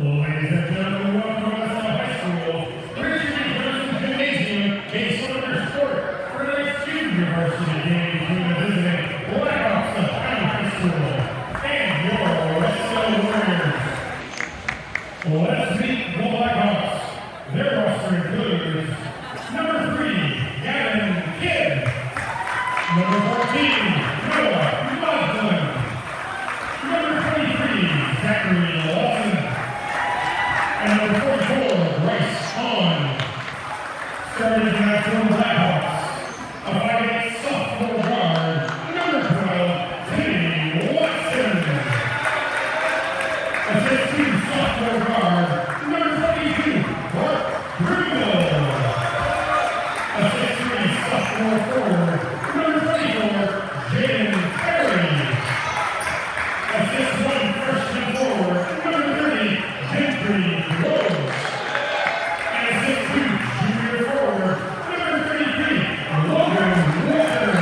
Ladies and gentlemen, welcome to Wes-Del High School. Varsity versus Gymnasium, a summer sport for the next junior varsity game between the visiting Blackhawks of Cowan High School and your Wes-Del Warriors. Let's meet the Blackhawks. Their roster includes number 3, Gavin Kidd, number 14, Noah Wes-Del, number 23, Zachary Lawson, and number 44, Bryce Cowan. Starting tonight from the Blackhawks, a 5'8" sophomore guard, number 12, Timmy Watson. A 6'2" sophomore guard, number 22, Mark Pregame. A 6'3" sophomore forward, number 24, Jaden Perry. A 6'1" freshman forward, number 30, Gentry Rose. And a 6'2" junior forward, number 33, Logan Walker.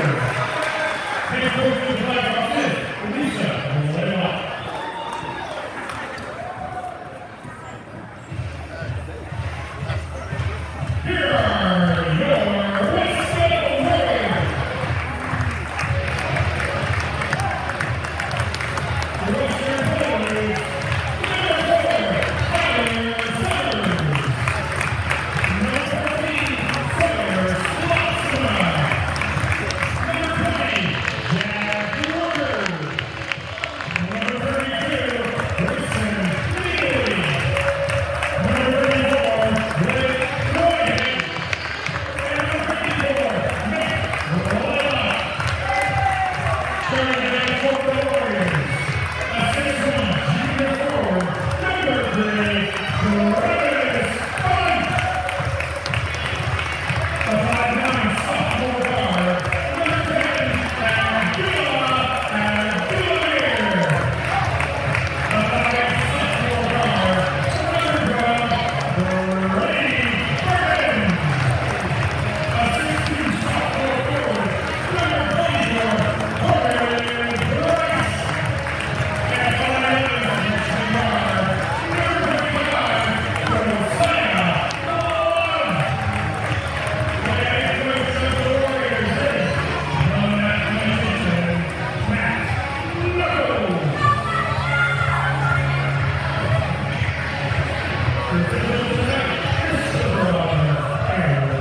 Head coach of the Blackhawks is Lisa Lema. Here are your Wes-Del Warriors. The Western Warriors, number 4, Tyler Summers. Number 14, Sawyer Slotsma. Number 20, Jack Walker. Number 32, Grayson Neely. Number 34, Blake Cowan. And number 54, Matt Roletta. Starting tonight for the Warriors, a 6'1" junior forward, number 3, Travis Hunt. A 5'9" sophomore guard, number 10, Abdullah Abdullah. A 5'8" sophomore guard, number 12, Brady Burton. A 6'2" sophomore forward, number 24, Corbin Bryce. And a 5'11" freshman guard, number 25, Josiah Long. The head coach of the Warriors is the mathematician, Matt Knuckles. Principal tonight, Christopher Aaron.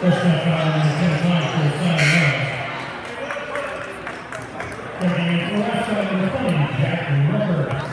First foul on the 10 points for the side line. Pregame for Wes-Del number 20, Jack Rubber.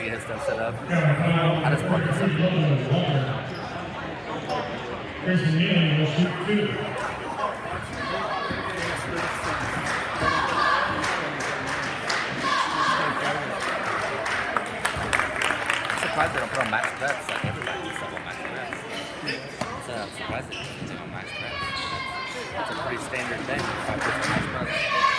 get his stuff set up. I just brought this up. Grayson Neely will shoot 2. I'm surprised they don't put on max threats like everybody does stuff on max threats. So I'm surprised they don't put it on max threats. That's a pretty standard thing. If I put max threats.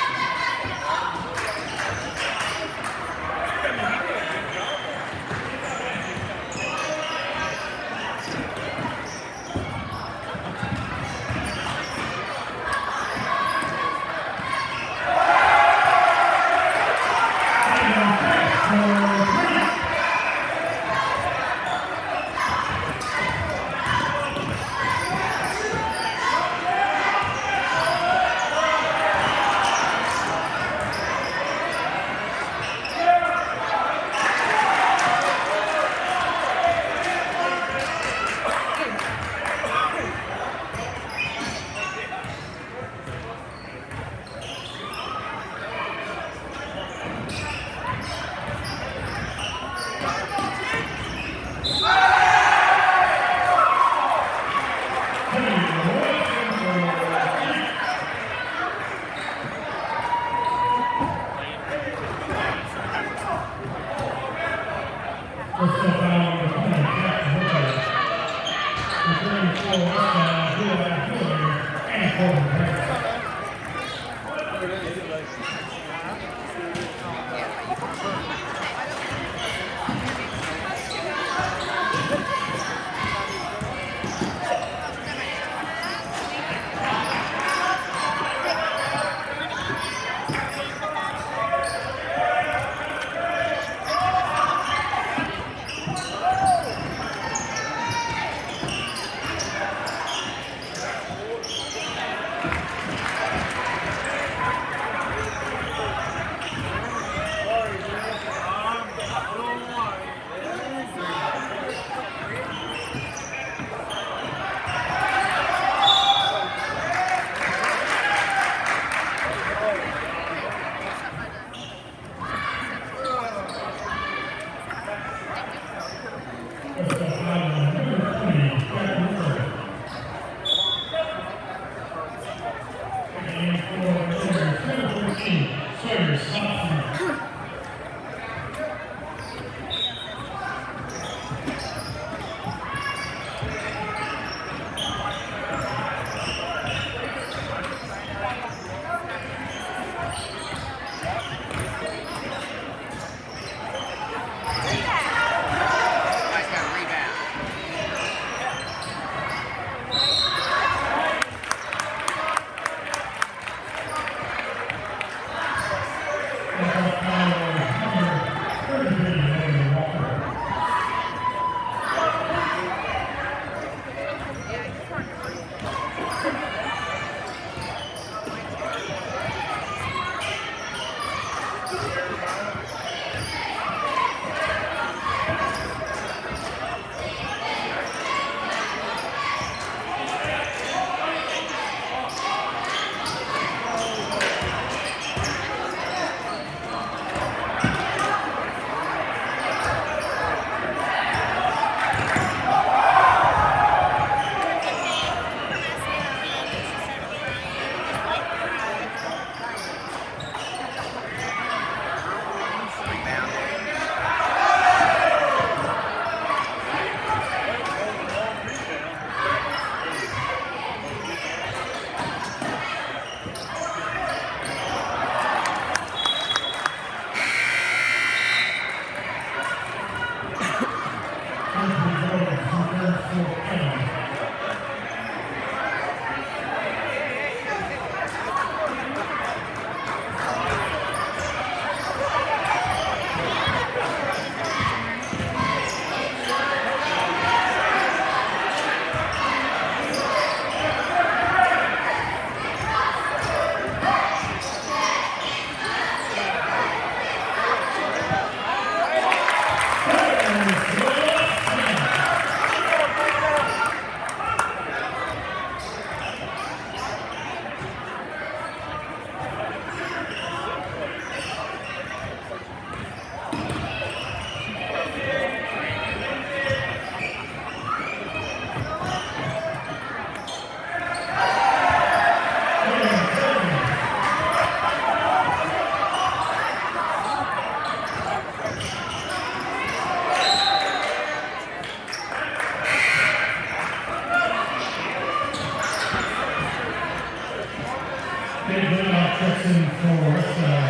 Big leadoff checks in for Wes-Del.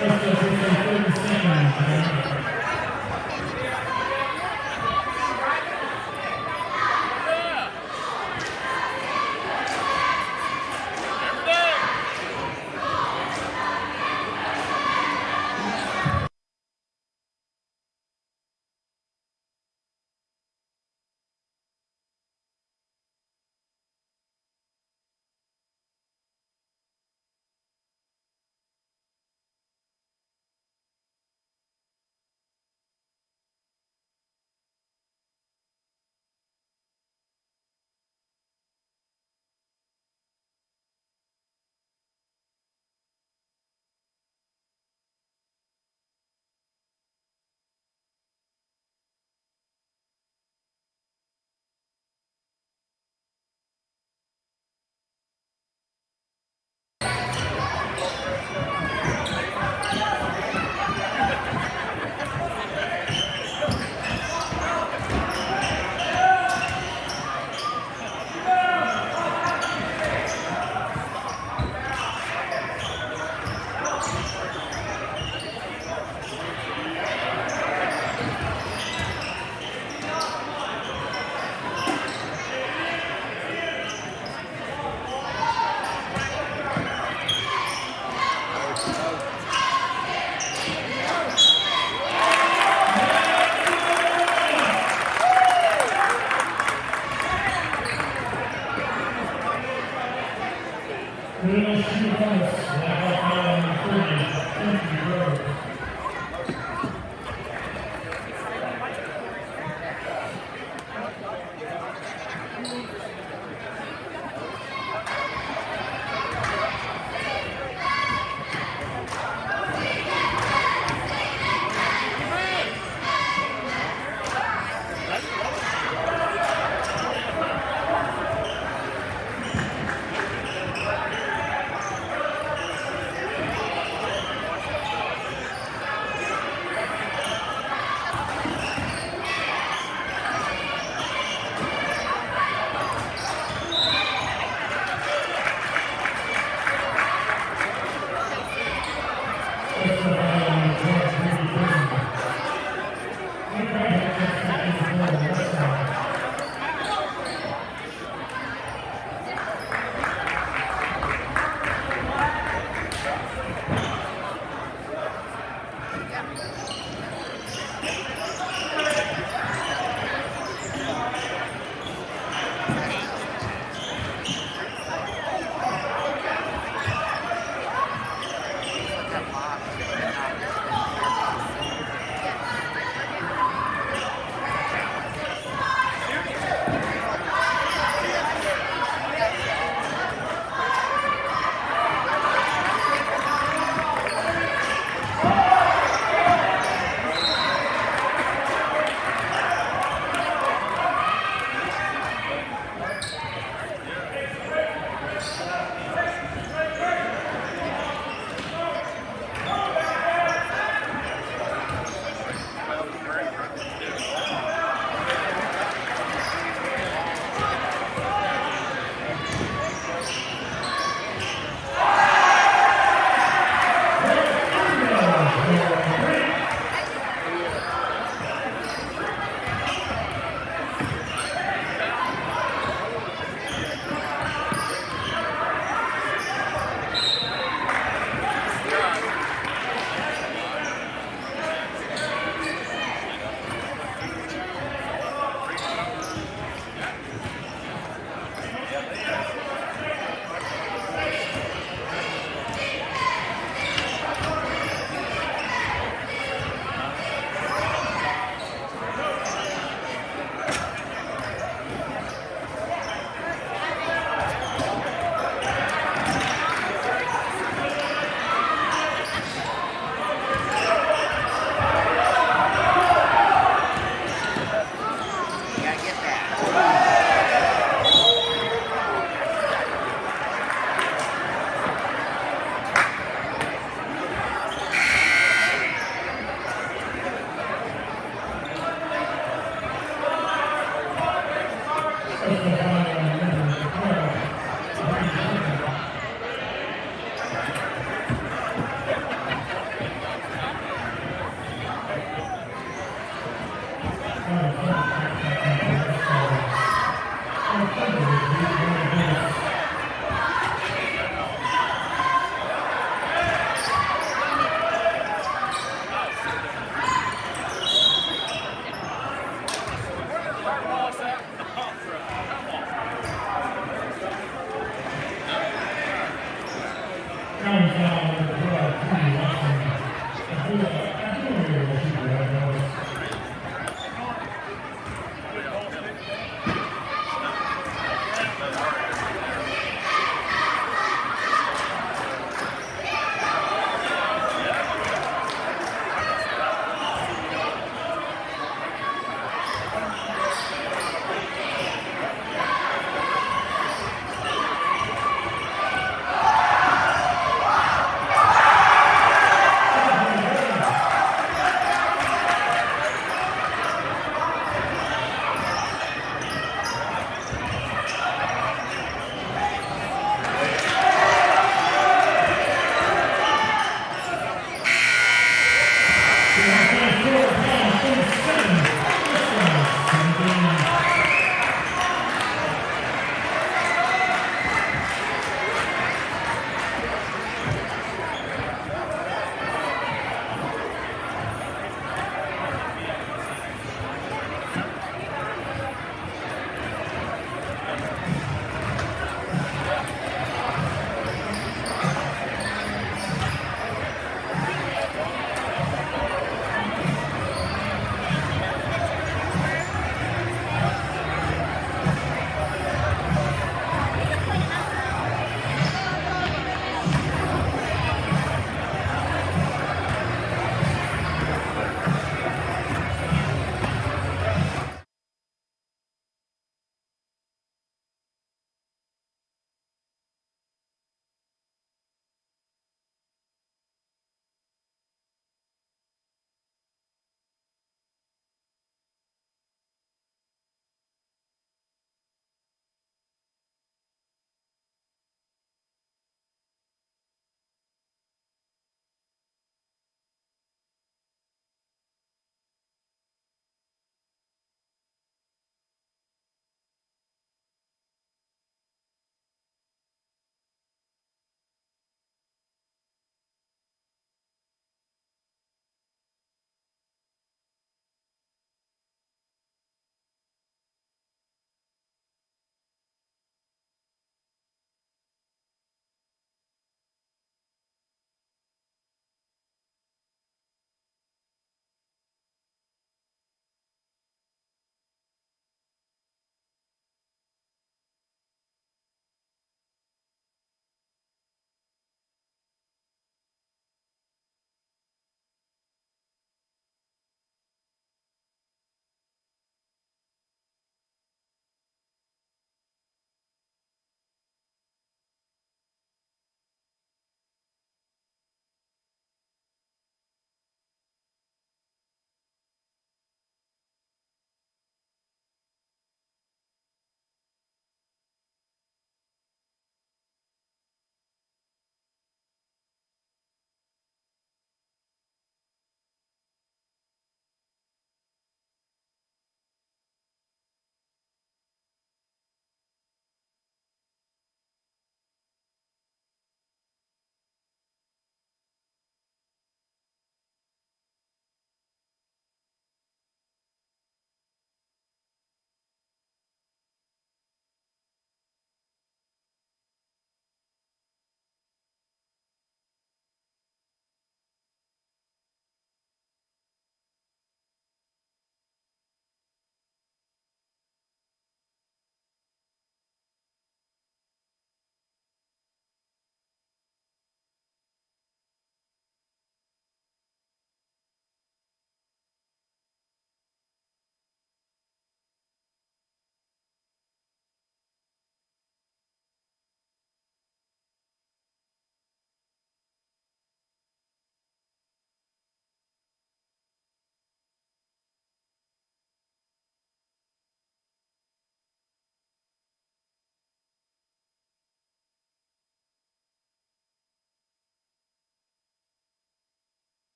Wes-Del takes a 30-second. Little shoe points, Blackhawk Island and Pregame, Country Road.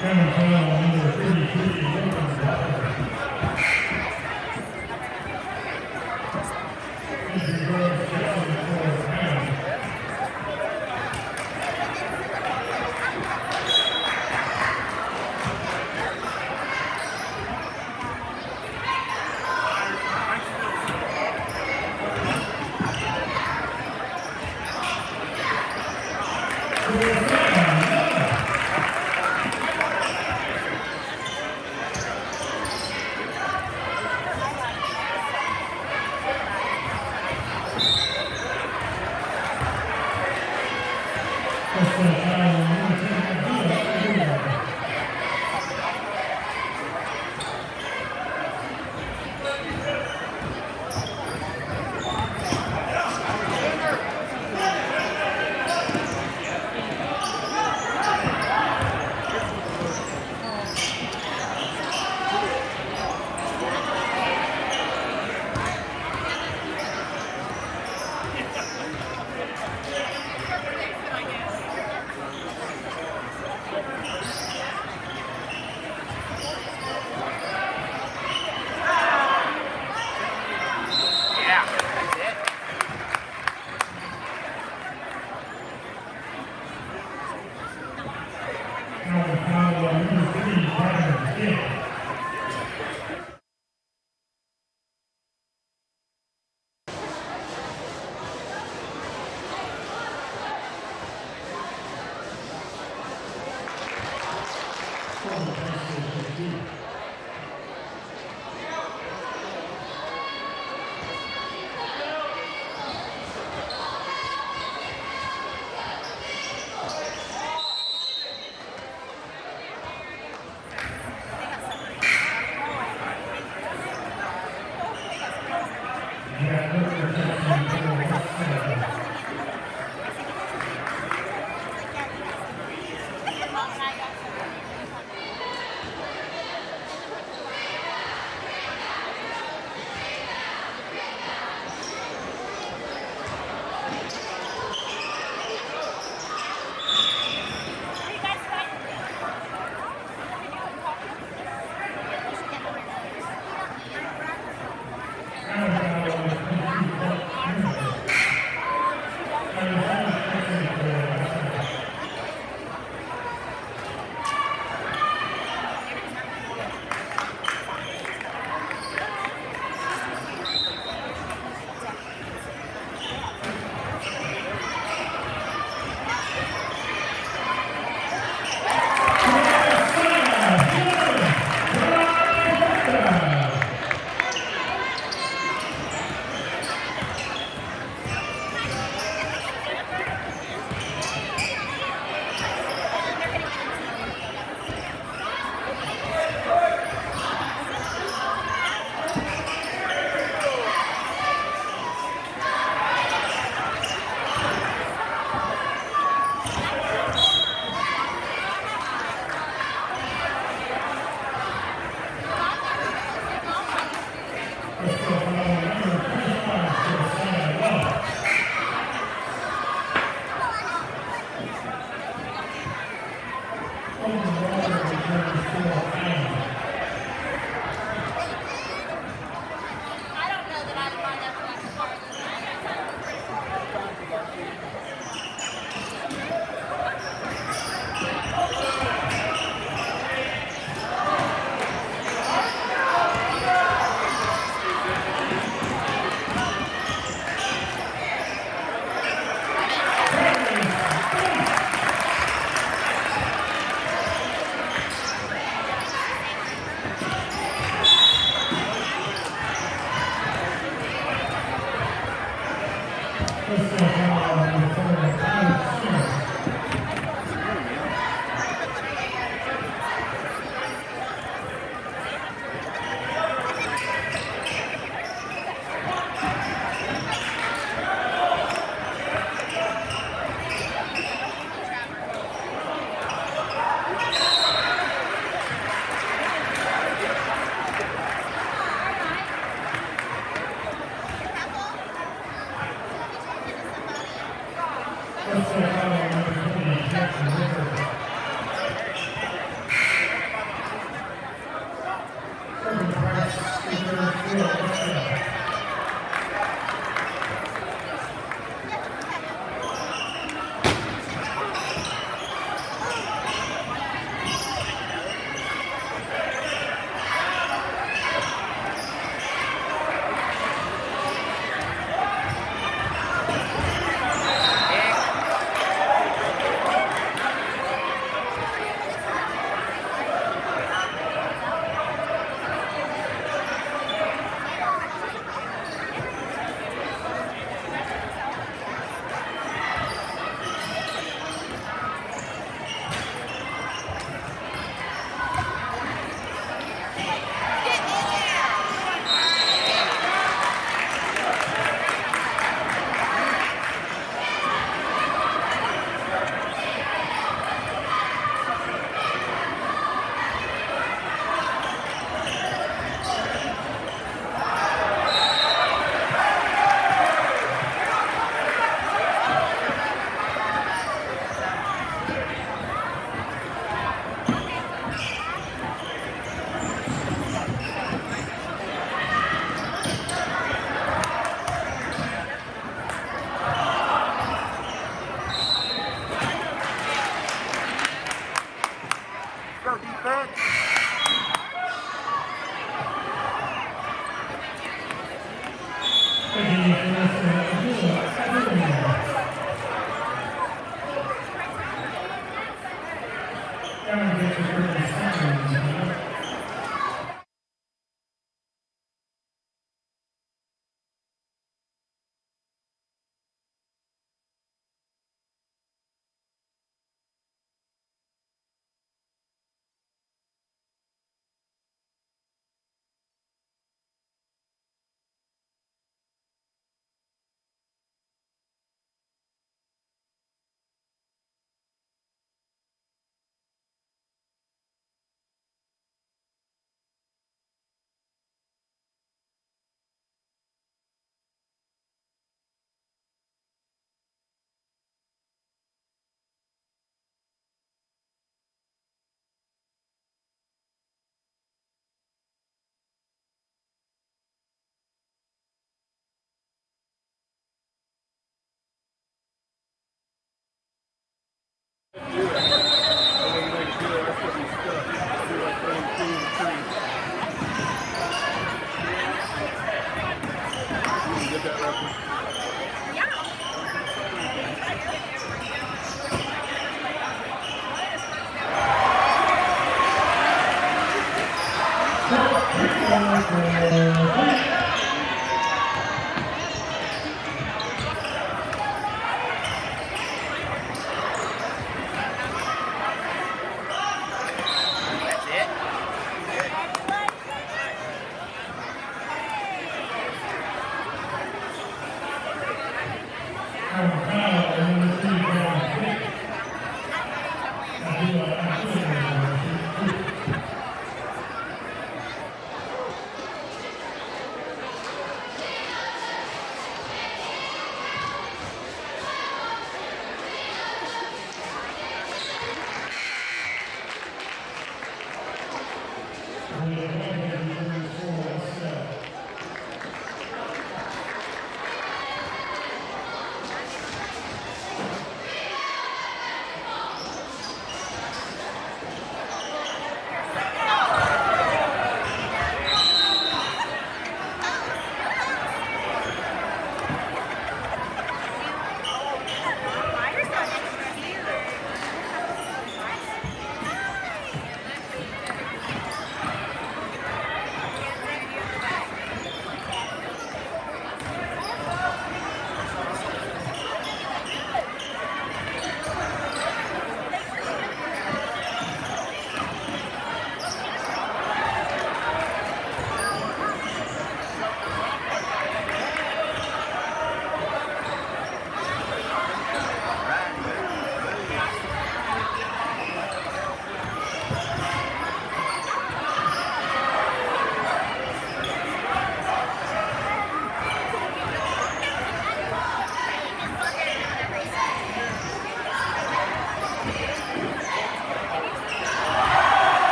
Cowan foul number 33, Cowan Walker. Injury goes Jackson for Cowan.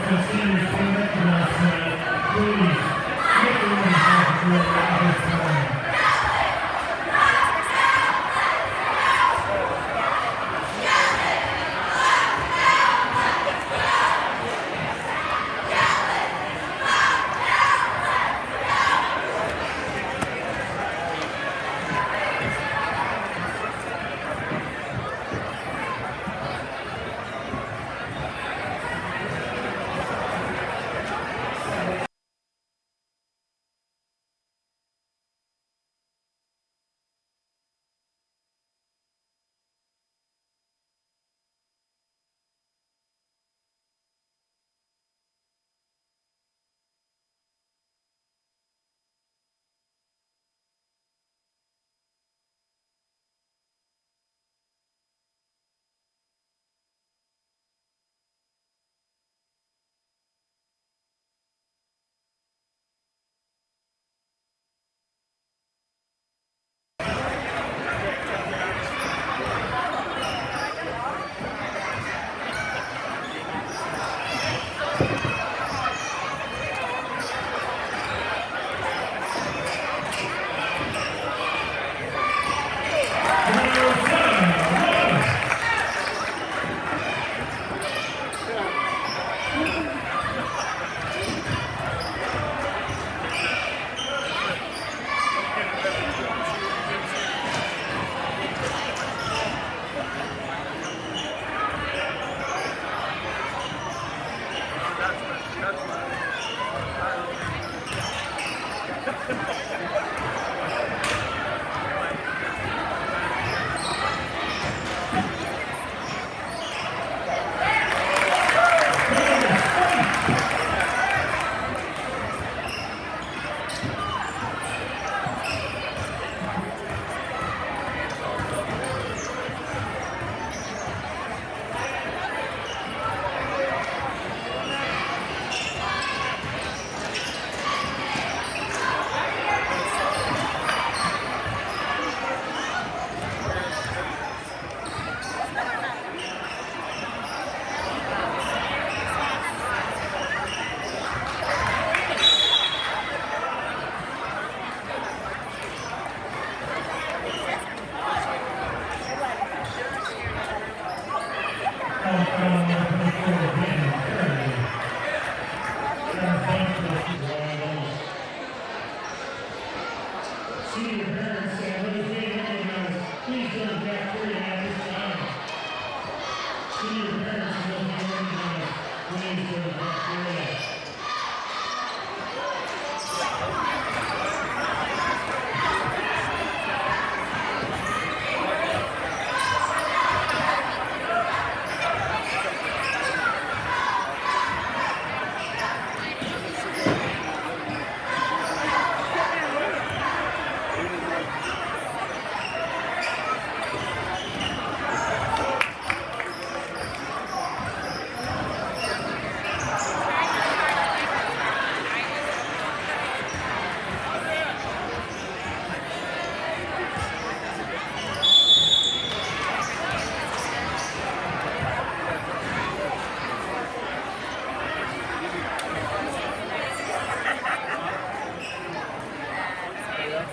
the seniors to recognize tonight. Please, make your way back to this time. Senior parents and those being recognized, please join the cafeteria at this time. Senior parents and those being recognized, please join the cafeteria.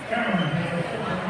Cowan has the football.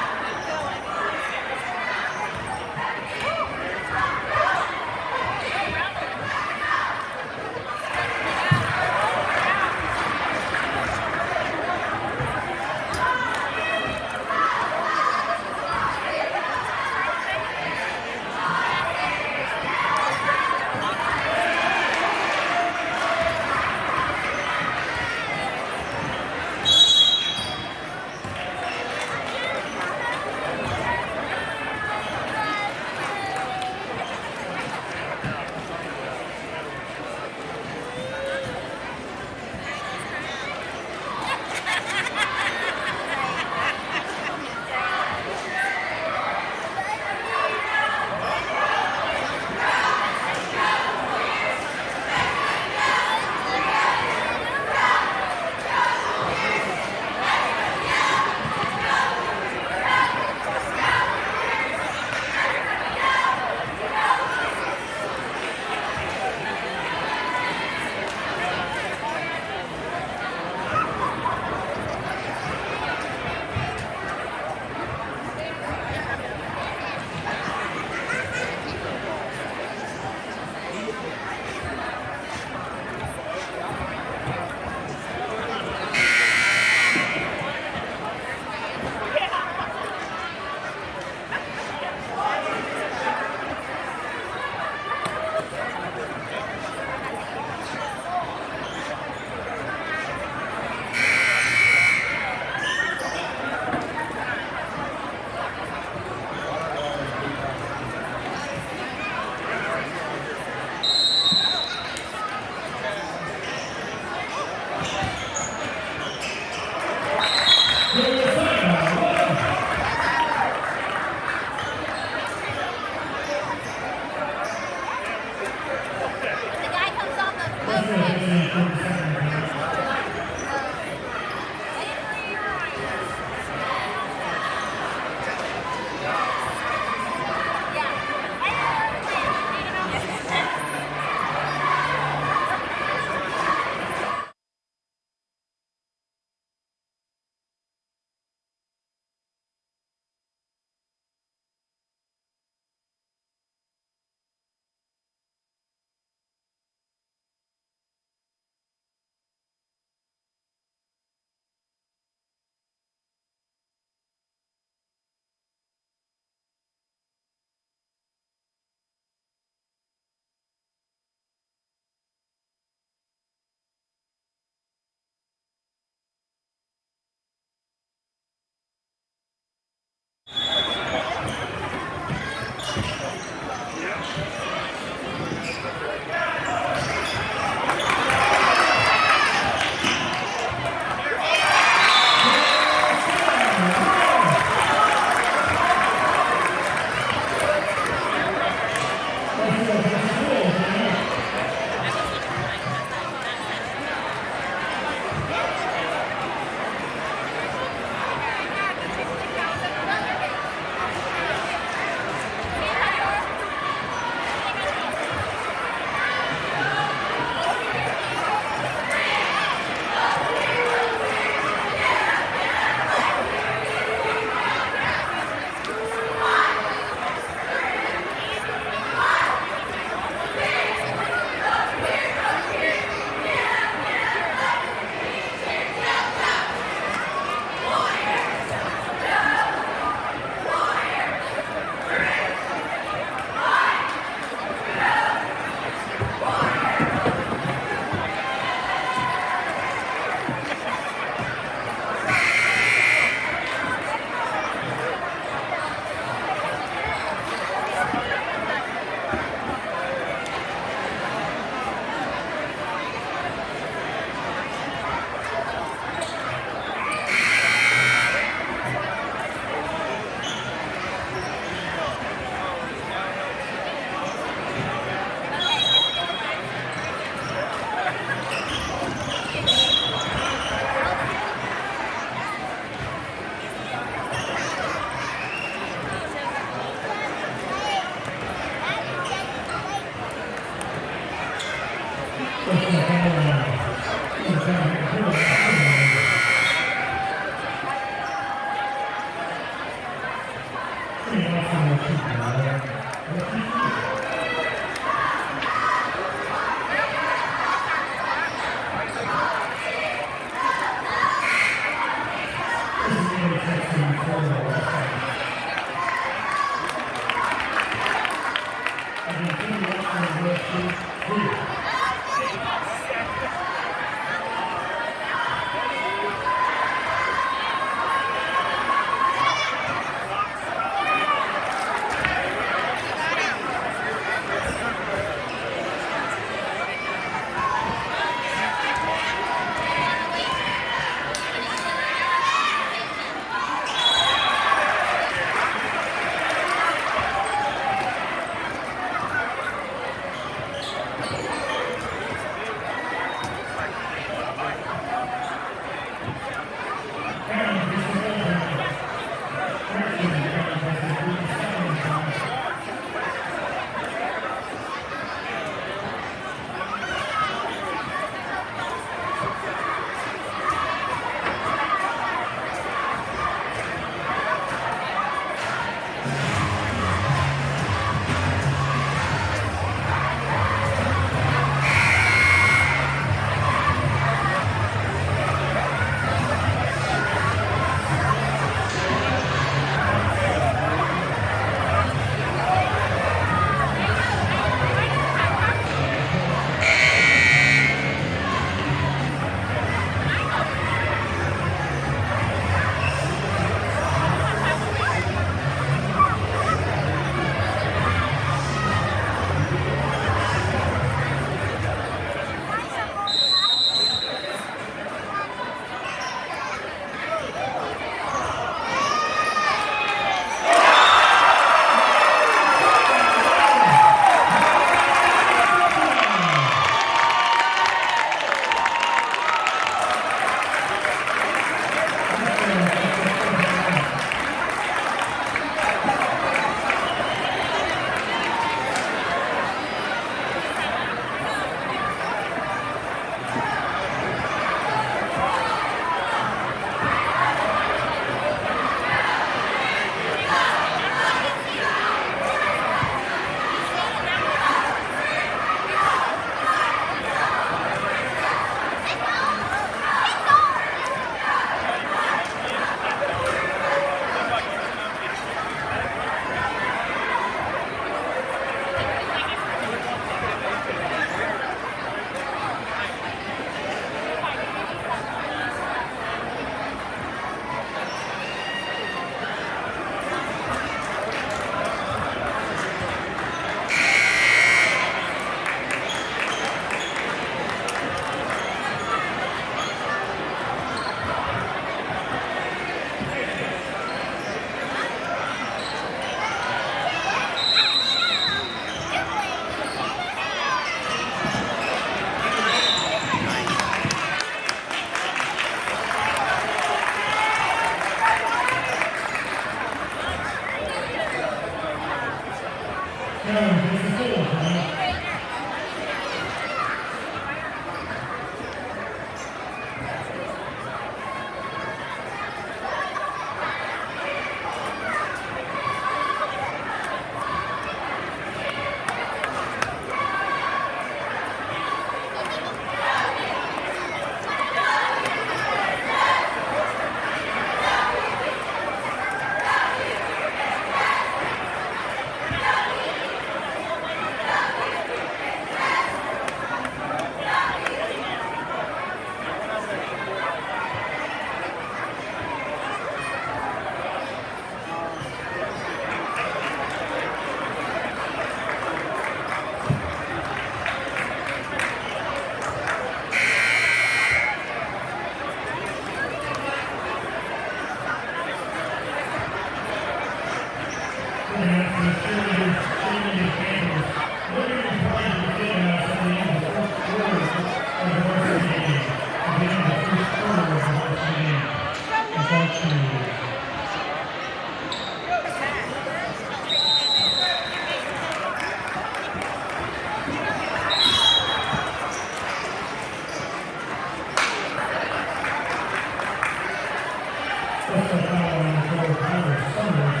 Also following for Howard Summers.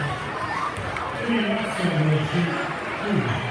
Jimmy Watson will shoot 2.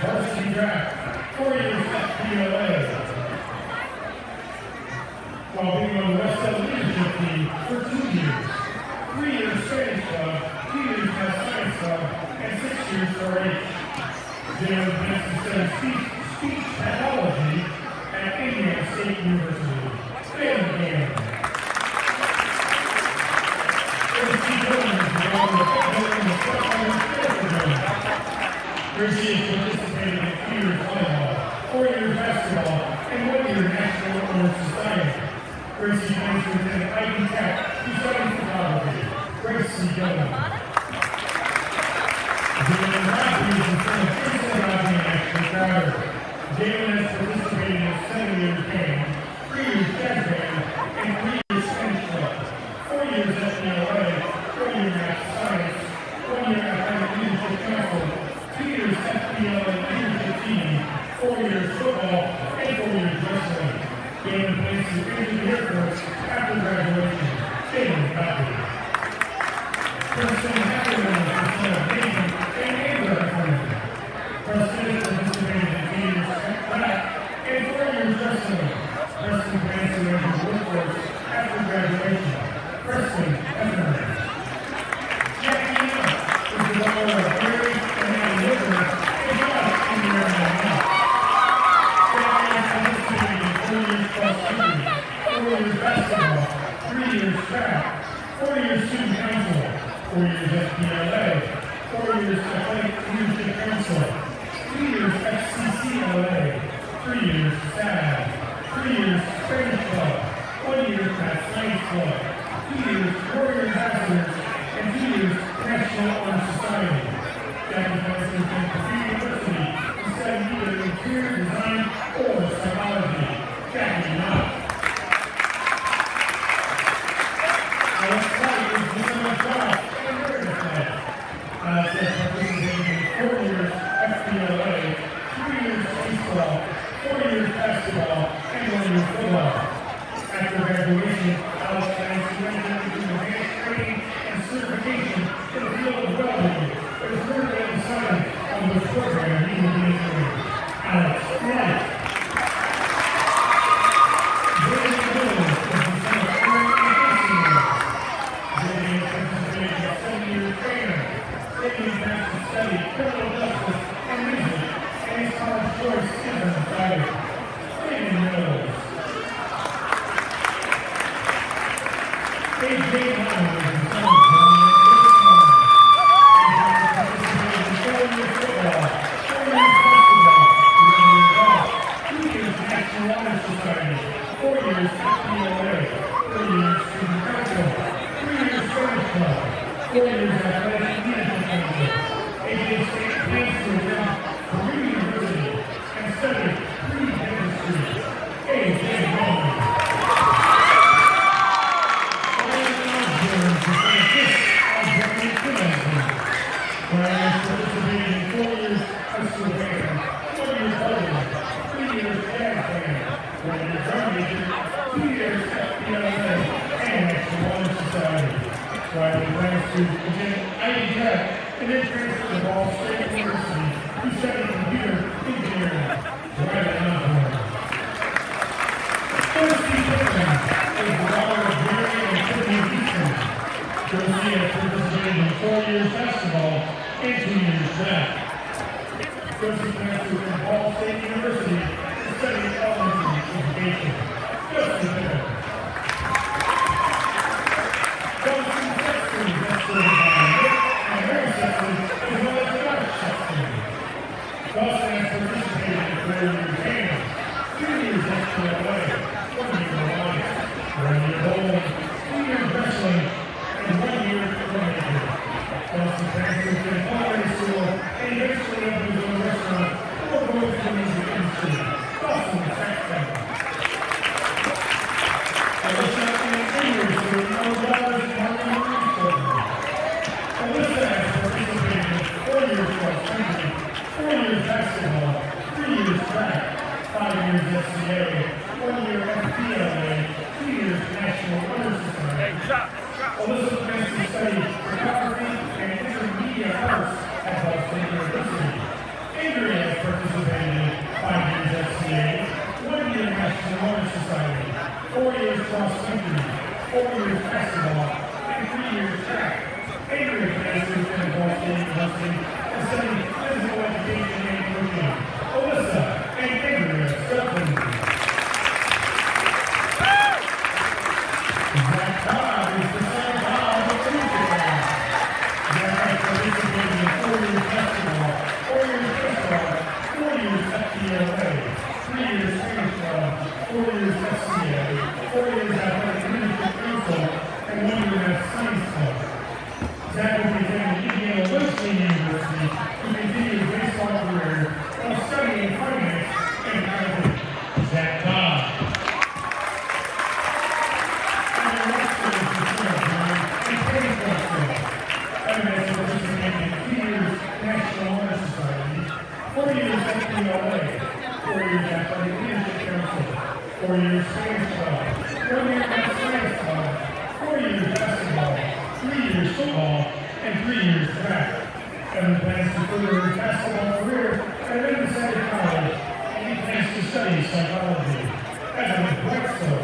Varsity draft, 4 years FPLA. While being on the Wes-Del leadership team for 2 years. 3 years Spanish Club, 2 years Math Science Club, and 6 years 4-H. Jalen Benson studied speech pathology at at Indiana State University. Pregame. Gracie Jones is along with football in the front-runner Gracie has participated in 2 years volleyball, 4 years basketball, and 1 year National Honor Society. Gracie plays within Ivy Tech, who studies photography. Gracie Jones. Jalen Rodgers is from the Princeton Rodney National Crowder. Jalen has participated in 7 years band, 3 years jazz band, and 3 years Spanish club, 4 years FBLA, 4 year math science, 1 year athletic leadership council, 2 years FBLA leadership team, 4 years football, and 4 years wrestling. Jalen plans to enter the Air Force after graduation. Jalen Rodgers. Preston Ackerman is the son of Nathan and Amber Ackerman. Preston has participated in 2 years track and 4 years wrestling. Preston plans to enter the workforce after graduation. Preston Ackerman. Jackie Knott is the daughter of Gary and Annie Whitmer and Josh and Mary Knott. Jackie has participated in 4 years cross country, 4 years basketball, 3 years track, 4 years student council, 4 years FPLA, 4 years Athletic Leadership Council, 2 years FCCLA, 3 years SAD, 3 years Spanish Club, 1 year Math Science Club, 2 years Warrior Ambassadors, and 2 years National Honor Society. Jackie plans to attend Purdue University to study either interior design or psychology. Jackie Knott. Alex White is the son of Josh and Meredith Knight. Alex has participated in 4 years FBLA, 3 years baseball, 4 years basketball, and 1 year football. After graduation, Alex plans to enter into advanced training and certification in the field of welding, but is currently undecided on which program he will be entering. Alex Knight. Jaden Jones is the son of Aaron and Casey. Jaden has participated in 7 years training. Jaden plans to study criminal justice and music, and his college choice is undecided. Jaden Jones. AJ Hunter is the son of Johnny and Chris Cowan. AJ has participated in 4 years football, 4 years basketball, 1 year golf, 2 years National Honor Society, 4 years FPLA, 3 years student council, 3 years Spanish club, 4 years athletic leadership council. AJ plans to attend Purdue University and study pre-dentistry. AJ Hunter. Brian has participated in 4 years high school band, 1 year bowling, 3 years jazz band, 1 year drum major, 2 years FBLA, and National Honor Society. Brian plans to attend Ivy Tech and then transfer to Ball State University to study computer engineering. Brian Osborne. Josie Pittman is the daughter of Gary and Tiffany Houston. Josie has participated in 4 years basketball and 2 years track. Josie plans to attend Ball State University to study elementary education. Josie Pittman. Johnson Sexton is escorted by Nick and Mary Sexton as well as Josh Sexton. Dawson has participated in 4 years band, 2 years FPLA, 1 year robotics, 1 year bowling, 2 years wrestling, and 1 year drum major. Dawson plans to attend culinary school and eventually open his own restaurant or go into the music industry. Dawson Sexton. Alyssa and Ingrid are now daughters in Harlem Marine Program. Alyssa has participated in 4 years cross country, 4 years basketball, 3 years track, 5 years SCA, 1 year FPLA, 2 years National Honor Society. Alyssa plans to study photography and intermediate arts at Ball State University. Andrea has participated in 5 years SCA, 1 year National Honor Society, 4 years cross country, 4 years basketball, and 3 years track. Andrea plans to attend Ball State University and study physical education and coaching. Alyssa and Andrea Stephen. FBLA, 3 years Spanish Club, 4 years SCA, 4 years Athletic Leadership Council, and 1 year as Science Club. Zach will be attending Indiana Wesleyan University to continue his baseball career while studying finance and accounting. Zach Todd. Evidence of participating in 2 years National Honor Society, 4 years FBLA, 4 years Athletic Leadership Council, 4 years Science Club, 1 year at Science Club, 4 years basketball, 3 years football, and 3 years track. Evan plans to further his basketball career at Varsity College, and he plans to study psychology. Evan Wes-Del.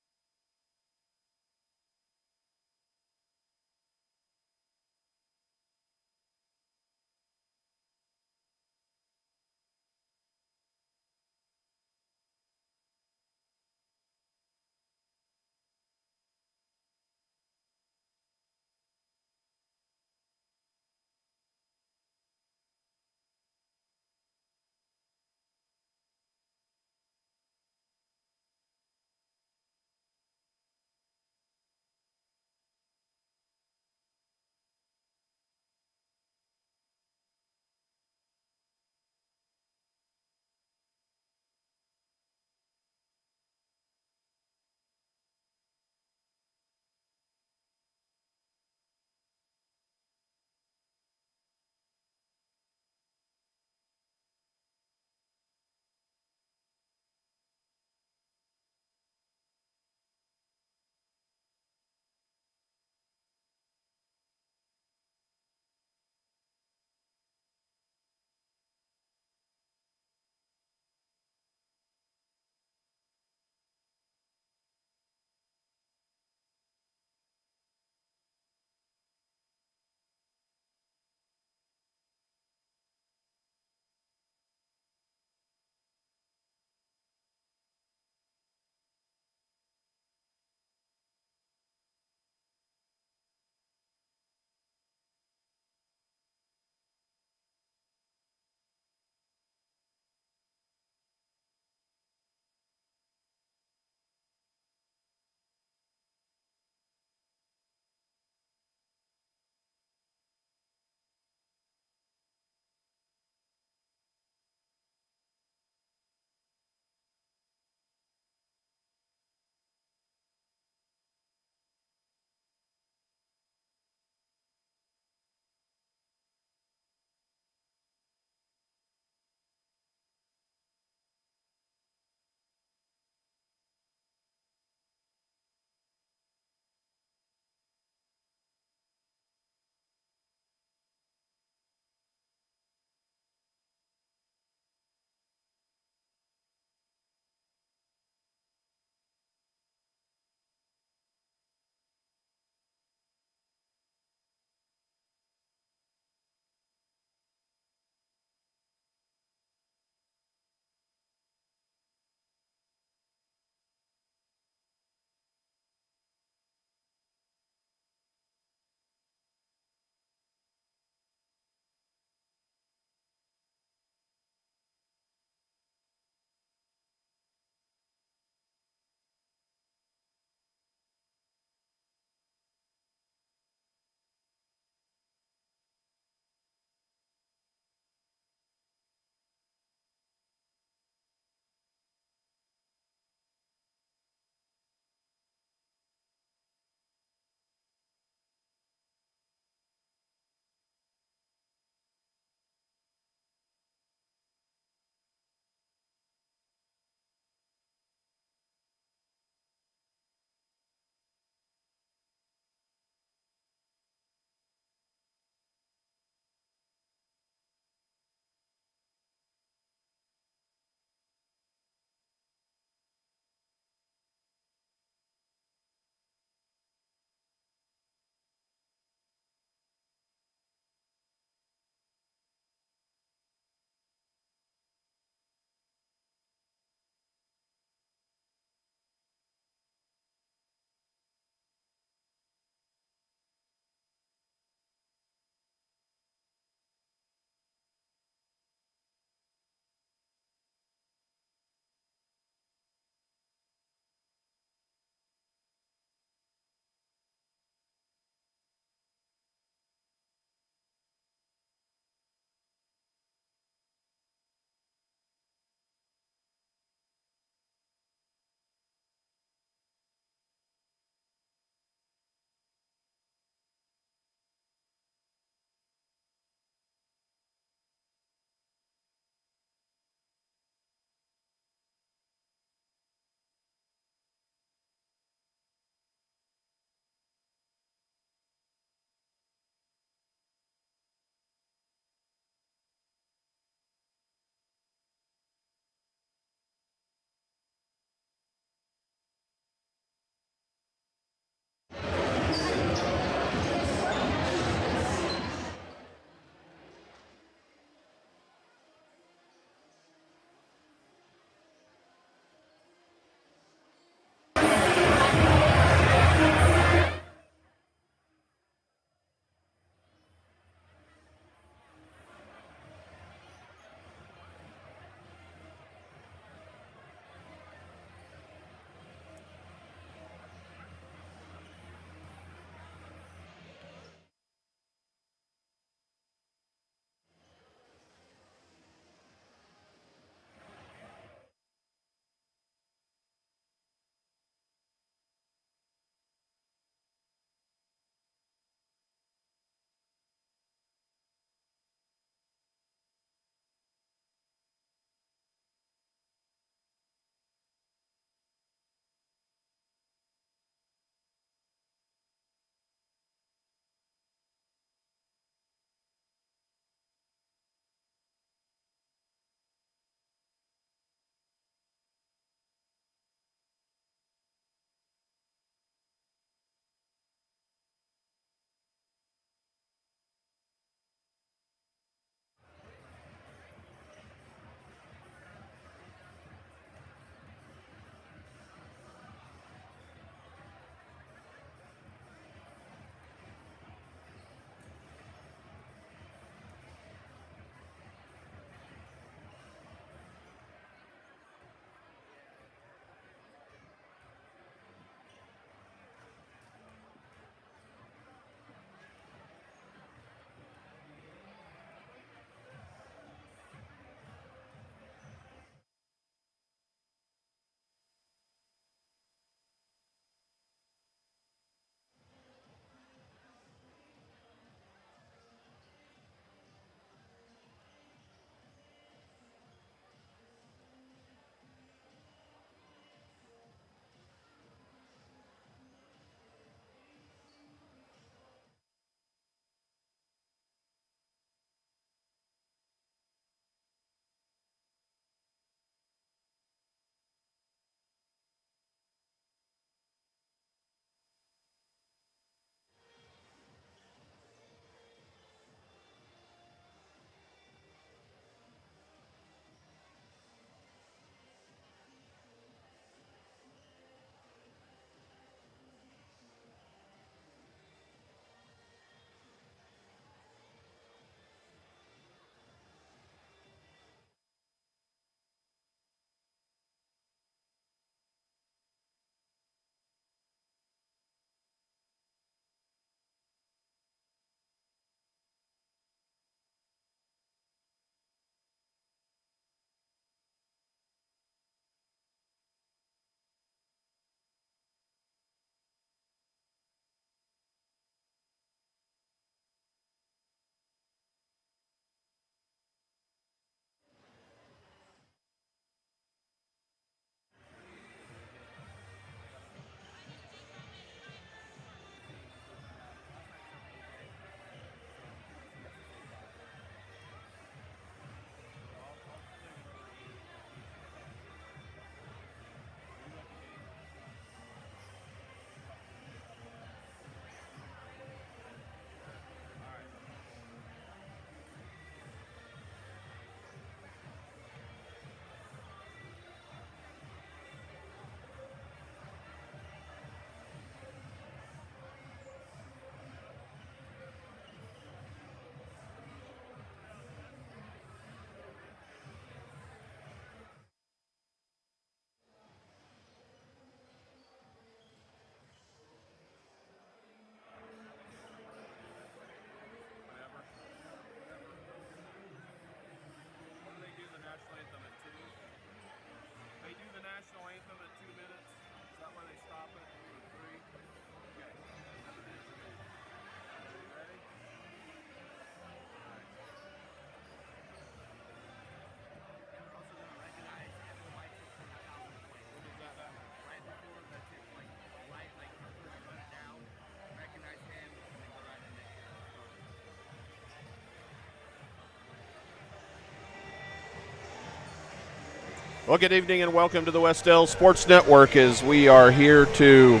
Well, good evening and welcome to the Wes-Del Sports Network as we're here to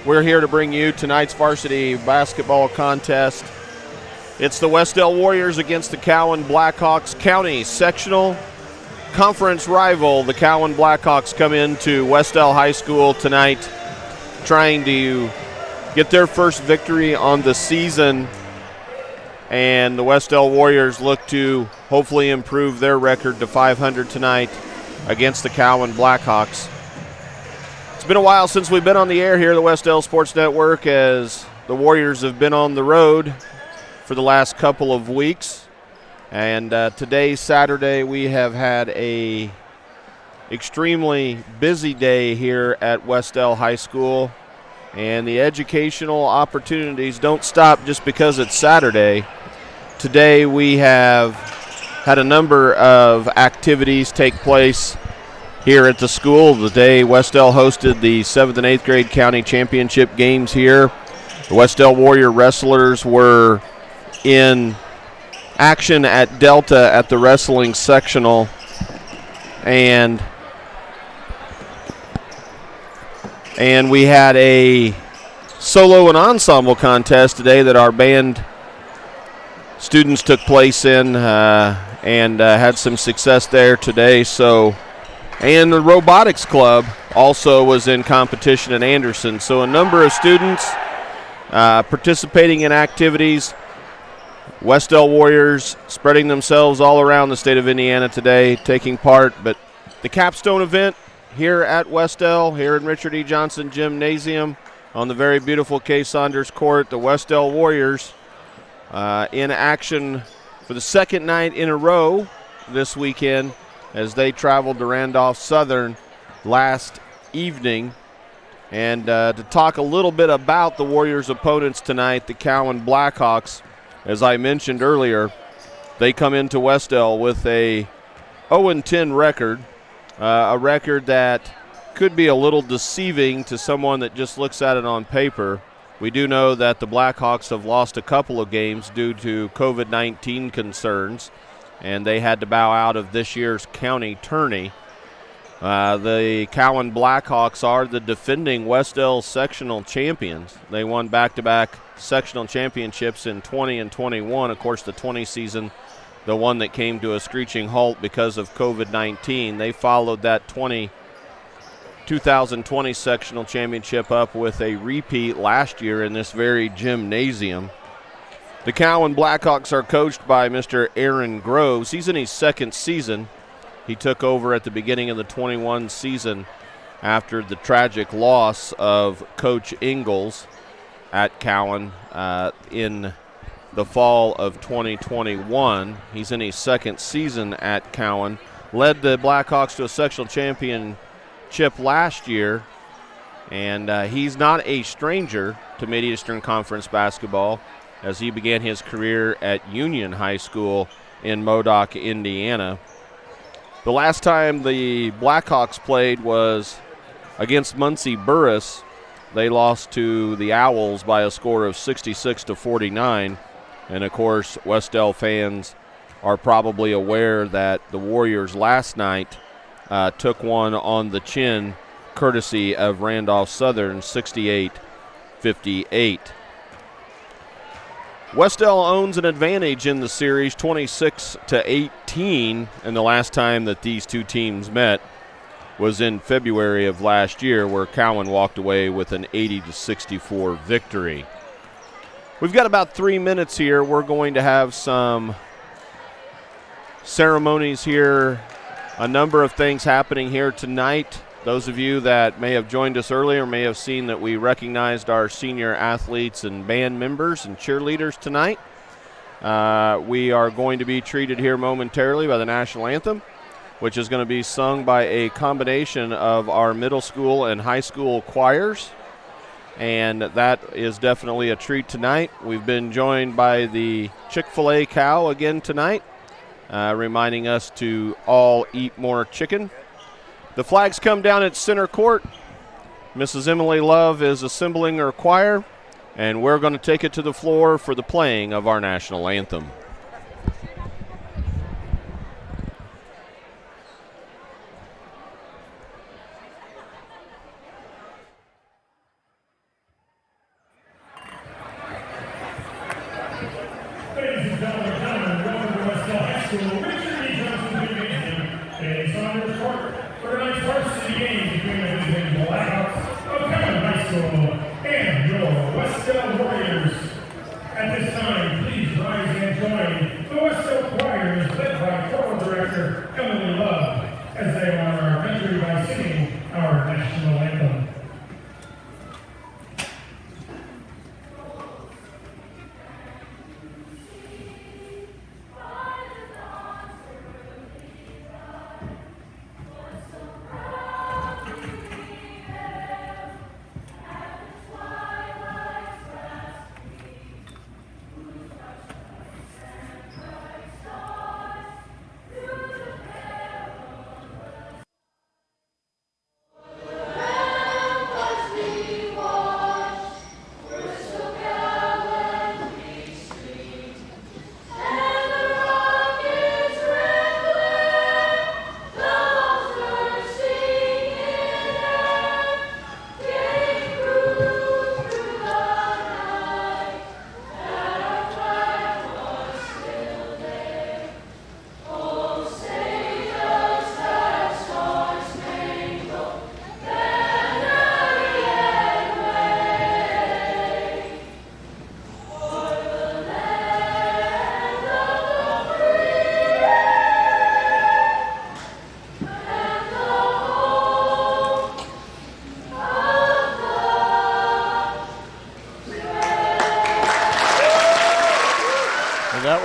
bring you tonight's varsity basketball contest. It's the Wes-Del Warriors against the Cowan Blackhawks. County sectional conference rival. The Cowan Blackhawks come into Wes-Del High School tonight trying to get their first victory on the season, and the Wes-Del Warriors look to hopefully improve their record to 500 tonight against the Cowan Blackhawks. It's been a while since we've been on the air here at the Wes-Del Sports Network, as the Warriors have been on the road for the last couple of weeks. And today, Saturday, we have had a extremely busy day here at Wes-Del High School. And the educational opportunities don't stop just because it's Saturday. Today we have had a number of activities take place here at the school. The day Wes-Del hosted the 7th and 8th grade county championship games here. The Wes-Del Warrior wrestlers were in action at Delta at the wrestling sectional. And we had a solo and ensemble contest today that our band students took place in and had some success there today. And the robotics club also was in competition in Anderson. So a number of students participating in activities. Wes-Del Warriors spreading themselves all around the state of Indiana today, taking part. But the capstone event here at Wes-Del, here in Richard E. Johnson Gymnasium on the very beautiful Kay Saunders Court, the Wes-Del Warriors in action for the second night in a row this weekend as they traveled to Randolph Southern last evening. And to talk a little bit about the Warriors' opponents tonight, the Cowan Blackhawks, as I mentioned earlier, they come into Wes-Del with a 0-10 record. A record that could be a little deceiving to someone that just looks at it on paper. We do know that the Blackhawks have lost a couple of games due to COVID-19 concerns, and they had to bow out of this year's county tourney. The Cowan Blackhawks are the defending Wes-Del sectional champions. They won back-to-back sectional championships in 20 and 21. Of course, the 20 season, the one that came to a screeching halt because of COVID-19. They followed that 2020 sectional championship up with a repeat last year in this very gymnasium. The Cowan Blackhawks are coached by Mr. Aaron Groves. He's in his second season. He took over at the beginning of the 21 season after the tragic loss of Coach Ingalls at Cowan in the fall of 2021. He's in his second season at Cowan. Led the Blackhawks to a sectional championship last year, and he's not a stranger to Mid-Eastern Conference basketball as he began his career at Union High School in Modoc, Indiana. The last time the Blackhawks played was against Muncie Burris. They lost to the Owls by a score of 66-49. And, of course, Wes-Del fans are probably aware that the Warriors last night took one on the chin, courtesy of Randolph Southern, 68-58. Wes-Del owns an advantage in the series, 26-18, and the last time that these two teams met was in February of last year, where Cowan walked away with an 80-64 victory. We've got about 3 minutes here. We're going to have some ceremonies here, a number of things happening here tonight. Those of you that may have joined us earlier may have seen that we recognized our senior athletes and band members and cheerleaders tonight. We are going to be treated here momentarily by the national anthem, which is going to be sung by a combination of our middle school and high school choirs. And that is definitely a treat tonight. We've been joined by the Chick-fil-A cow again tonight, reminding us to all eat more chicken. The flags come down at center court. Mrs. Emily Love is assembling her choir, and we're going to take it to the floor for the playing of our national anthem.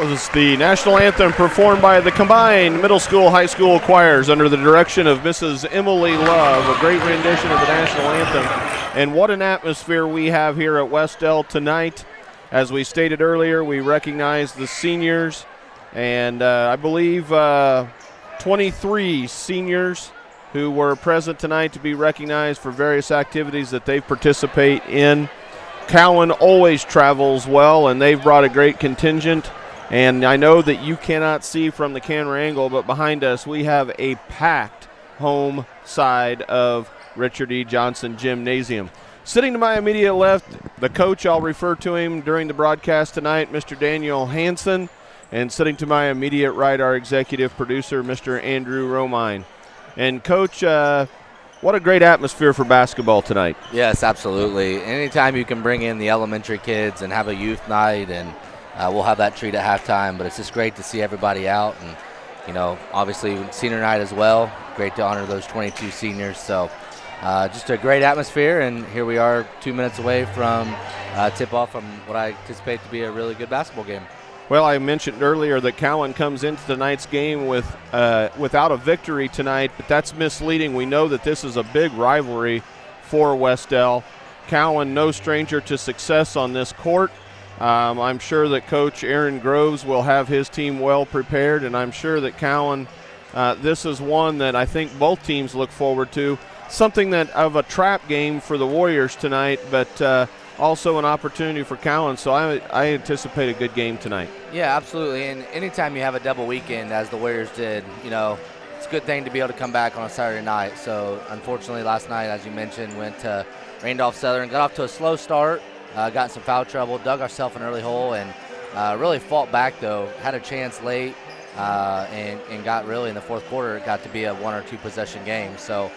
was the national anthem performed by the combined middle school, high school choirs under the direction of Mrs. Emily Love. A great rendition of the national anthem. And what an atmosphere we have here at Wes-Del tonight. As we stated earlier, we recognize the seniors, and I believe 23 seniors who were present tonight to be recognized for various activities that they participate in. Cowan always travels well, and they've brought a great contingent. And I know that you cannot see from the camera angle, but behind us we have a packed home side of Richard E. Johnson Gymnasium. Sitting to my immediate left, the coach, I'll refer to him during the broadcast tonight, Mr. Daniel Hansen. And sitting to my immediate right, our executive producer, Mr. Andrew Romine. And, Coach, what a great atmosphere for basketball tonight. Yes, absolutely. Anytime you can bring in the elementary kids and have a youth night, and we'll have that treat at halftime, but it's just great to see everybody out. And, you know, obviously senior night as well. Great to honor those 22 seniors. So just a great atmosphere, and here we are 2 minutes away from tip-off from what I anticipate to be a really good basketball game. Well, I mentioned earlier that Cowan comes into tonight's game without a victory tonight, but that's misleading. We know that this is a big rivalry for Wes-Del. Cowan, no stranger to success on this court. I'm sure that Coach Aaron Groves will have his team well prepared, and I'm sure that Cowan, this is one that I think both teams look forward to. Something that of a trap game for the Warriors tonight, but also an opportunity for Cowan, so I anticipate a good game tonight. Yeah, absolutely, and anytime you have a double weekend, as the Warriors did, you know, it's a good thing to be able to come back on a Saturday night. So, unfortunately, last night, as you mentioned, went to Randolph Southern, got off to a slow start, got in some foul trouble, dug ourselves an early hole, and really fought back, though. Had a chance late, and got really in the fourth quarter, it got to be a 1 or 2 possession game. So,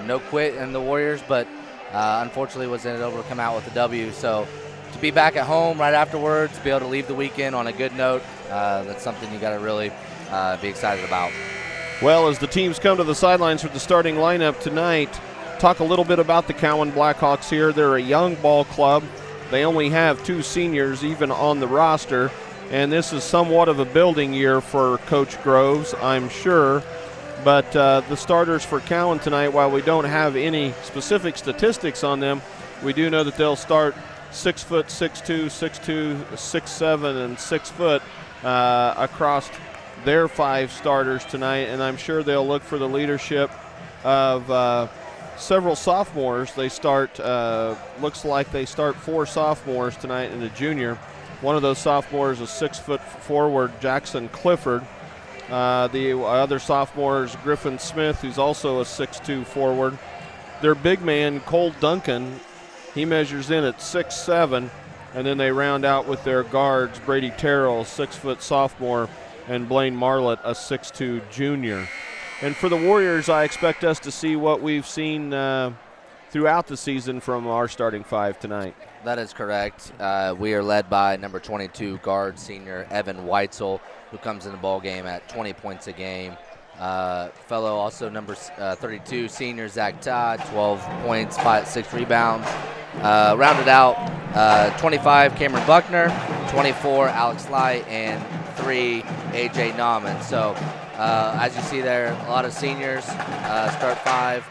no quit in the Warriors, but unfortunately wasn't able to come out with a W. So to be back at home right afterwards, be able to leave the weekend on a good note, that's something you got to really be excited about. Well, as the teams come to the sidelines for the starting lineup tonight, talk a little bit about the Cowan Blackhawks here. They're a young ball club. They only have 2 seniors even on the roster, and this is somewhat of a building year for Coach Groves, I'm sure. But the starters for Cowan tonight, while we don't have any specific statistics on them, we do know that they'll start 6 foot, 6'2", 6'2", 6'7", and 6 foot across their 5 starters tonight. And I'm sure they'll look for the leadership of several sophomores. They start, looks like they start 4 sophomores tonight and a junior. One of those sophomores is 6 foot forward Jackson Clifford. The other sophomore is Griffin Smith, who's also a 6'2" forward. Their big man, Cole Duncan, he measures in at 6'7", and then they round out with their guards, Brady Terrell, 6 foot sophomore, and Blaine Marlett, a 6'2" junior. And for the Warriors, I expect us to see what we've seen throughout the season from our starting 5 tonight. That is correct. We are led by number 22 guard senior Evan Weitzel, who comes in the ball game at 20 points a game. Fellow also number 32 senior Zach Todd, 12 points, 6 rebounds. Rounded out 25 Cameron Buckner, 24 Alex Light, and 3 AJ Nauman. So as you see there, a lot of seniors start 5.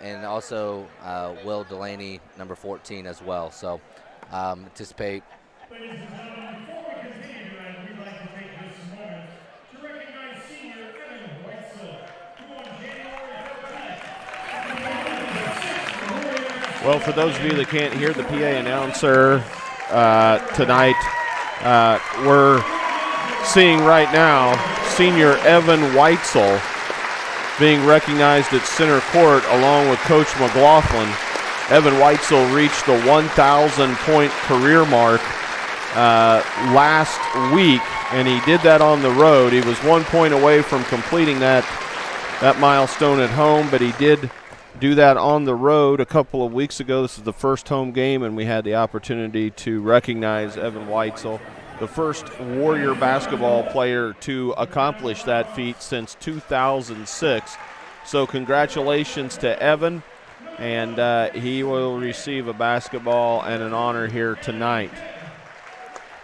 And also Will Delaney, number 14 as well. So anticipate. Ladies and gentlemen, before we continue tonight, we'd like to take this moment to recognize senior Evan Weitzel, who on January 13th. Well, for those of you that can't hear the PA announcer tonight, we're seeing right now senior Evan Weitzel being recognized at center court along with Coach McLaughlin. Evan Weitzel reached the 1,000-point career mark last week, and he did that on the road. He was 1 point away from completing that milestone at home, but he did do that on the road a couple of weeks ago. This is the first home game, and we had the opportunity to recognize Evan Weitzel, the first Warrior basketball player to accomplish that feat since 2006. So congratulations to Evan, and he will receive a basketball and an honor here tonight.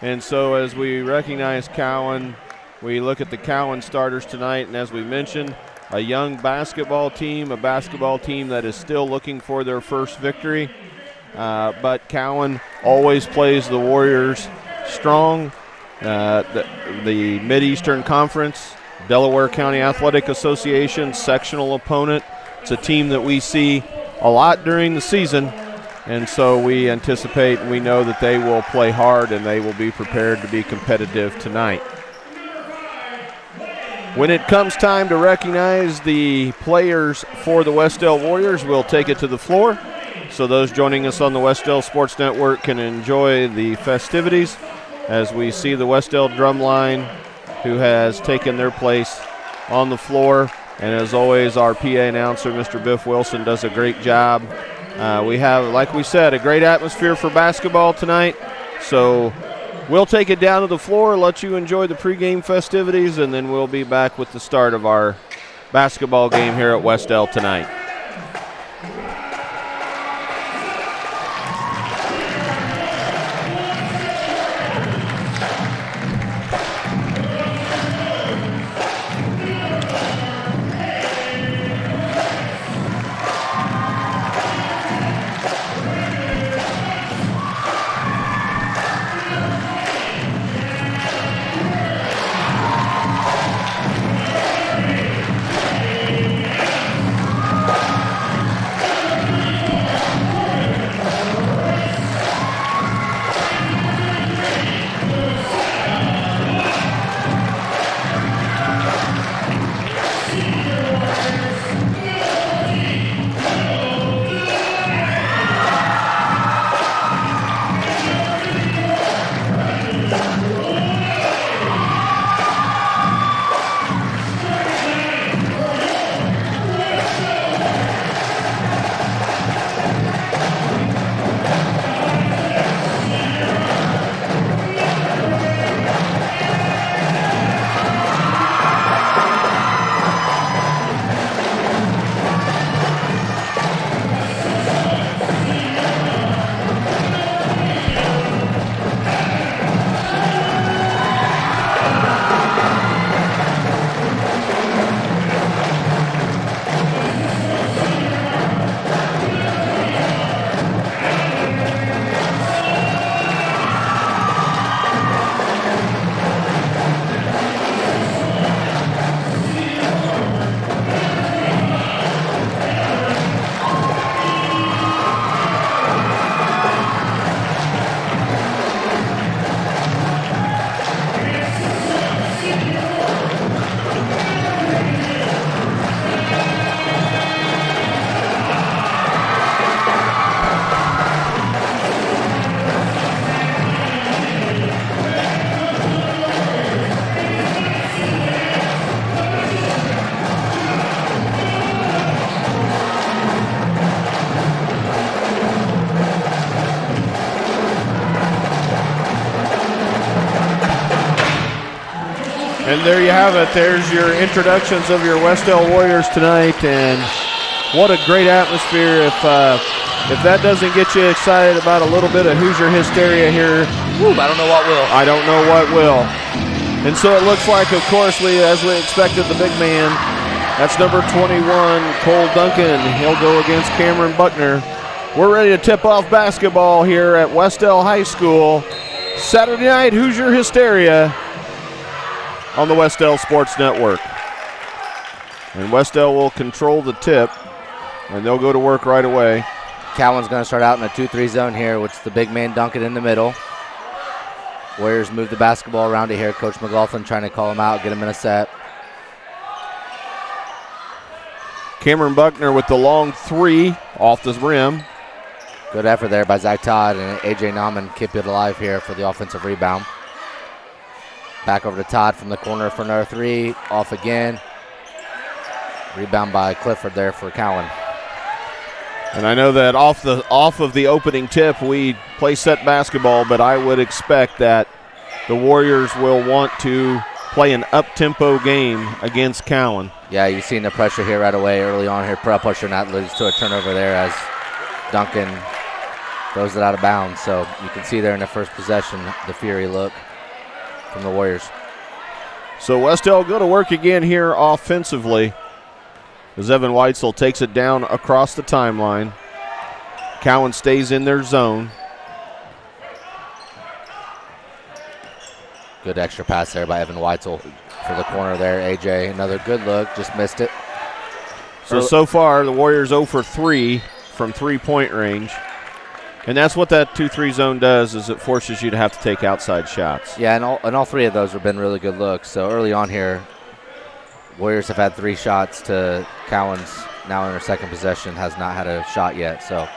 And so as we recognize Cowan, we look at the Cowan starters tonight, and as we mentioned, a young basketball team, a basketball team that is still looking for their first victory. But Cowan always plays the Warriors strong. The Mid-Eastern Conference, Delaware County Athletic Association sectional opponent. It's a team that we see a lot during the season, and so we anticipate and we know that they will play hard and they will be prepared to be competitive tonight. When it comes time to recognize the players for the Wes-Del Warriors, we'll take it to the floor so those joining us on the Wes-Del Sports Network can enjoy the festivities as we see the Wes-Del drumline who has taken their place on the floor. And as always, our PA announcer, Mr. Biff Wilson, does a great job. We have, like we said, a great atmosphere for basketball tonight. So we'll take it down to the floor, let you enjoy the pregame festivities, and then we'll be back with the start of our basketball game here at Wes-Del tonight. And there you have it. There's your introductions of your Wes-Del Warriors tonight, and what a great atmosphere. If that doesn't get you excited about a little bit of Hoosier hysteria here, I don't know what will. I don't know what will. And so it looks like, of course, as we expected, the big man, that's number 21, Cole Duncan. He'll go against Cameron Buckner. We're ready to tip off basketball here at Wes-Del High School. Saturday night Hoosier hysteria on the Wes-Del Sports Network. And Wes-Del will control the tip, and they'll go to work right away. Cowan's going to start out in a 2-3 zone here, which is the big man Duncan in the middle. Warriors move the basketball around to here. Coach McLaughlin trying to call him out, get him in a set. Cameron Buckner with the long three off the rim. Good effort there by Zach Todd, and A.J. Nauman keep it alive here for the offensive rebound. Back over to Todd from the corner for another three. Off again. Rebound by Clifford there for Cowan. And I know that off of the opening tip, we play set basketball, but I would expect that the Warriors will want to play an up-tempo game against Cowan. Yeah, you've seen the pressure here right away early on here. Pressure, and that leads to a turnover there as Duncan throws it out of bounds. So you can see there in the first possession the fury look from the Warriors. So Wes-Del go to work again here offensively as Evan Weitzel takes it down across the timeline. Cowan stays in their zone. Good extra pass there by Evan Weitzel for the corner there. AJ, another good look, just missed it. So far, the Warriors 0 for 3 from three-point range. And that's what that 2-3 zone does, is it forces you to have to take outside shots. Yeah, and all three of those have been really good looks. So early on here, Warriors have had 3 shots to Cowan's, now in their second possession, has not had a shot yet. So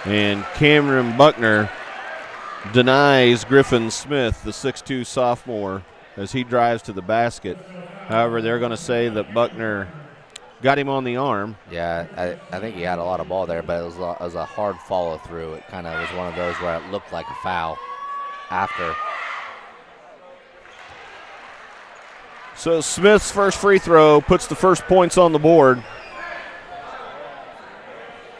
and Cameron Buckner denies Griffin Smith, the 6'2 sophomore, as he drives to the basket. However, they're going to say that Buckner got him on the arm. yeah, I think he had a lot of ball there, but it was a hard follow through. It kind of was one of those where it looked like a foul after. So Smith's first free throw puts the first points on the board.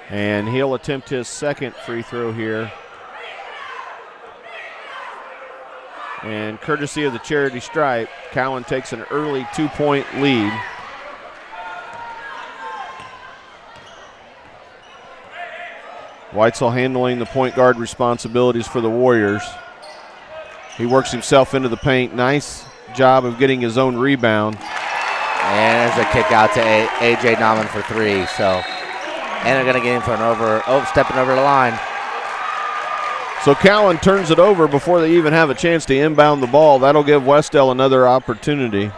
And he'll attempt his second free throw here. And courtesy of the charity stripe, Cowan takes an early 2-point lead. Weitzel handling the point guard responsibilities for the Warriors. He works himself into the paint. Nice job of getting his own rebound. And there's a kick out to A.J. Nauman for 3. So, and they're going to get him for an stepping over the line. So Cowan turns it over before they even have a chance to inbound the ball. That'll give Wes-Del another opportunity.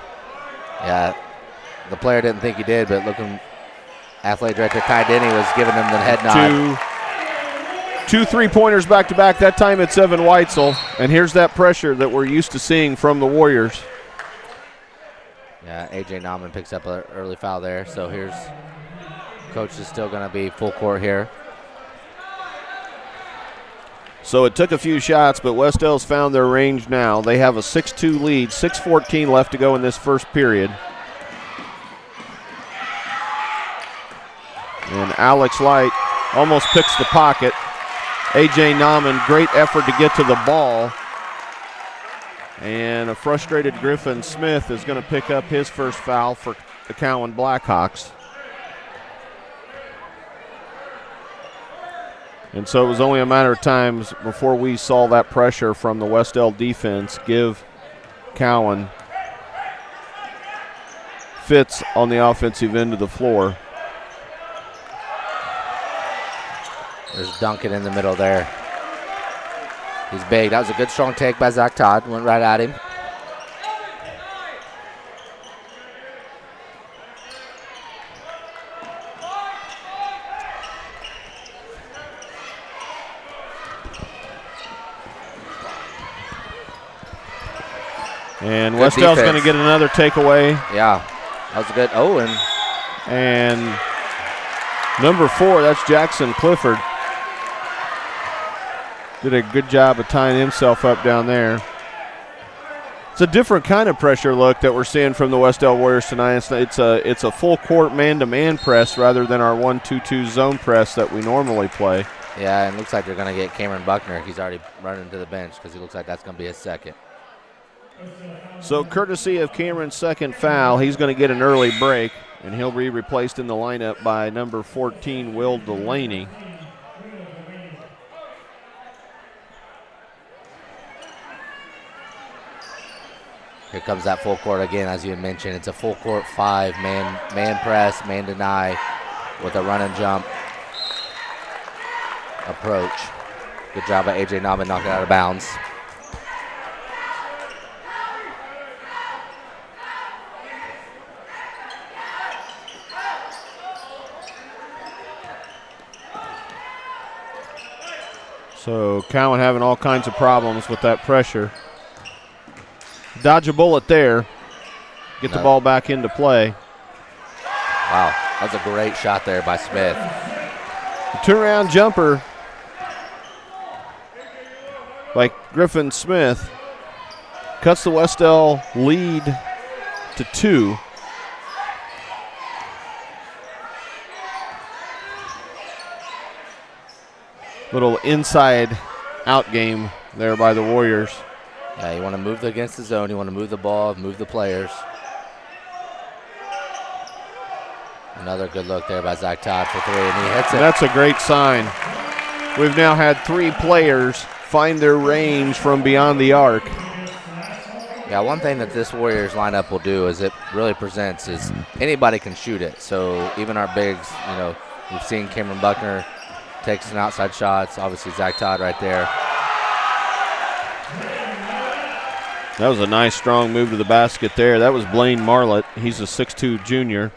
Yeah, the player didn't think he did, but looking, athletic director Kai Denny was giving him the head nod. Two three-pointers back-to-back. That time it's Evan Weitzel. And here's that pressure that we're used to seeing from the Warriors. Yeah, A.J. Nauman picks up an early foul there. So here's, coach is still going to be full court here. So it took a few shots, but Wes-Del's found their range now. They have a 6-2 lead, 6:14 left to go in this first period. And Alex Light almost picks the pocket. A.J. Nauman, great effort to get to the ball. And a frustrated Griffin Smith is going to pick up his first foul for the Cowan Blackhawks. And so it was only a matter of time before we saw that pressure from the Wes-Del defense give Cowan fits on the offensive end of the floor. There's Duncan in the middle there. He's big. That was a good strong take by Zach Todd. Went right at him. And Wes-Del's going to get another takeaway. Yeah, that was a good. Oh, and number 4, that's Jackson Clifford. Did a good job of tying himself up down there. It's a different kind of pressure look that we're seeing from the Wes-Del Warriors tonight. It's a full court man-to-man press rather than our 1-2-2 zone press that we normally play. Yeah, and it looks like they're going to get Cameron Buckner. He's already running to the bench because he looks like that's going to be his second. So courtesy of Cameron's second foul, he's going to get an early break, and he'll be replaced in the lineup by number 14, Will Delaney. Here comes that full court again, as you mentioned. It's a full court 5, man press, man deny with a run and jump approach. Good job by A.J. Nauman knocking it out of bounds. So Cowan having all kinds of problems with that pressure. Dodge a bullet there. Get the ball back into play. Wow, that's a great shot there by Smith. The turnaround jumper by Griffin Smith cuts the Wes-Del lead to 2. Little inside out game there by the Warriors. Yeah, you want to move against the zone. You want to move the ball, move the players. Another good look there by Zach Todd for 3, and he hits it. That's a great sign. We've now had 3 players find their range from beyond the arc. Yeah, one thing that this Warriors lineup will do is it really presents is anybody can shoot it. So even our bigs, you know, we've seen Cameron Buckner take some outside shots. Obviously, Zach Todd right there. That was a nice, strong move to the basket there. That was Blaine Marlett. He's a 6'2 junior.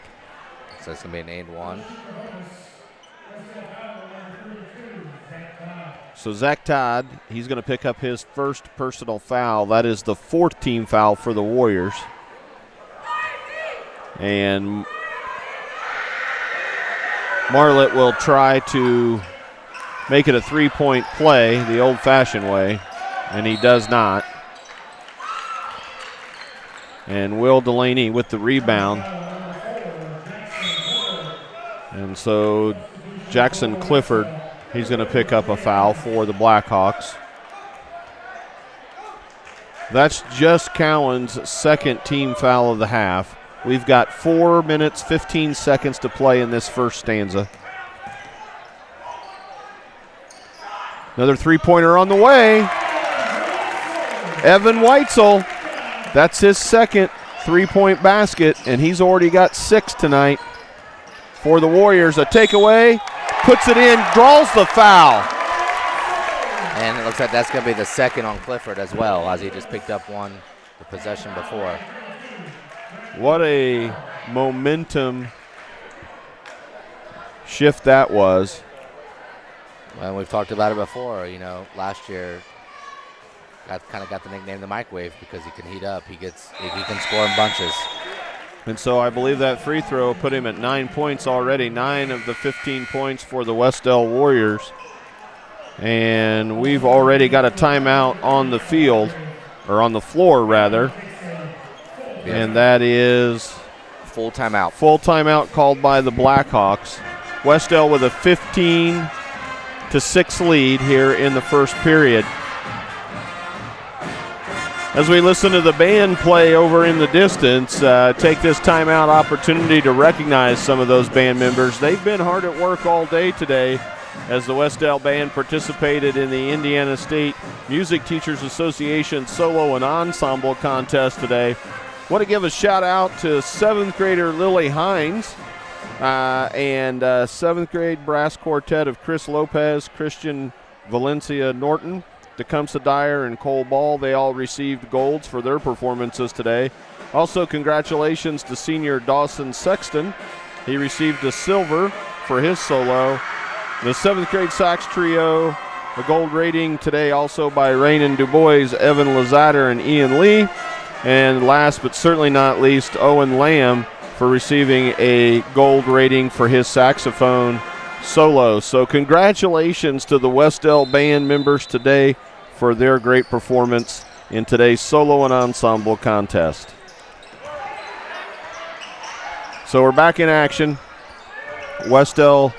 So it's going to be an and 1. So Zach Todd, he's going to pick up his first personal foul. That is the 4th team foul for the Warriors. And Marlett will try to make it a 3-point play the old-fashioned way, and he does not. And Will Delaney with the rebound. And so Jackson Clifford, he's going to pick up a foul for the Blackhawks. That's just Cowan's 2nd team foul of the half. We've got 4 minutes, 15 seconds to play in this first stanza. Another 3-pointer on the way. Evan Weitzel, that's his 2nd 3-point basket, and he's already got 6 tonight. For the Warriors, a takeaway, puts it in, draws the foul. And it looks like that's going to be the 2nd on Clifford as well, as he just picked up one the possession before. What a momentum shift that was. Well, we've talked about it before. You know, last year, kind of got the nickname the microwave because he can heat up. He can score in bunches. And so I believe that free throw put him at 9 points already, 9 of the 15 points for the Wes-Del Warriors. And we've already got a timeout on the field, or on the floor rather. Yeah. And that is full timeout. Full timeout called by the Blackhawks. Wes-Del with a 15-6 lead here in the first period. As we listen to the band play over in the distance, take this timeout opportunity to recognize some of those band members. They've been hard at work all day today as the Wes-Del Band participated in the Indiana State Music Teachers Association Solo and Ensemble Contest today. Want to give a shout out to 7th grader Lily Hines and 7th grade brass quartet of Chris Lopez, Christian Valencia Norton, Tecumseh Dyer, and Cole Ball. They all received golds for their performances today. Also, congratulations to senior Dawson Sexton. He received a silver for his solo. The 7th grade sax trio, a gold rating today also by Rainen DuBois, Evan Lazatter, and Ian Lee. And last but certainly not least, Owen Lamb for receiving a gold rating for his saxophone solo. So congratulations to the Wes-Del Band members today for their great performance in today's solo and ensemble contest. So we're back in action. Wes-Del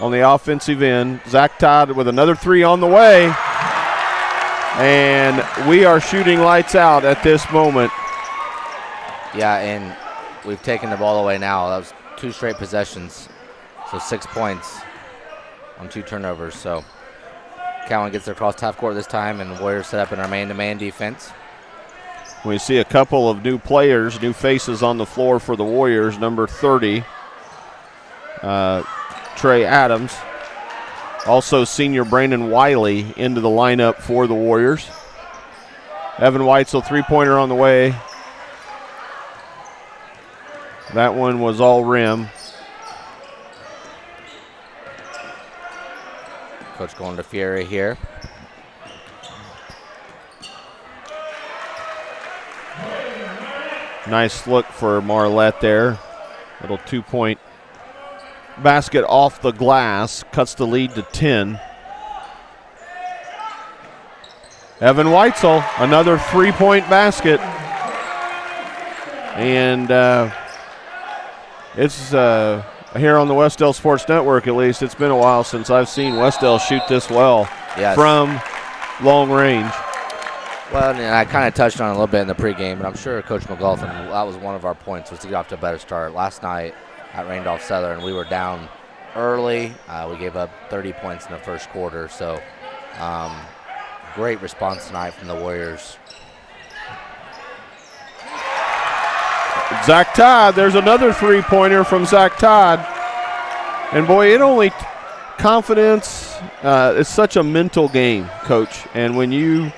on the offensive end. Zach Todd with another 3 on the way. And we are shooting lights out at this moment. Yeah, and we've taken the ball away now. That was 2 straight possessions. So 6 points on 2 turnovers. So Cowan gets their cross half court this time, and the Warriors set up in our man-to-man defense. We see a couple of new players, new faces on the floor for the Warriors. Number 30, Trey Adams. Also senior Brandon Wiley into the lineup for the Warriors. Evan Weitzel, 3-pointer on the way. That one was all rim. Coach going to Fieri here. Nice look for Marlett there. Little 2-point basket off the glass. Cuts the lead to 10. Evan Weitzel, another 3-point basket. And it's here on the Wes-Del Sports Network, at least. It's been a while since I've seen Wes-Del shoot this well from long range. Well, and I kind of touched on it a little bit in the pregame, but I'm sure Coach McLaughlin, that was one of our points, was to get off to a better start. Last night at Randolph Southern, we were down early. We gave up 30 points in the first quarter, so great response tonight from the Warriors. Zach Todd, there's another three-pointer from Zach Todd. And, boy, confidence, it's such a mental game, Coach. And when you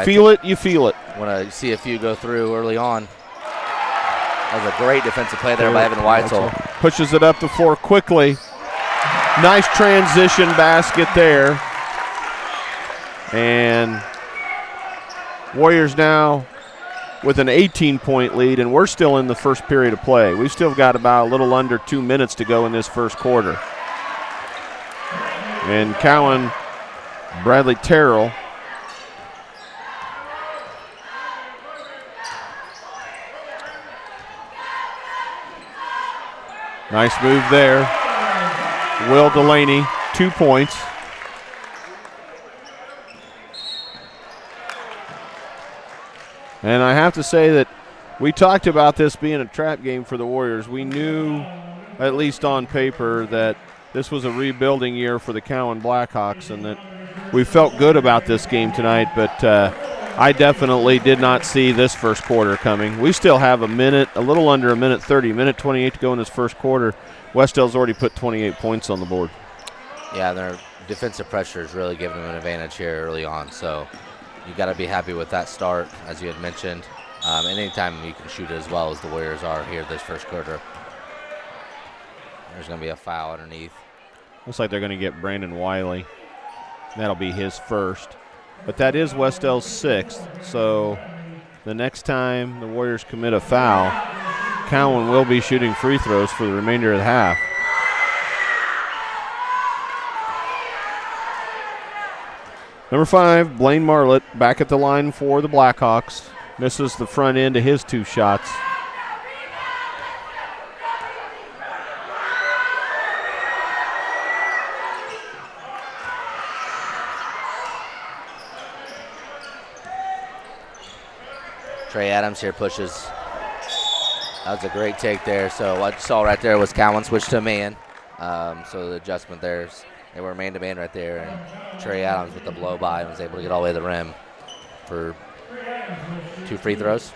feel it, you feel it. Want to see a few go through early on. That was a great defensive play there by Evan Weitzel. Pushes it up the floor quickly. Nice transition basket there. And Warriors now with an 18-point lead, and we're still in the first period of play. We've still got about a little under 2 minutes to go in this first quarter. And Cowan, Bradley Terrell. Nice move there. Will Delaney, 2 points. And I have to say that we talked about this being a trap game for the Warriors. We knew, at least on paper, that this was a rebuilding year for the Cowan Blackhawks and that we felt good about this game tonight, but I definitely did not see this first quarter coming. We still have a little under a minute 30, minute 28 to go in this first quarter. Wes-Del's already put 28 points on the board. Yeah, their defensive pressure is really giving them an advantage here early on, so you got to be happy with that start, as you had mentioned. And anytime you can shoot it as well as the Warriors are here this first quarter. There's going to be a foul underneath. Looks like they're going to get Brandon Wiley. That'll be his first. But that is Wes-Del's sixth, so the next time the Warriors commit a foul, Cowan will be shooting free throws for the remainder of the half. Number 5, Blaine Marlett, back at the line for the Blackhawks. Misses the front end of his 2 shots. Trey Adams here pushes. That was a great take there. So what you saw right there was Cowan switched to a man. So the adjustment there, they were man-to-man right there. And Trey Adams with the blow-by was able to get all the way to the rim for 2 free throws.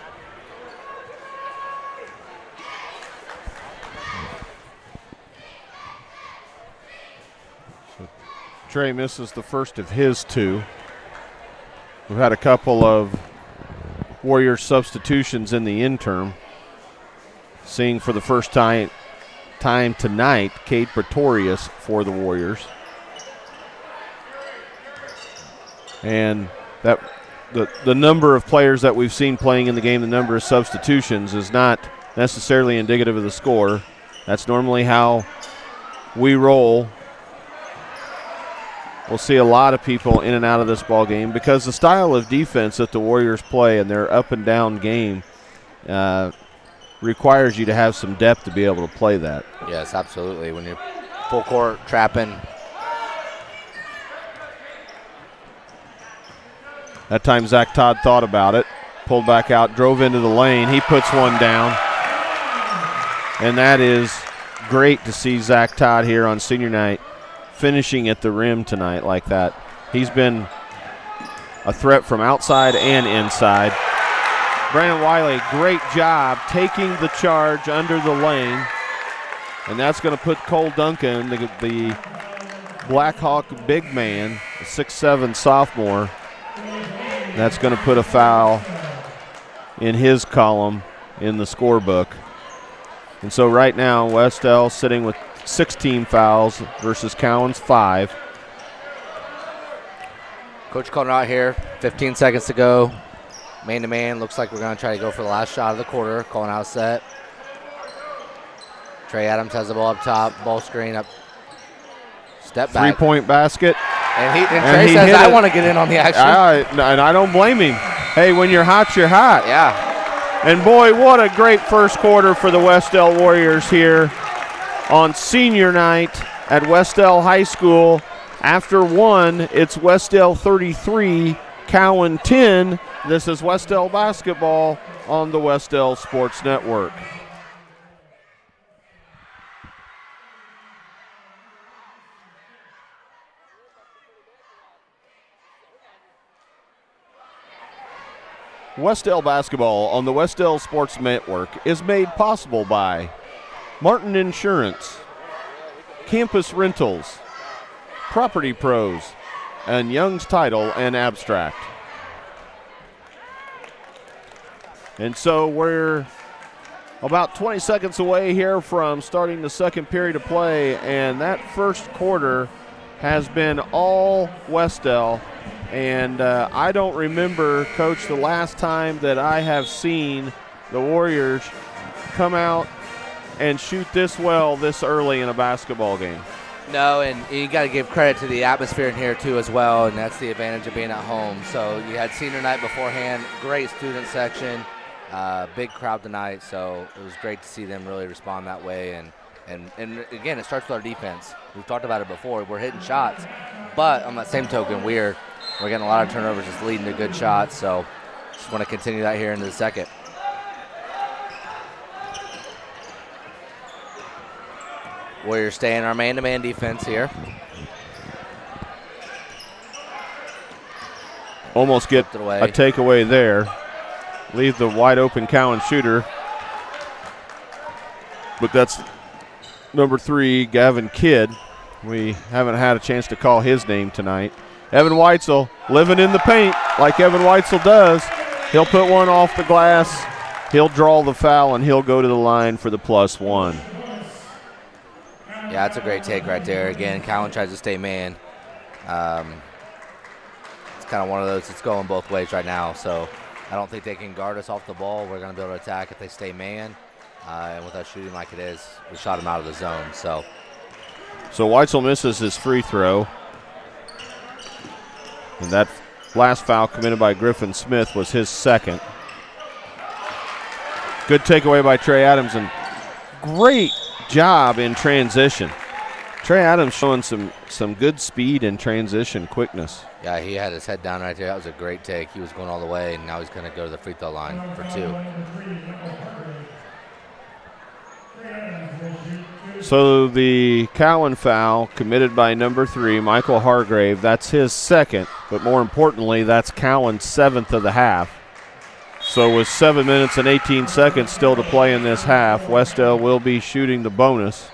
So Trey misses the first of his 2. We've had a couple of Warriors substitutions in the interim. Seeing for the first time tonight, Cade Pretorius for the Warriors. And that the number of players that we've seen playing in the game, the number of substitutions, is not necessarily indicative of the score. That's normally how we roll. We'll see a lot of people in and out of this ball game because the style of defense that the Warriors play and their up and down game requires you to have some depth to be able to play that. Yes, absolutely. When you're full court trapping. That time Zach Todd thought about it, pulled back out, drove into the lane. He puts one down. And that is great to see Zach Todd here on senior night finishing at the rim tonight like that. He's been a threat from outside and inside. Brandon Wiley, great job taking the charge under the lane. And that's going to put Cole Duncan, the Blackhawk big man, a 6'7" sophomore. That's going to put a foul in his column in the scorebook. And so right now, Wes-Del sitting with 16 fouls versus Cowan's 5. Coach calling out here, 15 seconds to go. Man-to-man, looks like we're going to try to go for the last shot of the quarter. Calling out set. Trey Adams has the ball up top, ball screen up. Step back. 3-point basket. And Trey says, I want to get in on the action. And I don't blame him. Hey, when you're hot, you're hot. Yeah. And, boy, what a great first quarter for the Wes-Del Warriors here. on senior night at Wes-Del High School. After one, it's Wes-Del 33, Cowan 10. This is Wes-Del basketball on the Wes-Del Sports Network. Wes-Del basketball on the Wes-Del Sports Network is made possible by Martin Insurance, Campus Rentals, Property Pros, and Young's Title and Abstract. And so we're about 20 seconds away here from starting the second period of play, and that first quarter has been all Wes-Del. And I don't remember, Coach, the last time that I have seen the Warriors come out and shoot this well this early in a basketball game. No, and you got to give credit to the atmosphere in here, too, as well, and that's the advantage of being at home. So you had senior night beforehand, great student section, big crowd tonight, so it was great to see them really respond that way. And again, it starts with our defense. We've talked about it before. We're hitting shots, but on that same token, we're getting a lot of turnovers, just leading to good shots, so just want to continue that here into the second. Warriors stay in our man-to-man defense here. Almost get a takeaway there. Leave the wide-open Cowan shooter. But that's number 3, Gavin Kidd. We haven't had a chance to call his name tonight. Evan Weitzel living in the paint like Evan Weitzel does. He'll put one off the glass. He'll draw the foul, and he'll go to the line for the +1. Yeah, that's a great take right there. Again, Cowan tries to stay man. It's kind of one of those, it's going both ways right now. So I don't think they can guard us off the ball. We're going to be able to attack if they stay man. And with us shooting like it is, we shot him out of the zone. So Weitzel misses his free throw. And that last foul committed by Griffin Smith was his second. Good takeaway by Trey Adams, and great job in transition. Trey Adams showing some good speed and transition quickness. Yeah, he had his head down right there. That was a great take. He was going all the way, and now he's going to go to the free throw line for 2. So the Cowan foul committed by number 3, Michael Hargrave, that's his second, but more importantly, that's Cowan's 7th of the half. So with 7 minutes and 18 seconds still to play in this half, Wes-Del will be shooting the bonus.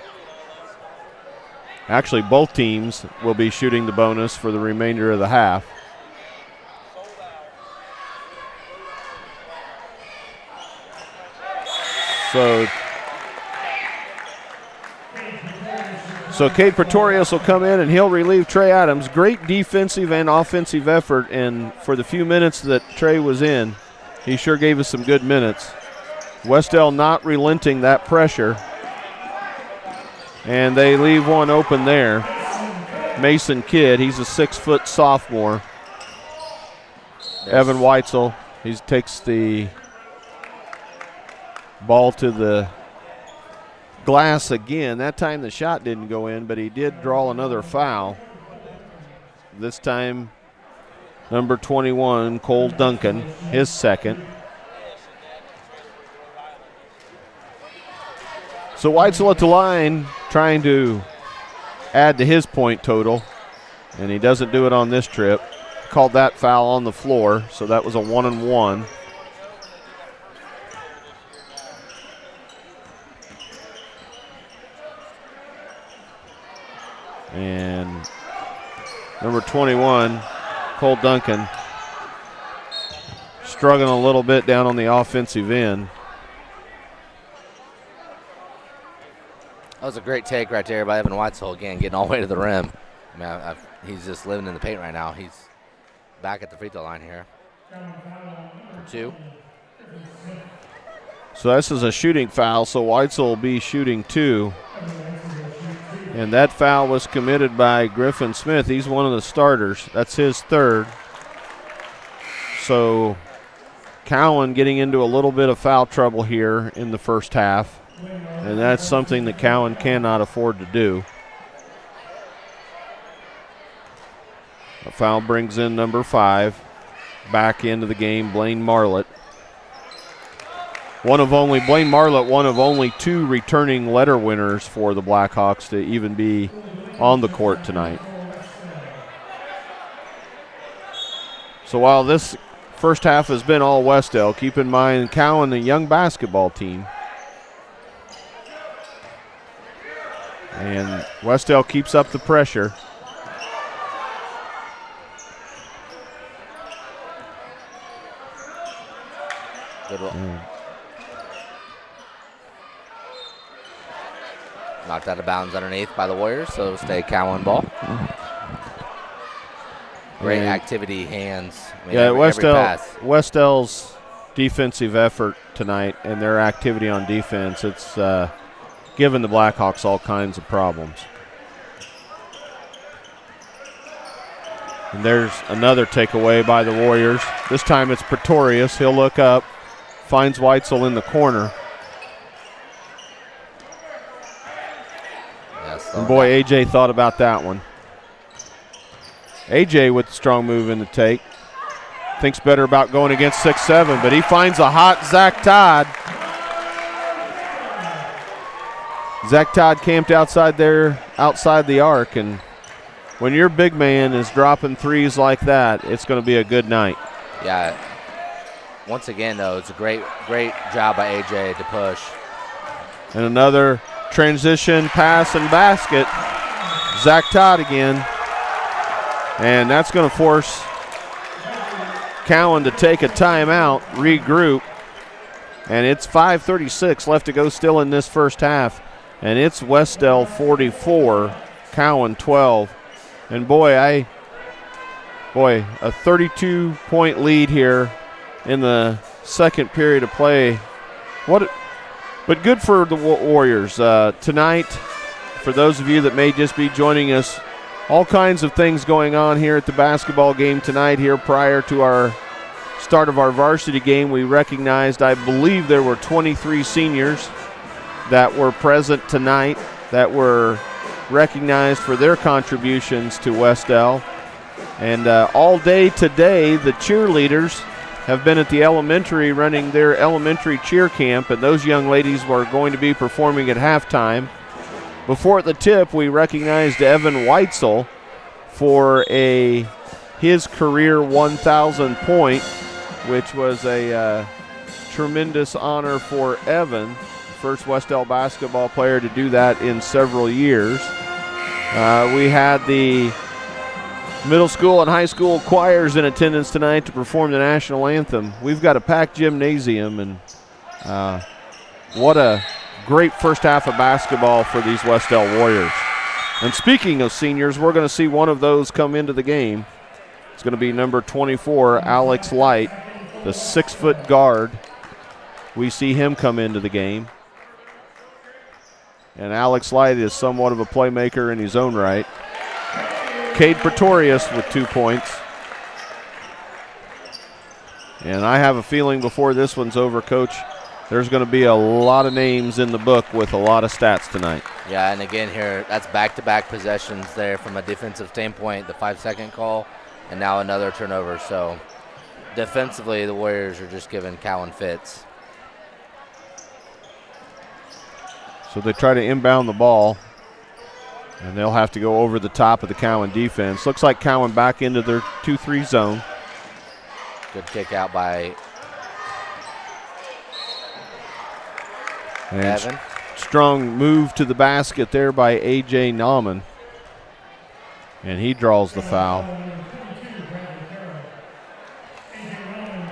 Actually, both teams will be shooting the bonus for the remainder of the half. So Cade Pretorius will come in and he'll relieve Trey Adams. Great defensive and offensive effort, and for the few minutes that Trey was in, he sure gave us some good minutes. Wes-Del not relenting that pressure, and they leave one open there. Mason Kidd, he's a 6-foot sophomore. Evan Weitzel, he takes the ball to the glass again. That time the shot didn't go in, but he did draw another foul. This time number 21, Cole Duncan, his second. So Weitzel at the line trying to add to his point total, and he doesn't do it on this trip. Called that foul on the floor, so that was a 1-and-1. And number 21, Cole Duncan, struggling a little bit down on the offensive end. That was a great take right there by Evan Weitzel, again, getting all the way to the rim. I mean, he's just living in the paint right now. He's back at the free throw line here for 2. So this is a shooting foul, so Weitzel will be shooting 2. And that foul was committed by Griffin Smith. He's one of the starters. That's his 3rd. So Cowan getting into a little bit of foul trouble here in the first half. And that's something that Cowan cannot afford to do. A foul brings in number 5. Back into the game, Blaine Marlett. Blaine Marlett, one of only 2 returning letter winners for the Blackhawks to even be on the court tonight. So while this first half has been all Wes-Del, keep in mind Cowan, a young basketball team. And Wes-Del keeps up the pressure. Good one. Knocked out of bounds underneath by the Warriors, so it'll stay Cowan ball. Great activity, hands. I mean, Wes-Del's defensive effort tonight and their activity on defense, it's given the Blackhawks all kinds of problems. And there's another takeaway by the Warriors. This time it's Pretorius. He'll look up, finds Weitzel in the corner. And boy, AJ thought about that one. AJ with the strong move in the take. Thinks better about going against 6'7", but he finds a hot Zach Todd. Zach Todd camped outside the arc, and when your big man is dropping threes like that, it's going to be a good night. Yeah. Once again, though, it's a great job by AJ to push. And another transition pass and basket. Zach Todd again. And that's going to force Cowan to take a timeout, regroup. And it's 5:36 left to go still in this first half. And it's Wes-Del 44, Cowan 12. And boy, a 32-point lead here in the second period of play. But good for the Warriors. Tonight, for those of you that may just be joining us, all kinds of things going on here at the basketball game tonight here prior to our start of our varsity game. We recognized, I believe there were 23 seniors that were present tonight that were recognized for their contributions to Wes-Del. And all day today, the cheerleaders have been at the elementary running their elementary cheer camp, and those young ladies were going to be performing at halftime. Before the tip, we recognized Evan Weitzel for his career 1,000 point, which was a tremendous honor for Evan, first Wes-Del basketball player to do that in several years. We had the middle school and high school choirs in attendance tonight to perform the national anthem. We've got a packed gymnasium, and what a great first half of basketball for these Wes-Del Warriors. And speaking of seniors, we're going to see one of those come into the game. It's going to be number 24, Alex Light, the 6-foot guard. We see him come into the game. And Alex Light is somewhat of a playmaker in his own right. Cade Pretorius with 2 points. And I have a feeling before this one's over, Coach, there's going to be a lot of names in the book with a lot of stats tonight. Yeah, and again here, that's back-to-back possessions there from a defensive standpoint, the 5-second call, and now another turnover. So defensively, the Warriors are just giving Cowan fits. So they try to inbound the ball, and they'll have to go over the top of the Cowan defense. Looks like Cowan back into their 2-3 zone. Good kick out by Evan. Strong move to the basket there by A.J. Nauman. And he draws the foul.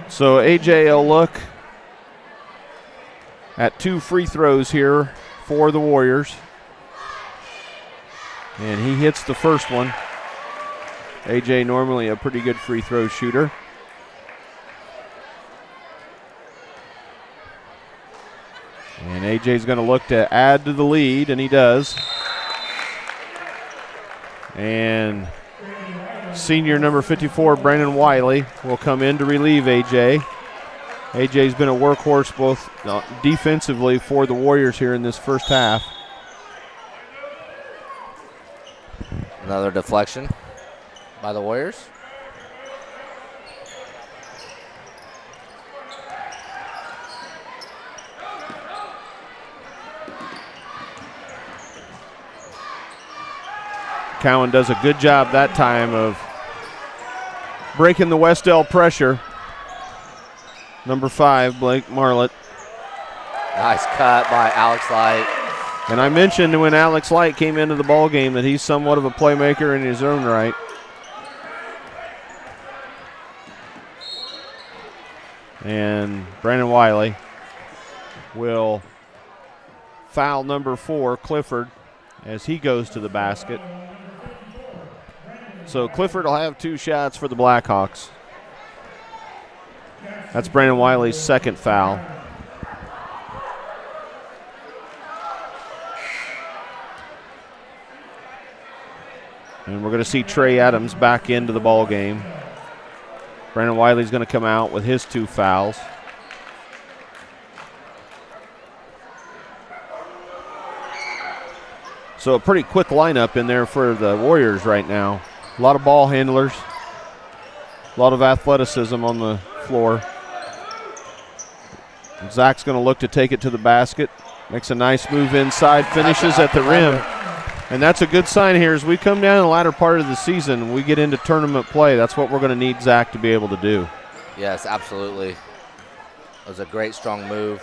So A.J. will look at 2 free throws here for the Warriors. And he hits the first one. A.J. normally a pretty good free throw shooter. And A.J.'s going to look to add to the lead, and he does. And senior number 54, Brandon Wiley, will come in to relieve A.J. AJ's been a workhorse both defensively for the Warriors here in this first half. Another deflection by the Warriors. Cowan does a good job that time of breaking the Wes-Del pressure. Number 5, Blake Marlett. Nice cut by Alex Light. And I mentioned when Alex Light came into the ball game that he's somewhat of a playmaker in his own right. And Brandon Wiley will foul number 4, Clifford, as he goes to the basket. So Clifford will have 2 shots for the Blackhawks. That's Brandon Wiley's second foul. And we're going to see Trey Adams back into the ball game. Brandon Wiley's going to come out with his 2 fouls. So a pretty quick lineup in there for the Warriors right now. A lot of ball handlers, a lot of athleticism on the floor. And Zach's going to look to take it to the basket. Makes a nice move inside, finishes at the rim. And that's a good sign here as we come down in the latter part of the season. We get into tournament play. That's what we're going to need Zach to be able to do. Yes, absolutely. It was a great, strong move.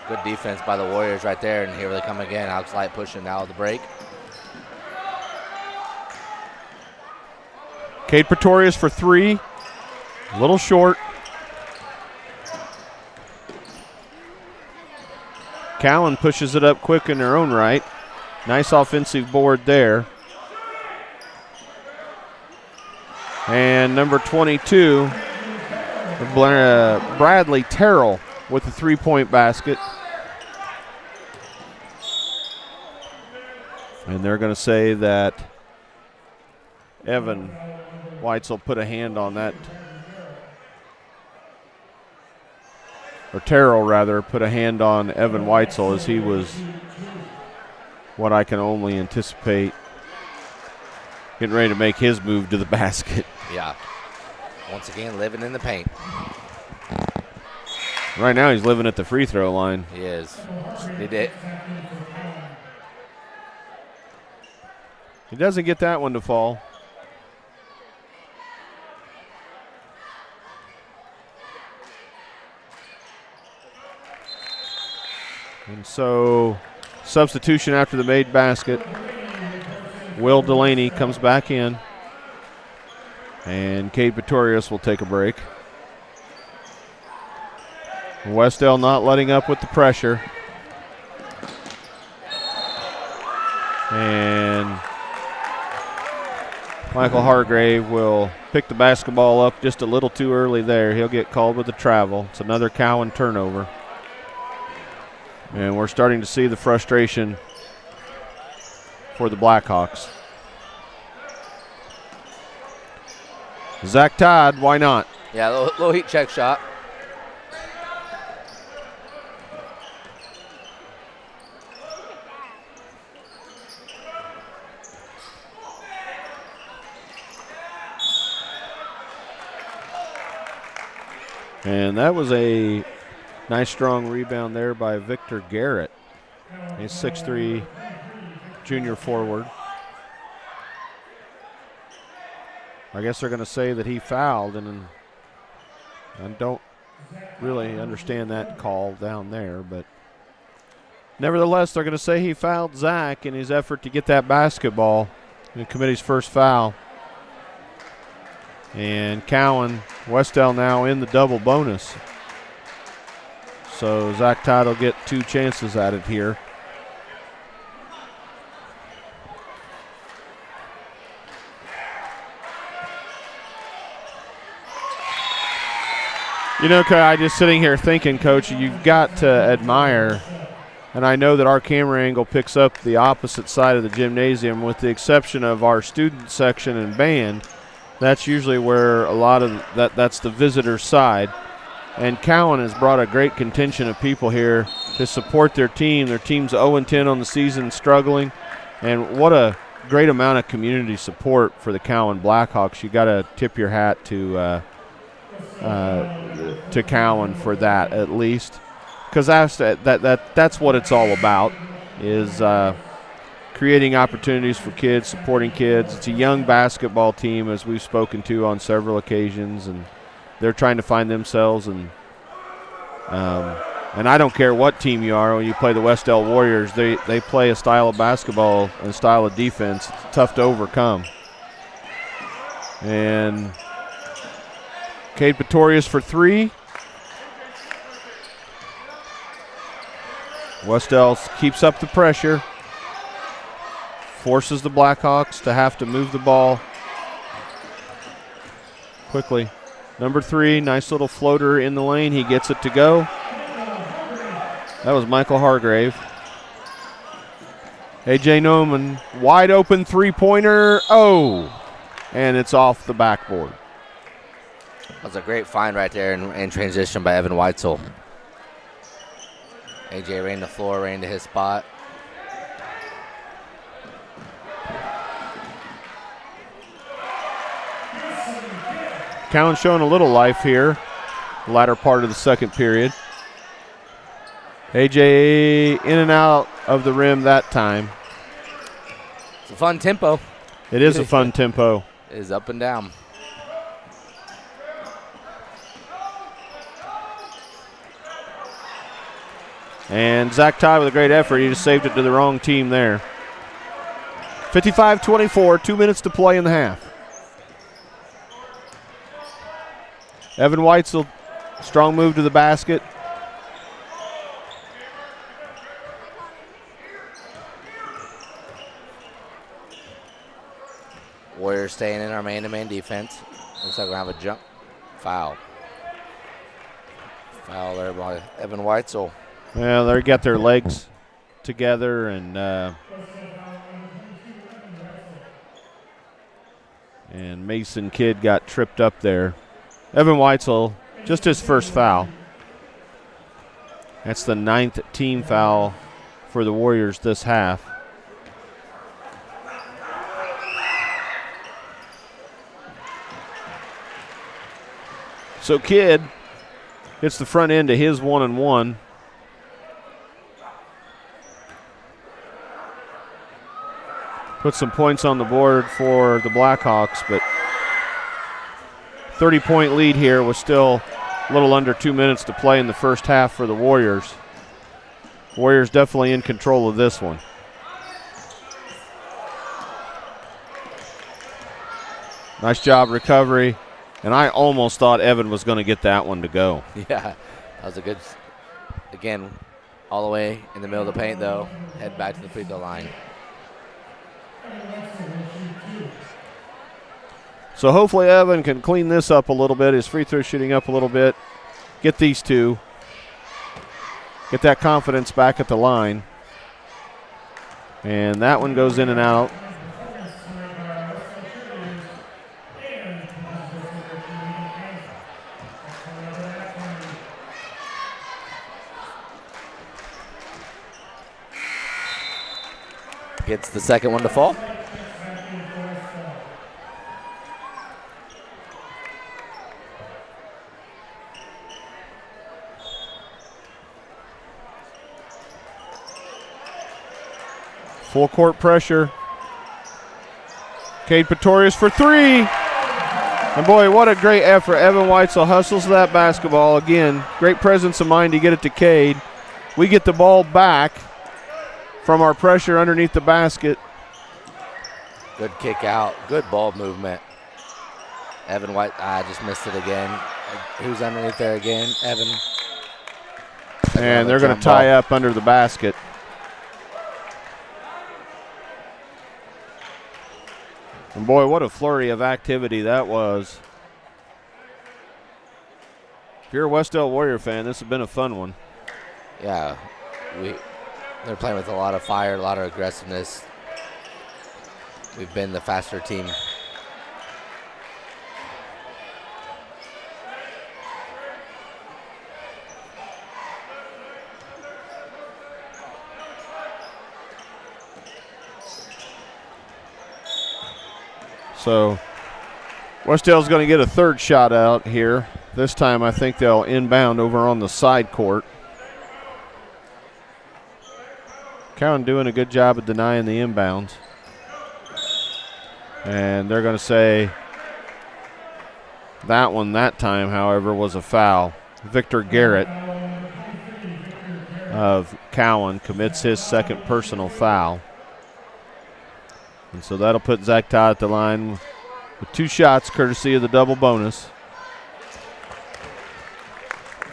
Good defense by the Warriors right there. And here they come again. Alex Light pushing out of the break. Cade Pretorius for 3. A little short. Cowan pushes it up quick in their own right. Nice offensive board there. And number 22, Bradley Terrell with the 3-point basket. And they're going to say that Evan Weitzel put a hand on that. Or Terrell, rather, put a hand on Evan Weitzel as he was what I can only anticipate getting ready to make his move to the basket. Yeah. Once again, living in the paint. Right now he's living at the free throw line. He is. He did. He doesn't get that one to fall. And so substitution after the made basket. Will Delaney comes back in. And Cade Pretorius will take a break. Wes-Del not letting up with the pressure. And Michael Hargrave will pick the basketball up just a little too early there. He'll get called with a travel. It's another Cowan turnover. And we're starting to see the frustration for the Blackhawks. Zach Todd, why not? Yeah, little heat check shot. And that was a nice strong rebound there by Victor Garrett. He's 6'3", junior forward. I guess they're going to say that he fouled, and I don't really understand that call down there, but nevertheless, they're going to say he fouled Zach in his effort to get that basketball. The committee's first foul. And Cowan, Wes-Del now in the double bonus. So Zach Todd will get 2 chances at it here. You know, I just sitting here thinking, Coach, you've got to admire, and I know that our camera angle picks up the opposite side of the gymnasium with the exception of our student section and band. That's usually where a lot of that's the visitor side. And Cowan has brought a great contingent of people here to support their team. Their team's 0-10 on the season, struggling. And what a great amount of community support for the Cowan Blackhawks. You got to tip your hat to Cowan for that, at least, because that's what it's all about, is creating opportunities for kids, supporting kids. It's a young basketball team, as we've spoken to on several occasions, and they're trying to find themselves. And I don't care what team you are, when you play the Wes-Del Warriors, they play a style of basketball and a style of defense. It's tough to overcome. And Cade Pretorius for three. Wes-Del keeps up the pressure, forces the Blackhawks to have to move the ball quickly. Number 3, nice little floater in the lane. He gets it to go. That was Michael Hargrave. A.J. Noman, wide open three-pointer. Oh, and it's off the backboard. That was a great find right there in transition by Evan Weitzel. A.J. ran the floor, ran to his spot. Cowan showing a little life here, the latter part of the second period. A.J. in and out of the rim that time. It's a fun tempo. It is a fun tempo. It is up and down. And Zach Ty with a great effort. He just saved it to the wrong team there. 55-24, 2 minutes to play in the half. Evan Weitzel, strong move to the basket. Warriors staying in our man-to-man defense. Looks like we're going to have a jump foul. Foul there by Evan Weitzel. Well, they got their legs together, and Mason Kidd got tripped up there. Evan Weitzel, just his first foul. That's the 9th team foul for the Warriors this half. So Kidd hits the front end to his 1-and-1. Put some points on the board for the Blackhawks, but 30-point lead here was still a little under 2 minutes to play in the first half for the Warriors. Warriors definitely in control of this one. Nice job recovery, and I almost thought Evan was going to get that one to go. Yeah, that was a good, again, all the way in the middle of the paint though. Head back to the free throw line. So hopefully Evan can clean this up a little bit, his free throw shooting up a little bit, get these two, get that confidence back at the line. And that one goes in and out. Gets the second one to fall. Full court pressure. Cade Pretorius for three. And boy, what a great effort. Evan Weitzel hustles that basketball. Again, great presence of mind to get it to Cade. We get the ball back from our pressure underneath the basket. Good kick out. Good ball movement. Evan White, I just missed it again. Who's underneath there again? Evan. And they're going to tie up under the basket. And boy, what a flurry of activity that was. If you're a Wes-Del Warrior fan, this has been a fun one. Yeah, they're playing with a lot of fire, a lot of aggressiveness. We've been the faster team. So Wes-Del's going to get a third shot out here. This time I think they'll inbound over on the side court. Cowan doing a good job of denying the inbounds. And they're going to say that one that time, however, was a foul. Victor Garrett of Cowan commits his second personal foul. And so that'll put Zach Todd at the line with 2 shots courtesy of the double bonus.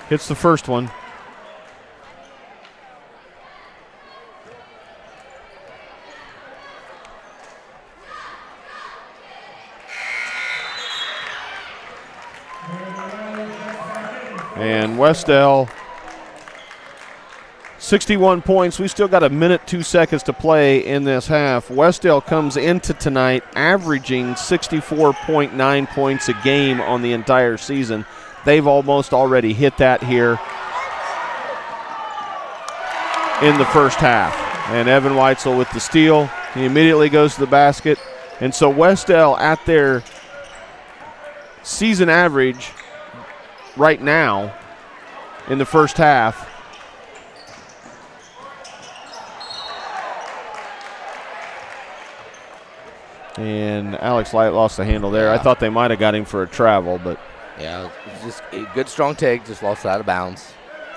Hits the first one. And Wes-Del, 61 points. We still got a minute, 2 seconds to play in this half. Wes-Del comes into tonight averaging 64.9 points a game on the entire season. They've almost already hit that here in the first half. And Evan Weitzel with the steal. He immediately goes to the basket. And so Wes-Del at their season average right now in the first half and Alex Light lost the handle there. I thought they might have got him for a travel, but yeah, just a good strong take, just lost it out of bounds.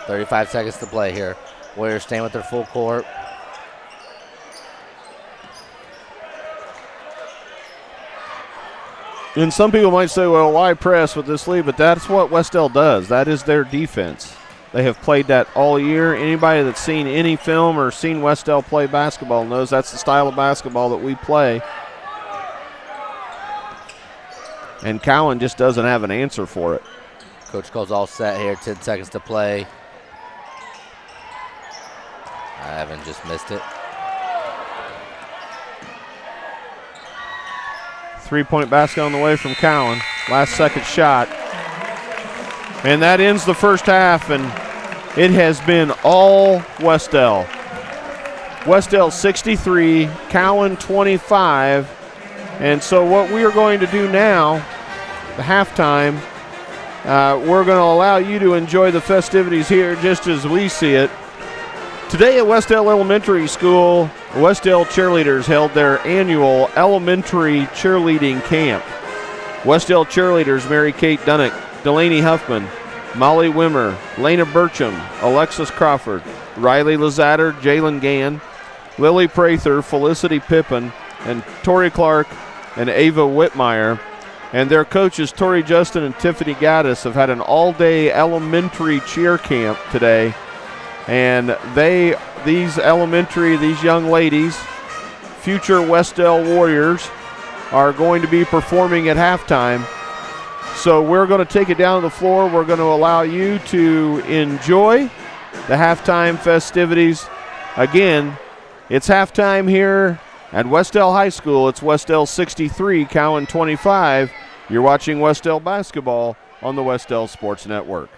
35 seconds to play here. Warriors staying with their full court. And some people might say, well, why press with this lead? But that's what Wes-Del does. That is their defense. They have played that all year. Anybody that's seen any film or seen Wes-Del play basketball knows that's the style of basketball that we play. And Cowan just doesn't have an answer for it. Coach calls all set here, 10 seconds to play. Evan just missed it. 3-point basket on the way from Cowan. Last second shot. And that ends the first half, and it has been all Wes-Del. Wes-Del 63, Cowan 25. And so what we are going to do now, the halftime, we're going to allow you to enjoy the festivities here just as we see it. Today at Wes-Del Elementary School, Wes-Del cheerleaders held their annual elementary cheerleading camp. Wes-Del cheerleaders Mary Kate Dunnick, Delaney Huffman, Molly Wimmer, Lena Burcham, Alexis Crawford, Riley Lazatter, Jalen Gann, Lily Prather, Felicity Pippin, and Tori Clark and Ava Whitmire. And their coaches, Tori Justin and Tiffany Gaddis, have had an all-day elementary cheer camp today. And these young ladies, future Wes-Del Warriors, are going to be performing at halftime. So we're going to take it down to the floor. We're going to allow you to enjoy the halftime festivities. Again, it's halftime here at Wes-Del High School. It's Wes-Del 63, Cowan 25. You're watching Wes-Del basketball on the Wes-Del Sports Network.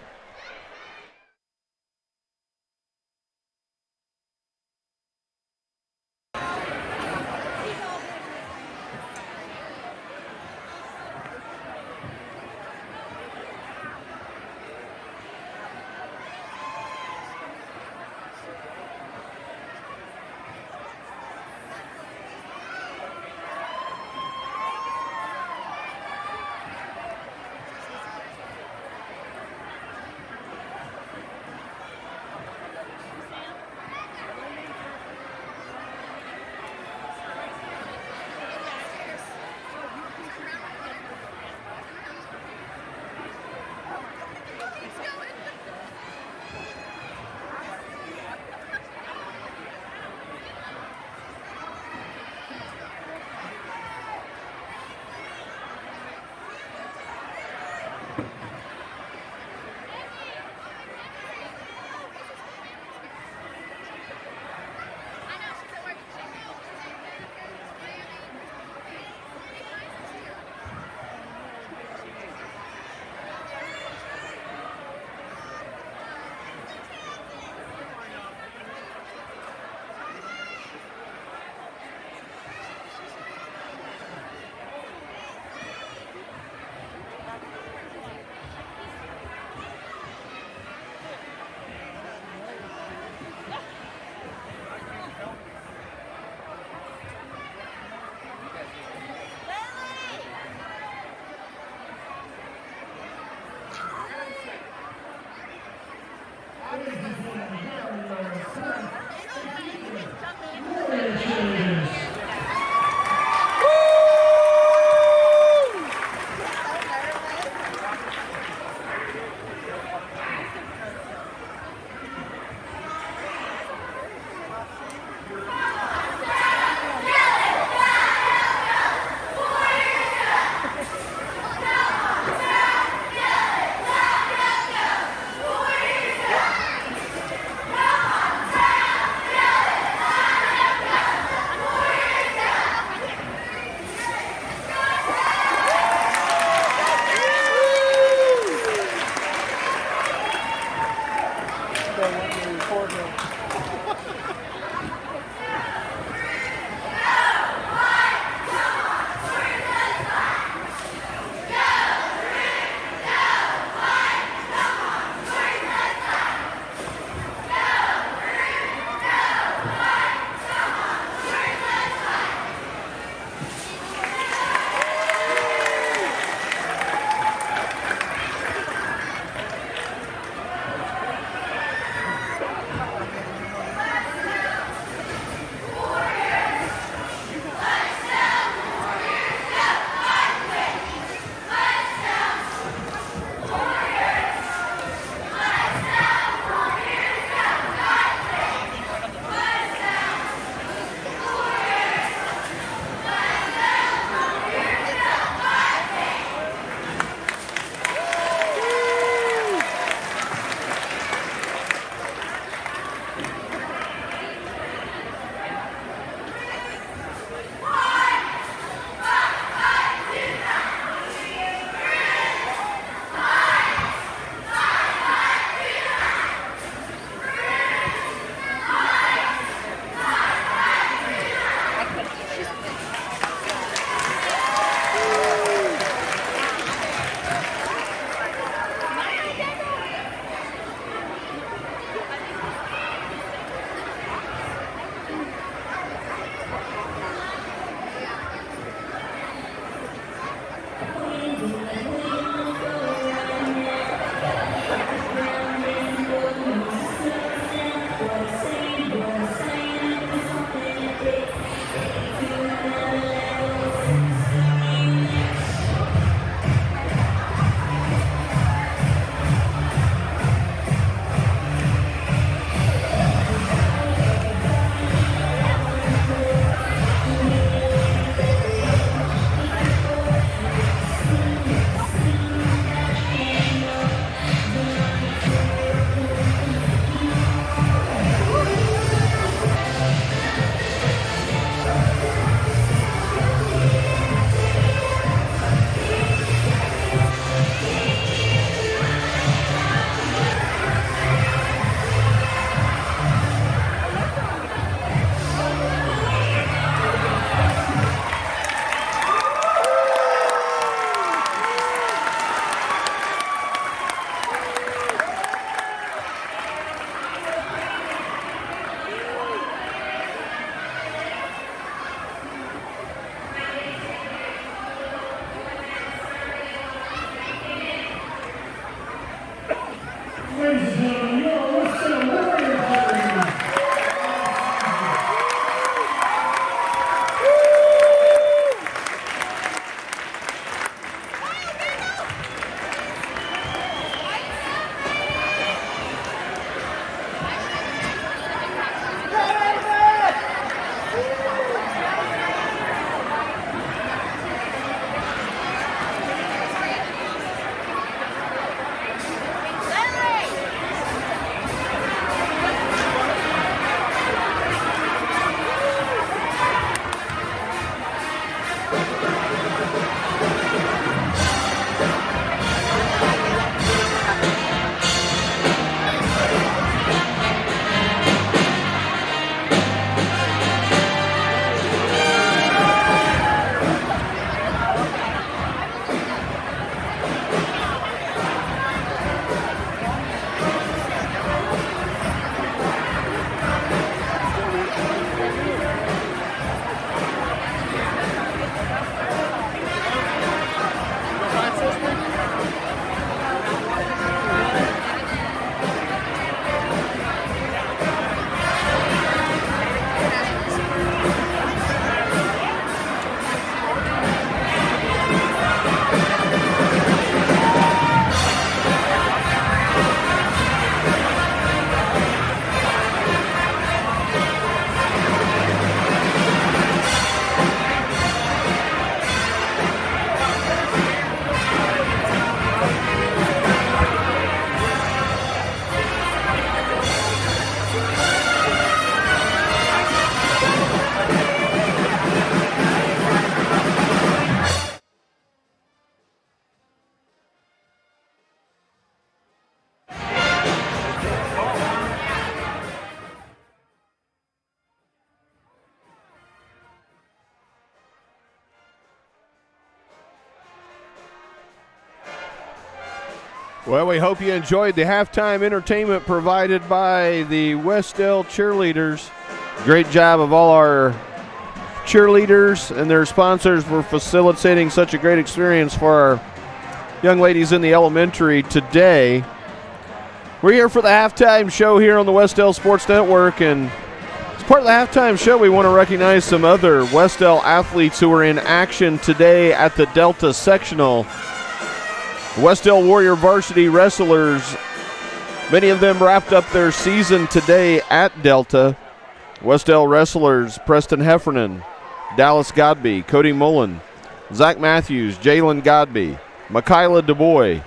Well, we hope you enjoyed the halftime entertainment provided by the Wes-Del cheerleaders. Great job of all our cheerleaders and their sponsors for facilitating such a great experience for our young ladies in the elementary today. We're here for the halftime show here on the Wes-Del Sports Network, and as part of the halftime show, we want to recognize some other Wes-Del athletes who are in action today at the Delta Sectional. Wes-Del Warrior varsity wrestlers, many of them wrapped up their season today at Delta. Wes-Del wrestlers Preston Heffernan, Dallas Godby, Cody Mullen, Zach Matthews, Jalen Godby, Michaela DuBois,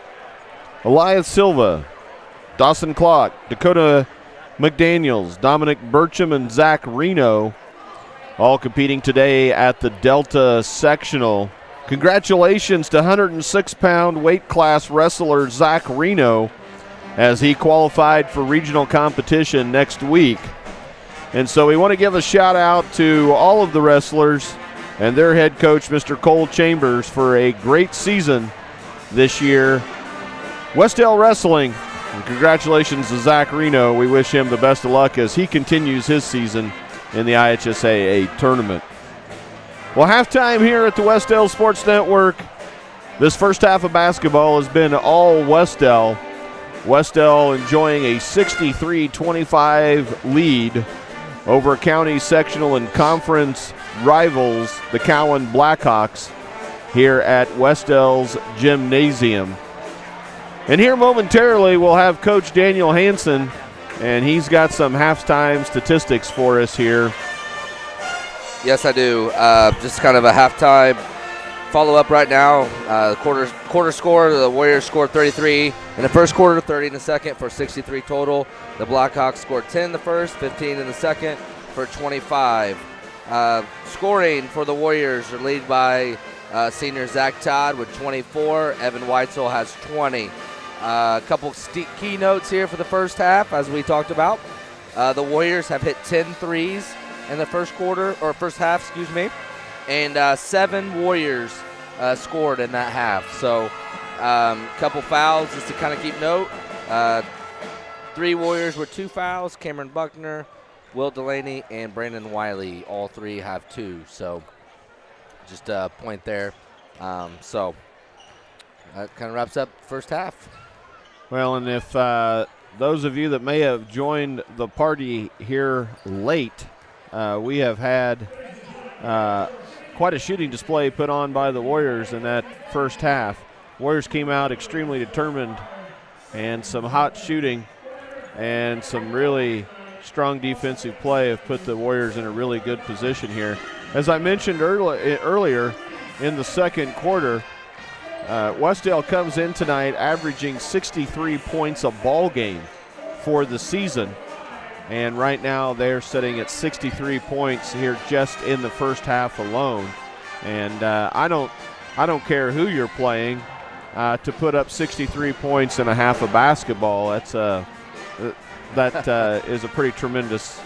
Elias Silva, Dawson Clark, Dakota McDaniels, Dominic Burcham, and Zach Reno, all competing today at the Delta Sectional. Congratulations to 106-pound weight class wrestler Zach Reno as he qualified for regional competition next week. And so we want to give a shout out to all of the wrestlers and their head coach, Mr. Cole Chambers, for a great season this year. Wes-Del Wrestling, and congratulations to Zach Reno. We wish him the best of luck as he continues his season in the IHSAA tournament. Well, halftime here at the Wes-Del Sports Network. This first half of basketball has been all Wes-Del. Wes-Del enjoying a 63-25 lead over county sectional and conference rivals, the Cowan Blackhawks, here at Wes-Del's gymnasium. And here momentarily we'll have Coach Daniel Hansen, and he's got some halftime statistics for us here. Yes, I do. Just kind of a halftime follow-up right now. Quarter score, the Warriors scored 33 in the first quarter, 30 in the second for 63 total. The Blackhawks scored 10 in the first, 15 in the second for 25. Scoring for the Warriors are led by senior Zach Todd with 24. Evan Weitzel has 20. A couple key notes here for the first half, as we talked about. The Warriors have hit 10 threes in the first half, and 7 Warriors scored in that half. So couple fouls just to kind of keep note. 3 Warriors with 2 fouls. Cameron Buckner, Will Delaney, and Brandon Wiley. All 3 have 2. So just a point there. So that kind of wraps up first half. Well, and if those of you that may have joined the party here late, we have had quite a shooting display put on by the Warriors in that first half. Warriors came out extremely determined, and some hot shooting and some really strong defensive play have put the Warriors in a really good position here. As I mentioned earlier in the second quarter, Wes-Del comes in tonight averaging 63 points a ball game for the season. And right now they're sitting at 63 points here just in the first half alone. And I don't care who you're playing to put up 63 points in a half of basketball. That is a pretty tremendous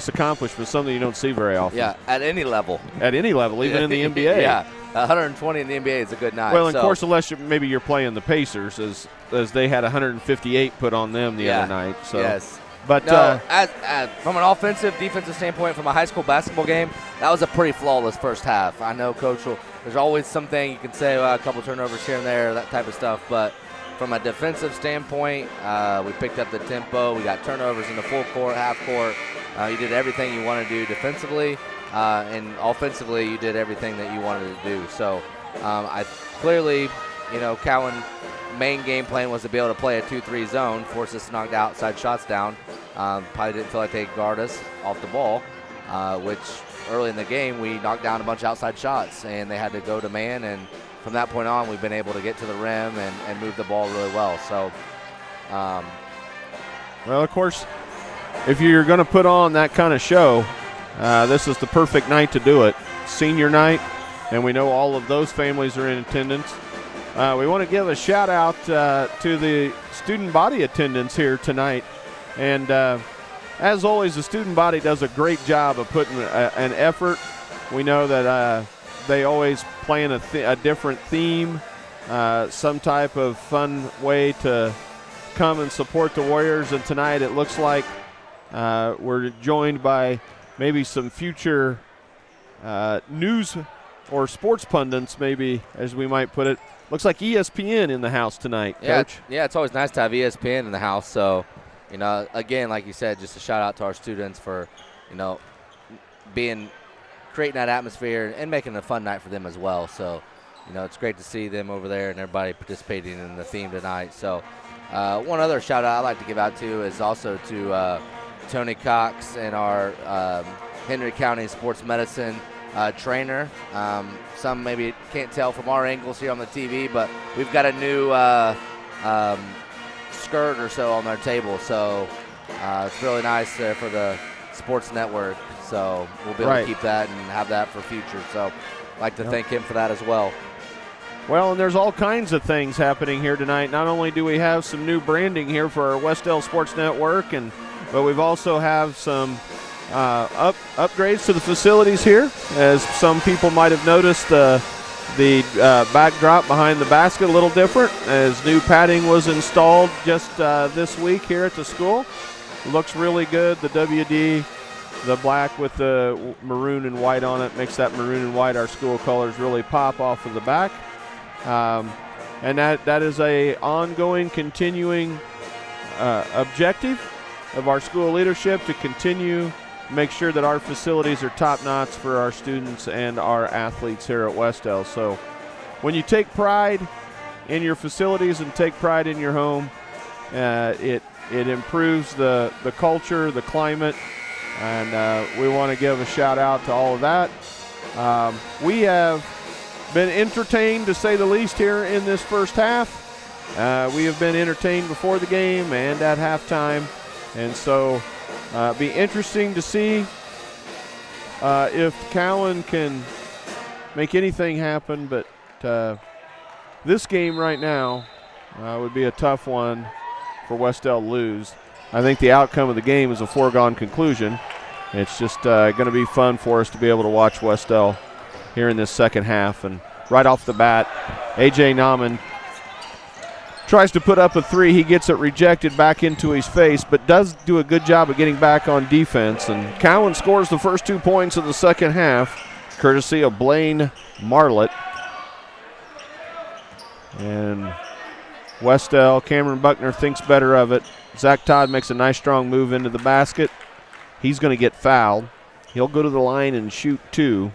accomplishment, something you don't see very often. Yeah, at any level. At any level, even in the NBA. Yeah, 120 in the NBA is a good night. Well, of course, unless maybe you're playing the Pacers, as they had 158 put on them the other night. So. Yes. But no, from an offensive, defensive standpoint, from a high school basketball game, that was a pretty flawless first half. I know, Coach, there's always something you can say, a couple turnovers here and there, that type of stuff. But from a defensive standpoint, we picked up the tempo. We got turnovers in the full court, half court. You did everything you want to do defensively, and offensively, you did everything that you wanted to do. So I clearly, Cowan main game plan was to be able to play a 2-3 zone, force us to knock the outside shots down. Probably didn't feel like they could guard us off the ball, which early in the game we knocked down a bunch of outside shots, and they had to go to man. And from that point on, we've been able to get to the rim and move the ball really well. So, well, of course, if you're going to put on that kind of show, this is the perfect night to do it. Senior night, and we know all of those families are in attendance. We want to give a shout out to the student body attendance here tonight. And as always, the student body does a great job of putting an effort. We know that they always plan a different theme some type of fun way to come and support the Warriors. And tonight it looks like we're joined by maybe some future news or sports pundits, maybe, as we might put it. Looks like ESPN in the house tonight, Coach. Yeah, it's always nice to have ESPN in the house. So, again, like you said, just a shout-out to our students for, creating that atmosphere and making it a fun night for them as well. So, it's great to see them over there and everybody participating in the theme tonight. So, one other shout-out I'd like to give out to is also to Tony Cox and our Henry County Sports Medicine trainer. Some maybe can't tell from our angles here on the TV, but we've got a new skirt or so on our table. So it's really nice for the sports network. So we'll be able to keep that and have that for future. So I'd like to thank him for that as well. Well, and there's all kinds of things happening here tonight. Not only do we have some new branding here for our Wes-Del Sports Network, but we've also have some upgrades to the facilities here. As some people might have noticed, the backdrop behind the basket a little different, as new padding was installed just this week here at the school. Looks really good. The WD, the black with the maroon and white on it, makes that maroon and white, our school colors, really pop off of the back. And that is a ongoing, continuing objective of our school leadership to continue make sure that our facilities are top-notch for our students and our athletes here at Wes-Del. So when you take pride in your facilities and take pride in your home, it improves the culture, the climate, and we want to give a shout-out to all of that. We have been entertained, to say the least, here in this first half. We have been entertained before the game and at halftime, and so be interesting to see if Cowan can make anything happen, but this game right now would be a tough one for Wes-Del to lose. I think the outcome of the game is a foregone conclusion. It's just going to be fun for us to be able to watch Wes-Del here in this second half. And right off the bat, A.J. Nauman tries to put up a three. He gets it rejected back into his face, but does do a good job of getting back on defense. And Cowan scores the first 2 points of the second half, courtesy of Blaine Marlett. And Wes-Del, Cameron Buckner thinks better of it. Zach Todd makes a nice strong move into the basket. He's going to get fouled. He'll go to the line and shoot two.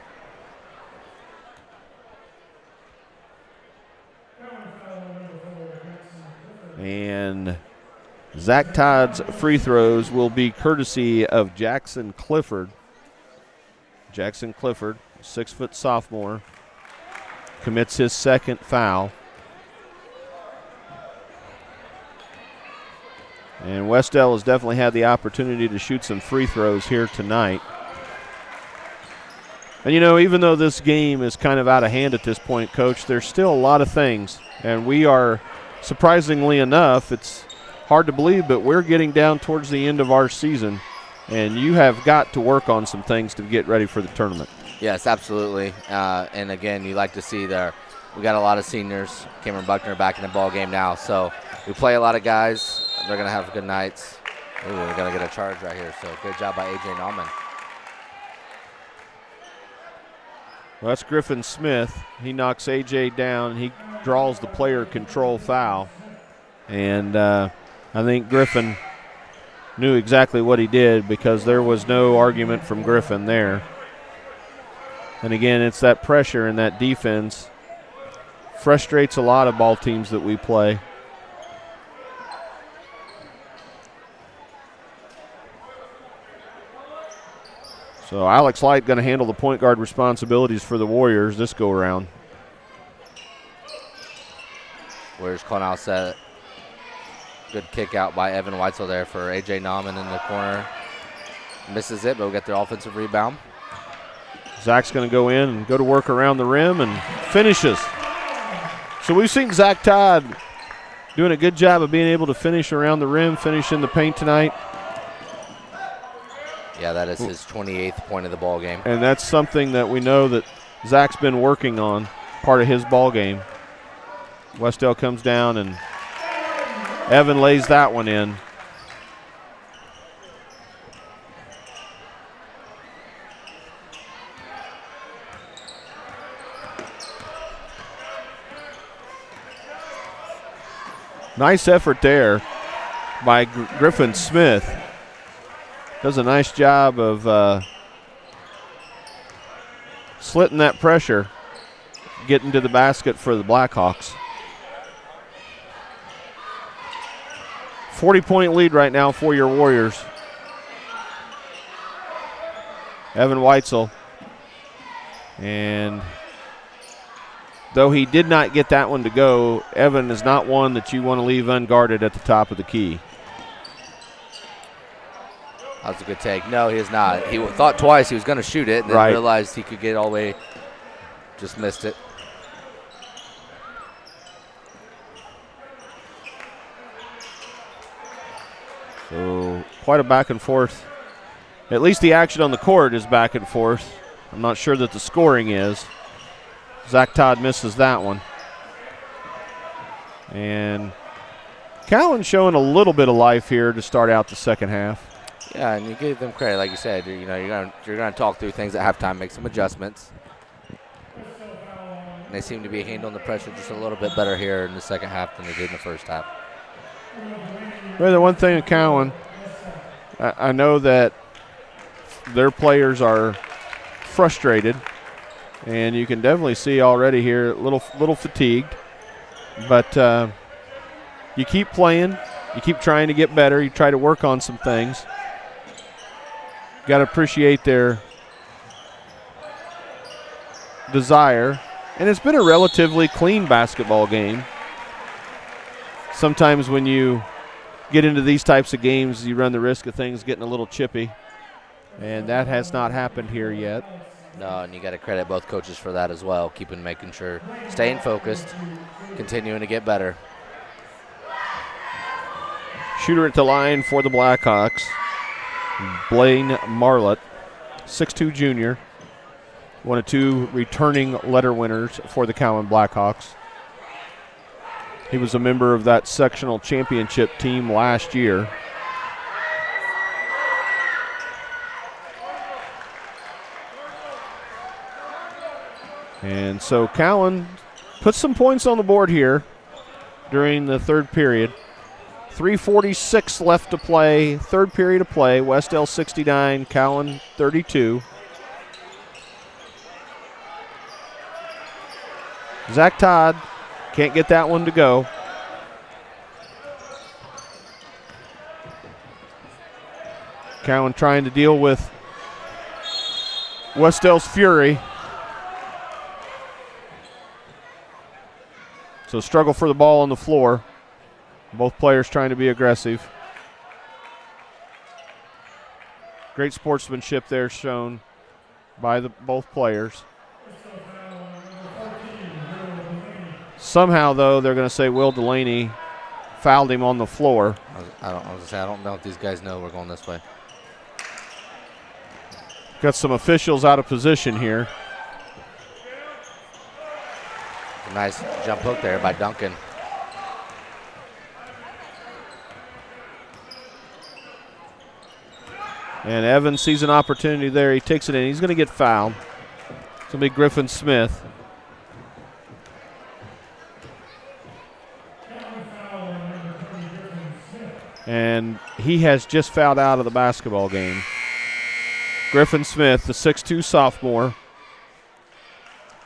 And Zach Todd's free throws will be courtesy of Jackson Clifford. Jackson Clifford, 6-foot sophomore, commits his second foul. And Wes-Del has definitely had the opportunity to shoot some free throws here tonight. And, even though this game is kind of out of hand at this point, Coach, there's still a lot of things. And we are, surprisingly enough, it's hard to believe, but we're getting down towards the end of our season. And you have got to work on some things to get ready for the tournament. Yes, absolutely. And, again, you like to see we got a lot of seniors. Cameron Buckner back in the ball game now. So we play a lot of guys. They're going to have good nights. Ooh, we're going to get a charge right here. So good job by A.J. Nauman. Well, that's Griffin Smith. He knocks A.J. down. He draws the player control foul. And I think Griffin knew exactly what he did, because there was no argument from Griffin there. And again, it's that pressure and that defense. Frustrates a lot of ball teams that we play. So Alex Light going to handle the point guard responsibilities for the Warriors this go-around. Warriors calling out set. Good kick out by Evan Weitzel there for A.J. Nauman in the corner. Misses it, but we'll get the offensive rebound. Zach's going to go in and go to work around the rim and finishes. So we've seen Zach Todd doing a good job of being able to finish around the rim, finish in the paint tonight. Yeah, that is his 28th point of the ball game. And that's something that we know that Zach's been working on, part of his ball game. Wes-Del comes down, and Evan lays that one in. Nice effort there by Griffin Smith. Does a nice job of slitting that pressure, getting to the basket for the Blackhawks. 40-point lead right now for your Warriors. Evan Weitzel. And though he did not get that one to go, Evan is not one that you want to leave unguarded at the top of the key. That was a good take. No, he is not. He thought twice he was going to shoot it, and then realized he could get all the way. Just missed it. So quite a back and forth. At least the action on the court is back and forth. I'm not sure that the scoring is. Zach Todd misses that one. And Cowan showing a little bit of life here to start out the second half. Yeah, and you give them credit, like you said. You know, you're gonna talk through things at halftime, make some adjustments. And they seem to be handling the pressure just a little bit better here in the second half than they did in the first half. Well, the one thing at Cowan, I know that their players are frustrated, and you can definitely see already here a little fatigued. But you keep playing, you keep trying to get better, you try to work on some things. Got to appreciate their desire. And it's been a relatively clean basketball game. Sometimes when you get into these types of games, you run the risk of things getting a little chippy. And that has not happened here yet. No, and you got to credit both coaches for that as well, making sure, staying focused, continuing to get better. Shooter at the line for the Blackhawks, Blaine Marlett, 6'2" junior, one of two returning letter winners for the Cowan Blackhawks. He was a member of that sectional championship team last year. And so Cowan puts some points on the board here during the third period. 3:46 left to play, third period of play. Wes-Del 69, Cowan 32. Zach Todd can't get that one to go. Cowan trying to deal with Wes-Del's fury. So struggle for the ball on the floor. Both players trying to be aggressive. Great sportsmanship there shown by both players. Somehow, though, they're going to say Will Delaney fouled him on the floor. I don't know if these guys know we're going this way. Got some officials out of position here. A nice jump hook there by Duncan. And Evans sees an opportunity there. He takes it in. He's going to get fouled. It's going to be Griffin Smith. And he has just fouled out of the basketball game. Griffin Smith, the 6'2" sophomore,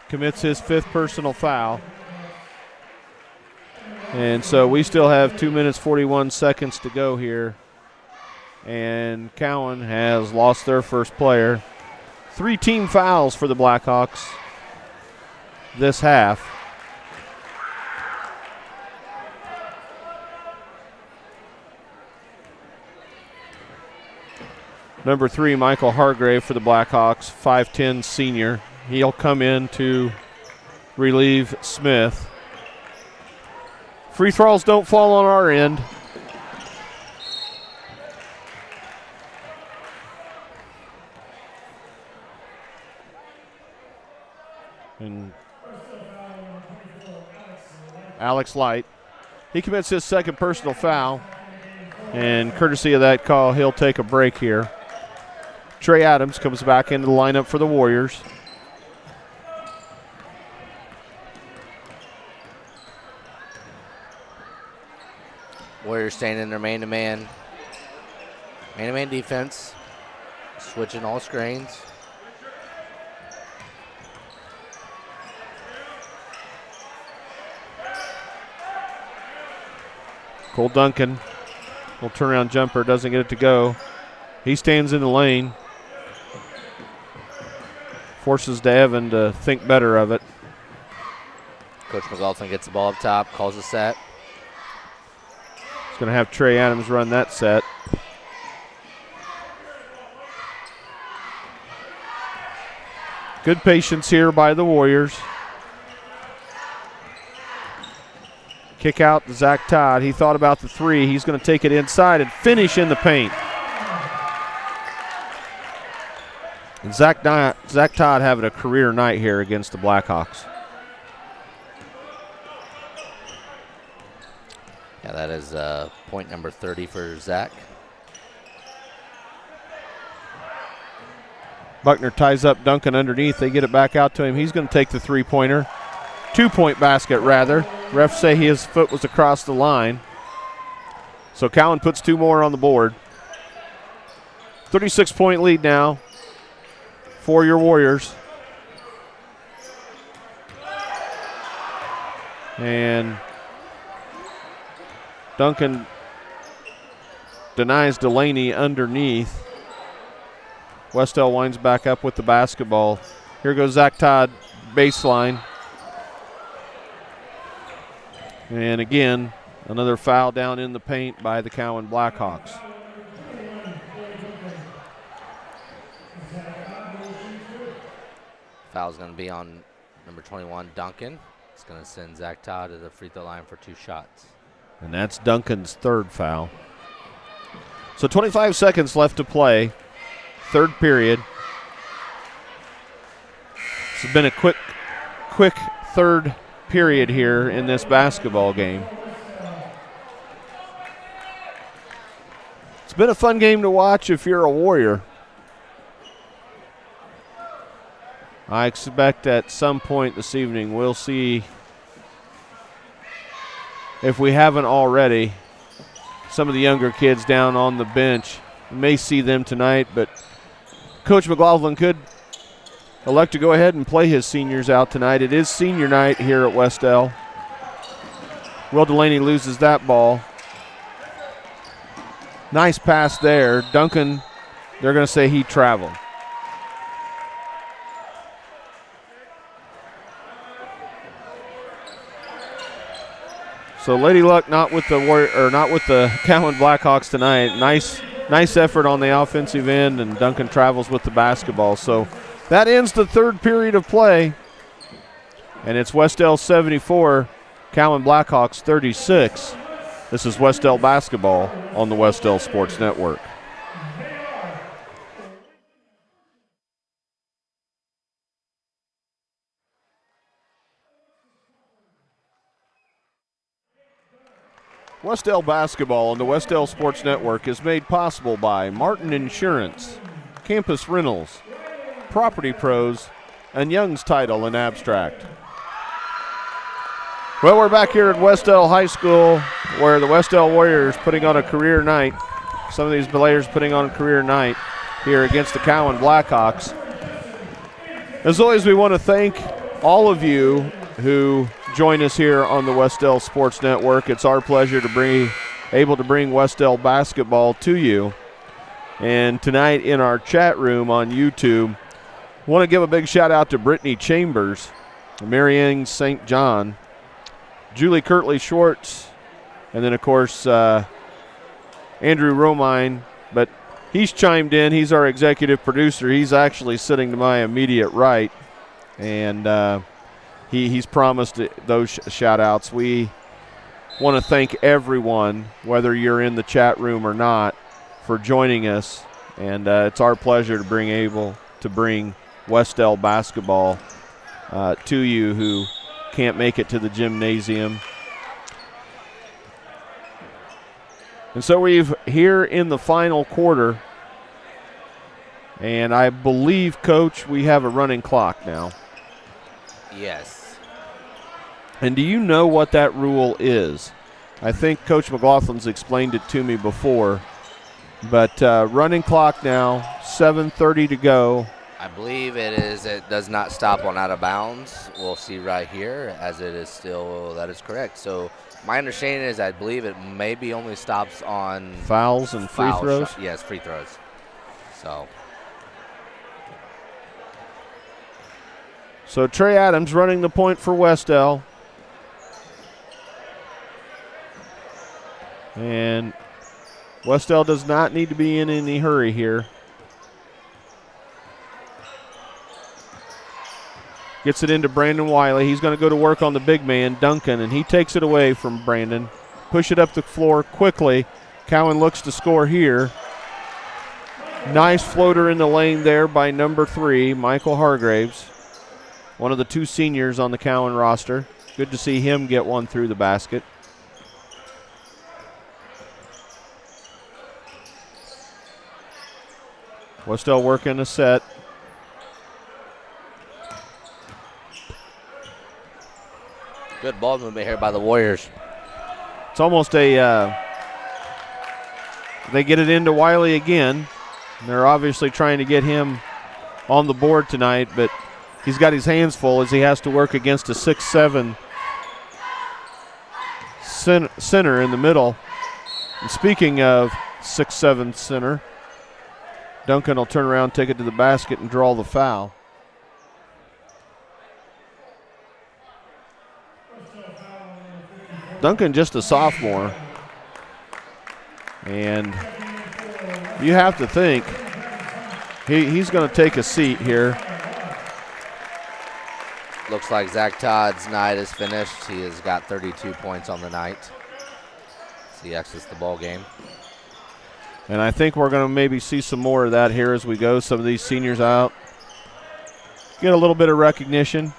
commits his fifth personal foul. And so we still have 2 minutes, 41 seconds to go here. And Cowan has lost their first player. 3 team fouls for the Blackhawks this half. Number 3, Michael Hargrave for the Blackhawks, 5'10" senior. He'll come in to relieve Smith. Free throws don't fall on our end. And Alex Light. He commits his second personal foul, and courtesy of that call, he'll take a break here. Trey Adams comes back into the lineup for the Warriors. Warriors staying in their man-to-man defense, switching all screens. Cole Duncan, little turnaround jumper, doesn't get it to go. He stands in the lane. Forces Evan to think better of it. Coach McLaughlin gets the ball up top, calls a set. He's going to have Trey Adams run that set. Good patience here by the Warriors. Kick out to Zach Todd. He thought about the three. He's going to take it inside and finish in the paint. And Zach Todd having a career night here against the Blackhawks. Yeah, that is point number 30 for Zach. Buckner ties up Duncan underneath. They get it back out to him. He's going to take the three-pointer. Two-point basket, rather. Refs say his foot was across the line. So Cowan puts two more on the board. 36-point lead now for your Warriors. And Duncan denies Delaney underneath. Wes-Del winds back up with the basketball. Here goes Zach Todd, baseline. And again, another foul down in the paint by the Cowan Blackhawks. Foul's going to be on number 21, Duncan. It's going to send Zach Todd to the free throw line for two shots. And that's Duncan's third foul. So 25 seconds left to play. Third period. This has been a quick third period here in this basketball game. It's been a fun game to watch if you're a Warrior. I expect at some point this evening we'll see, if we haven't already, some of the younger kids down on the bench. We may see them tonight, but Coach McLaughlin could elect to go ahead and play his seniors out tonight. It is senior night here at Wes-Del. Will Delaney loses that ball. Nice pass there. Duncan, they're going to say he traveled. So Lady Luck not with the Cowan Blackhawks tonight. Nice effort on the offensive end, and Duncan travels with the basketball. So that ends the third period of play, and it's Wes-Del 74, Cowan Blackhawks 36. This is Wes-Del basketball on the Wes-Del Sports Network. Wes-Del basketball on the Wes-Del Sports Network is made possible by Martin Insurance, Campus Rentals, Property Pros, and Young's Title and Abstract. Well, we're back here at Wes-Del High School where the Wes-Del Warriors putting on a career night. Some of these players putting on a career night here against the Cowan Blackhawks. As always, we want to thank all of you who join us here on the Wes-Del Sports Network. It's our pleasure to be able to bring Wes-Del basketball to you. And tonight in our chat room on YouTube, I want to give a big shout out to Brittany Chambers, Marianne St. John, Julie Kirtley Schwartz, and then of course Andrew Romine. But he's chimed in. He's our executive producer. He's actually sitting to my immediate right. And he's promised those shout outs. We want to thank everyone, whether you're in the chat room or not, for joining us. And it's our pleasure to bring Wes-Del basketball to you who can't make it to the gymnasium. And so we've here in the final quarter, and I believe, Coach, we have a running clock now. Yes. And do you know what that rule is? I think Coach McLaughlin's explained it to me before. But running clock now, 7:30 to go. I believe it does not stop on out of bounds. We'll see right here, as it is still, that is correct. So my understanding is I believe it maybe only stops on fouls and free throws? Yes, free throws. So Trey Adams running the point for Wes-Del. And Wes-Del does not need to be in any hurry here. Gets it into Brandon Wiley. He's going to go to work on the big man, Duncan, and he takes it away from Brandon. Push it up the floor quickly. Cowan looks to score here. Nice floater in the lane there by number 3, Michael Hargraves, one of the 2 seniors on the Cowan roster. Good to see him get one through the basket. Wes-Del working a set. Good ball movement here by the Warriors. It's almost a, they get it into Wiley again. They're obviously trying to get him on the board tonight, but he's got his hands full as he has to work against a 6'7" center in the middle. And speaking of 6'7" center, Duncan will turn around, take it to the basket, and draw the foul. Duncan just a sophomore. And you have to think he's going to take a seat here. Looks like Zach Todd's night is finished. He has got 32 points on the night. So he exits the ball game. And I think we're going to maybe see some more of that here as we go. Some of these seniors out. Get a little bit of recognition.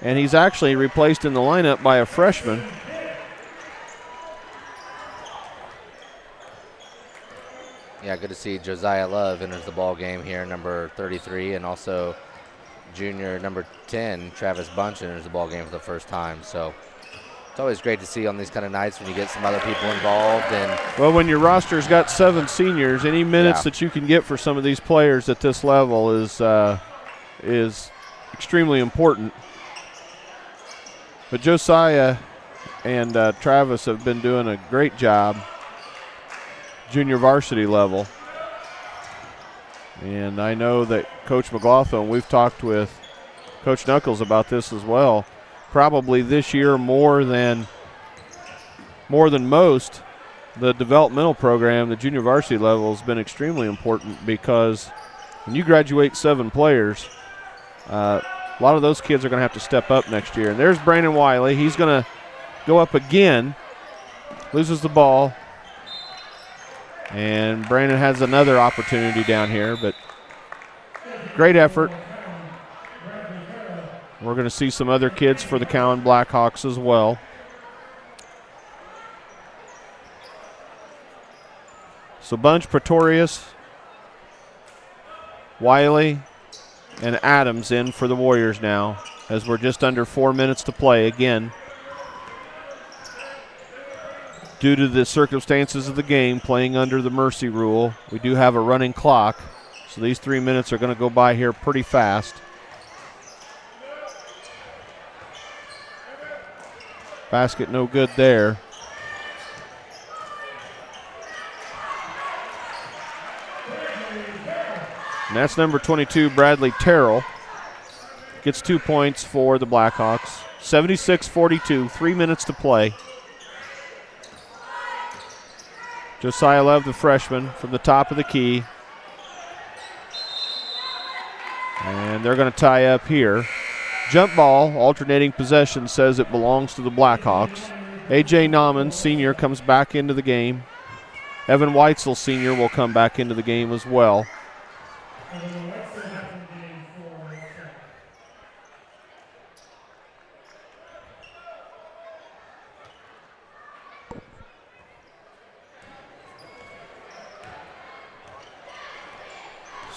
And he's actually replaced in the lineup by a freshman. Yeah, good to see Josiah Love enters the ball game here, number 33, and also junior number 10, Travis Bunch, enters the ball game for the first time. So it's always great to see on these kind of nights when you get some other people involved. And well, when your roster's got 7 seniors, any minutes that you can get for some of these players at this level is extremely important. But Josiah and Travis have been doing a great job, junior varsity level. And I know that Coach McLaughlin, we've talked with Coach Knuckles about this as well, probably this year more than most, the developmental program, the junior varsity level, has been extremely important, because when you graduate 7 players, a lot of those kids are going to have to step up next year. And there's Brandon Wiley. He's going to go up again, loses the ball. And Brandon has another opportunity down here, but great effort. We're going to see some other kids for the Cowan Blackhawks as well. So Bunch, Pretorius, Wiley, and Adams in for the Warriors now, as we're just under 4 minutes to play again. Due to the circumstances of the game, playing under the mercy rule, we do have a running clock, so these 3 minutes are going to go by here pretty fast. Basket no good there. And that's number 22, Bradley Terrell. Gets 2 points for the Blackhawks. 76-42, 3 minutes to play. Josiah Love, the freshman, from the top of the key. And they're going to tie up here. Jump ball, alternating possession, says it belongs to the Blackhawks. A.J. Nauman, senior, comes back into the game. Evan Weitzel, senior, will come back into the game as well.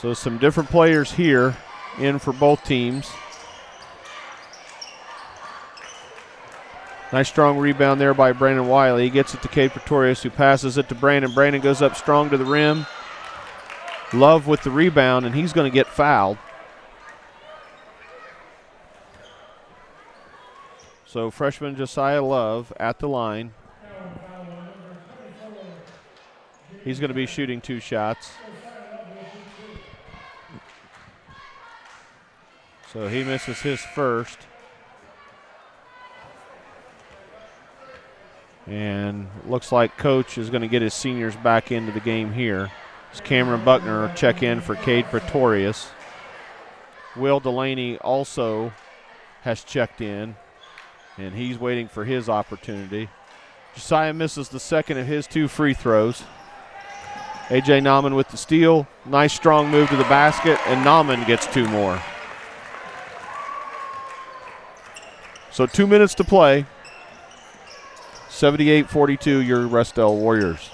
So some different players here in for both teams. Nice strong rebound there by Brandon Wiley. He gets it to Cade Pretorius, who passes it to Brandon. Brandon goes up strong to the rim. Love with the rebound, and he's going to get fouled. So freshman Josiah Love at the line. He's going to be shooting 2 shots. So he misses his first. And looks like Coach is going to get his seniors back into the game here. As Cameron Buckner will check in for Cade Pretorius. Will Delaney also has checked in, and he's waiting for his opportunity. Josiah misses the second of his 2 free throws. A.J. Nauman with the steal. Nice strong move to the basket, and Nauman gets 2 more. So 2 minutes to play. 78-42, your Wes-Del Warriors.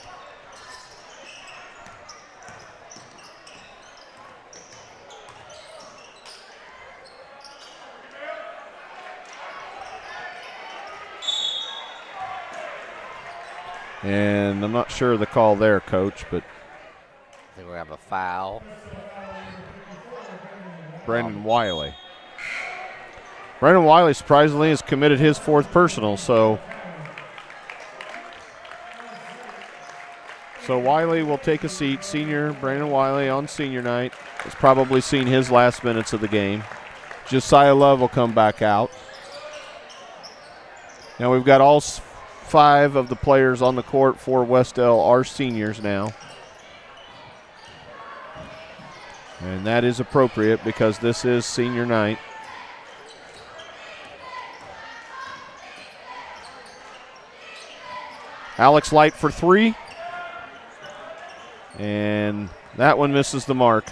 And I'm not sure of the call there, Coach, but I think we have a foul. Brandon Wiley. Brandon Wiley surprisingly has committed his 4th personal, so Wiley will take a seat. Senior Brandon Wiley on senior night has probably seen his last minutes of the game. Josiah Love will come back out. Now we've got all 5 of the players on the court for Wes-Del are seniors now. And that is appropriate because this is senior night. Alex Light for 3. And that one misses the mark.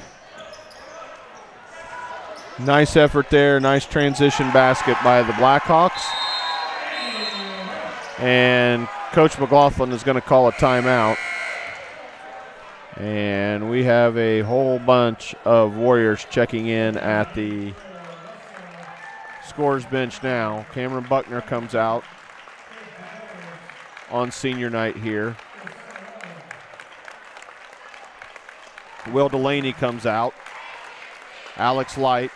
Nice effort there. Nice transition basket by the Blackhawks. And Coach McLaughlin is going to call a timeout. And we have a whole bunch of Warriors checking in at the scorer's bench now. Cameron Buckner comes out on senior night here. Will Delaney comes out. Alex Light.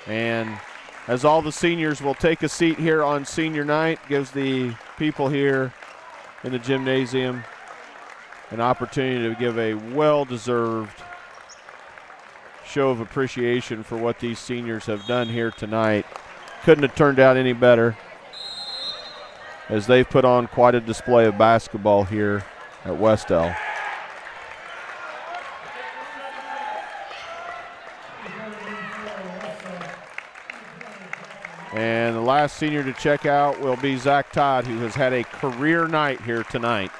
And as all the seniors will take a seat here on senior night, gives the people here in the gymnasium an opportunity to give a well-deserved show of appreciation for what these seniors have done here tonight. Couldn't have turned out any better, as they've put on quite a display of basketball here at Wes-Del. And the last senior to check out will be Zach Todd, who has had a career night here tonight.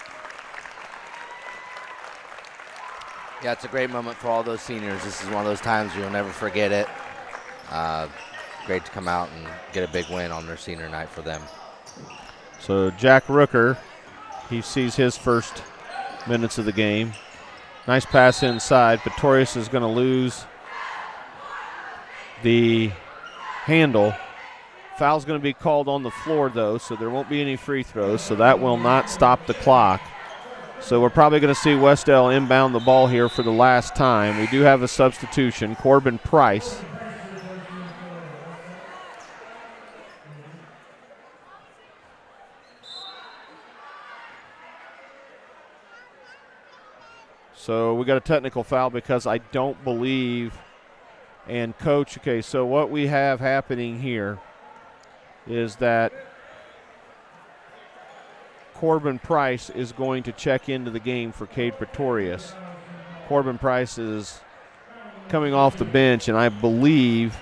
Yeah, it's a great moment for all those seniors. This is one of those times you'll never forget it. Great to come out and get a big win on their senior night for them. So Jack Rooker, he sees his first minutes of the game. Nice pass inside. Pretorius is going to lose the handle. Foul's going to be called on the floor, though, so there won't be any free throws, so that will not stop the clock. So we're probably going to see Wes-Del inbound the ball here for the last time. We do have a substitution, Corbin Price. So we got a technical foul because I don't believe, and Coach, okay, so what we have happening here is that Corbin Price is going to check into the game for Cade Pretorius. Corbin Price is coming off the bench, and I believe,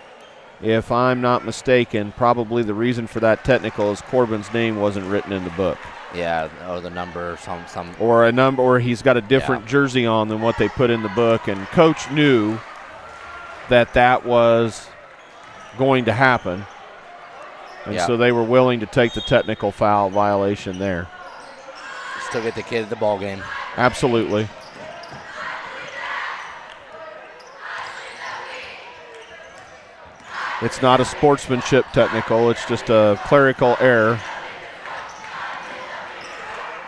if I'm not mistaken, probably the reason for that technical is Corbin's name wasn't written in the book. Yeah, or the number, some. Or a number, or he's got a different jersey on than what they put in the book, and Coach knew that that was going to happen. And so they were willing to take the technical foul violation there. Still get the kid at the ball game. Absolutely. It's not a sportsmanship technical. It's just a clerical error.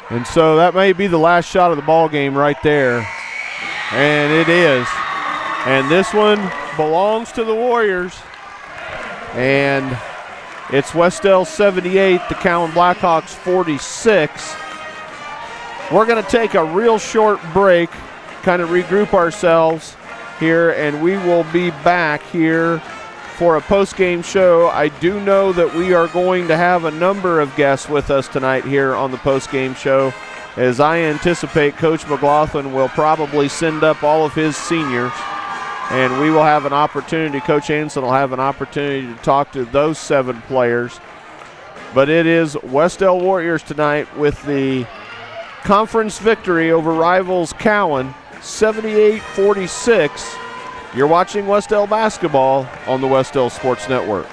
And so that may be the last shot of the ball game right there. And it is. And this one belongs to the Warriors. And it's Wes-Del 78, the Cowan Blackhawks 46. We're going to take a real short break, kind of regroup ourselves here, and we will be back here for a post-game show. I do know that we are going to have a number of guests with us tonight here on the post-game show, as I anticipate Coach McLaughlin will probably send up all of his seniors, and we will have an opportunity, Coach Anson will have an opportunity to talk to those 7 players. But it is Wes-Del Warriors tonight with the conference victory over rivals Cowan, 78-46. You're watching Wes-Del basketball on the Wes-Del Sports Network.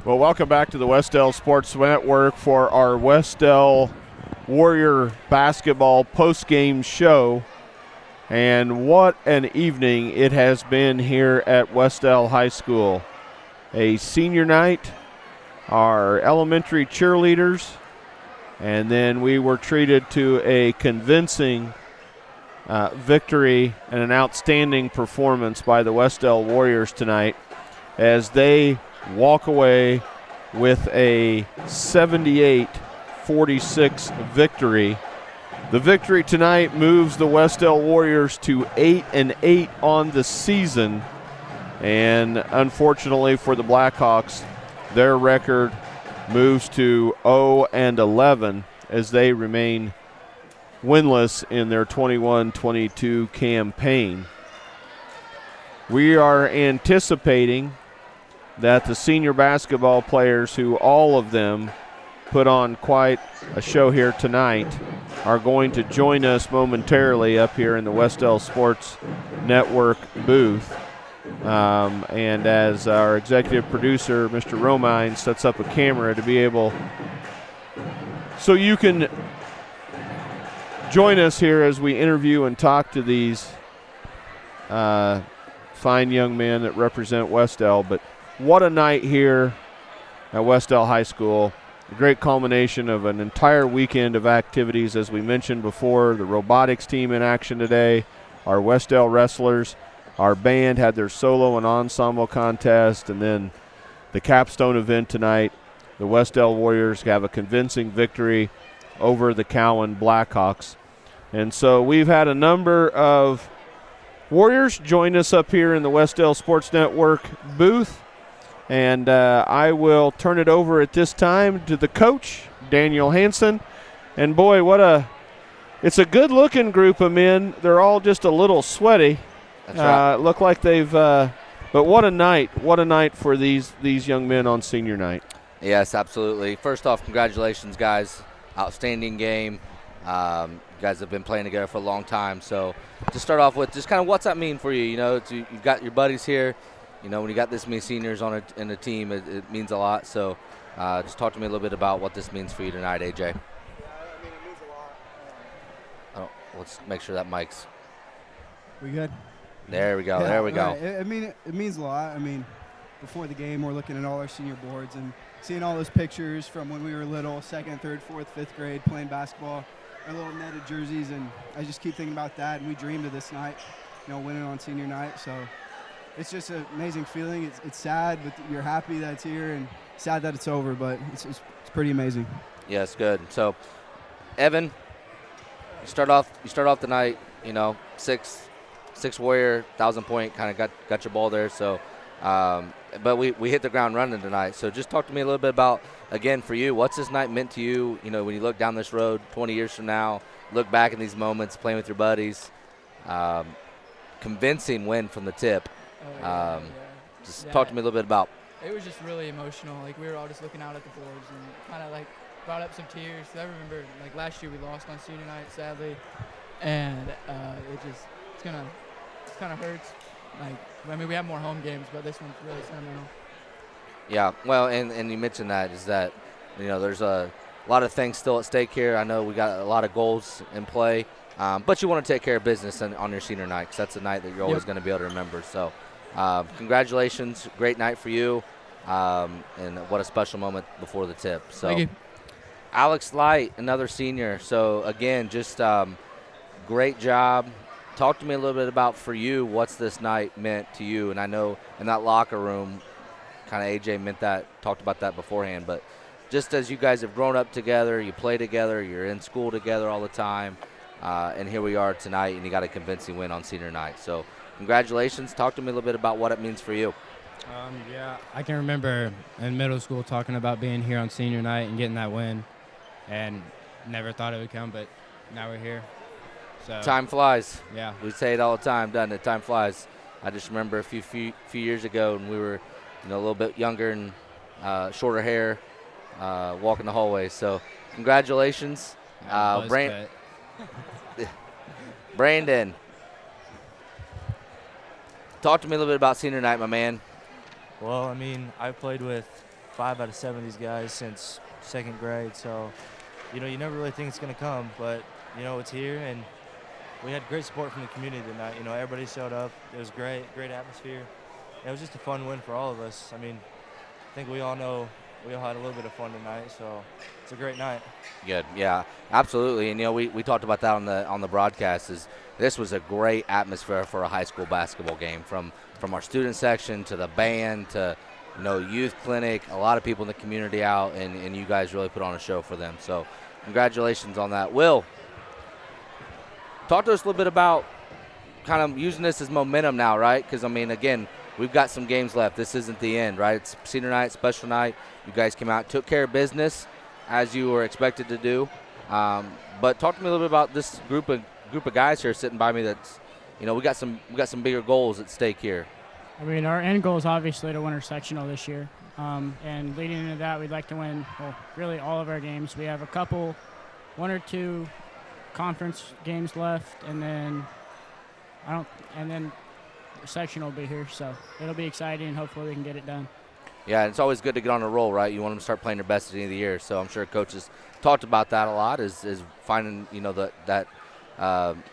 Well, welcome back to the Wes-Del Sports Network for our Wes-Del Warrior basketball post-game show. And what an evening it has been here at Wes-Del High School. A senior night, our elementary cheerleaders, and then we were treated to a convincing victory and an outstanding performance by the Wes-Del Warriors tonight as they walk away with a 78-46 victory. The victory tonight moves the Wes-Del Warriors to 8-8 on the season, and unfortunately for the Blackhawks, their record moves to 0-11 as they remain winless in their 21-22 campaign. We are anticipating that the senior basketball players, who all of them put on quite a show here tonight, are going to join us momentarily up here in the Wes-Del Sports Network booth. And as our executive producer, Mr. Romine, sets up a camera to be able, so you can join us here as we interview and talk to these fine young men that represent Wes-Del. But what a night here at Wes-Del High School. A great culmination of an entire weekend of activities. As we mentioned before, the robotics team in action today, our Wes-Del wrestlers, our band had their solo and ensemble contest, and then the capstone event tonight, the Wes-Del Warriors have a convincing victory over the Cowan Blackhawks. And so we've had a number of Warriors join us up here in the Wes-Del Sports Network booth. And I will turn it over at this time to the coach, Daniel Hansen. And boy, it's a good-looking group of men. They're all just a little sweaty. That's right. Look like they've, but what a night for these young men on senior night. Yes, absolutely. First off, congratulations, guys. Outstanding game. You guys have been playing together for a long time. So to start off with, just kind of what's that mean for you? You know, you've got your buddies here. You know, when you got this many seniors in a team, it means a lot. So just talk to me a little bit about what this means for you tonight, AJ. Yeah, I mean, it means a lot. Let's make sure that mic's. We good? There we go. Yeah, there we go. Right. It means a lot. I mean, before the game, we're looking at all our senior boards and seeing all those pictures from when we were little, 2nd, 3rd, 4th, 5th grade, playing basketball. our little netted jerseys, and I just keep thinking about that. And we dreamed of this night, winning on senior night. So it's just an amazing feeling. It's sad, but you're happy that it's here, and sad that it's over. But it's pretty amazing. Yeah, it's good. So, Evan, you start off the night. Six Warrior, 1,000-point, kind of got your ball there. So, but we hit the ground running tonight. So just talk to me a little bit about, again, for you, what's this night meant to you? When you look down this road 20 years from now, look back in these moments, playing with your buddies, convincing win from the tip. Just talk to me a little bit about. It was just really emotional. Like, we were all just looking out at the boards and kind of like brought up some tears. I remember like last year we lost on senior night, sadly, and it kind of hurts. Like, we have more home games, but this one's really sentimental. Yeah, well, and you mentioned that is that there's a lot of things still at stake here. I know we got a lot of goals in play, but you want to take care of business on your senior night because that's a night that you're always going to be able to remember. So, congratulations, great night for you, and what a special moment before the tip. So, thank you. Alex Light, another senior. So again, just great job. Talk to me a little bit about, for you, what's this night meant to you. And I know in that locker room, kind of AJ talked about that beforehand, but just as you guys have grown up together, you play together, you're in school together all the time, and here we are tonight, and you got a convincing win on senior night. So congratulations. Talk to me a little bit about what it means for you. Yeah, I can remember in middle school talking about being here on senior night and getting that win, and never thought it would come, but now we're here. So time flies. Yeah. We say it all the time, doesn't it? Time flies. I just remember a few years ago when we were a little bit younger and shorter hair, walking the hallways. So congratulations. Brandon, talk to me a little bit about senior night, my man. Well, I played with 5 out of 7 of these guys since 2nd grade, so, you never really think it's going to come, but, it's here, and we had great support from the community tonight. Everybody showed up. It was great atmosphere. It was just a fun win for all of us. I think we all know we all had a little bit of fun tonight, so it's a great night. Good, yeah, absolutely. And we talked about that on the broadcast. This was a great atmosphere for a high school basketball game, from our student section to the band to youth clinic. A lot of people in the community out, and you guys really put on a show for them. So congratulations on that. Will, talk to us a little bit about kind of using this as momentum now, right? Because again, we've got some games left. This isn't the end, right? It's senior night, special night. You guys came out, took care of business as you were expected to do. But talk to me a little bit about this group of guys here sitting by me. That's, we got some bigger goals at stake here. Our end goal is obviously to win our sectional this year. And leading into that, we'd like to win, really all of our games. We have one or two conference games left, and then sectional will be here, so it'll be exciting, and hopefully we can get it done. Yeah, it's always good to get on a roll, right? You want them to start playing their best at the end of the year. So I'm sure coaches talked about that a lot, is finding that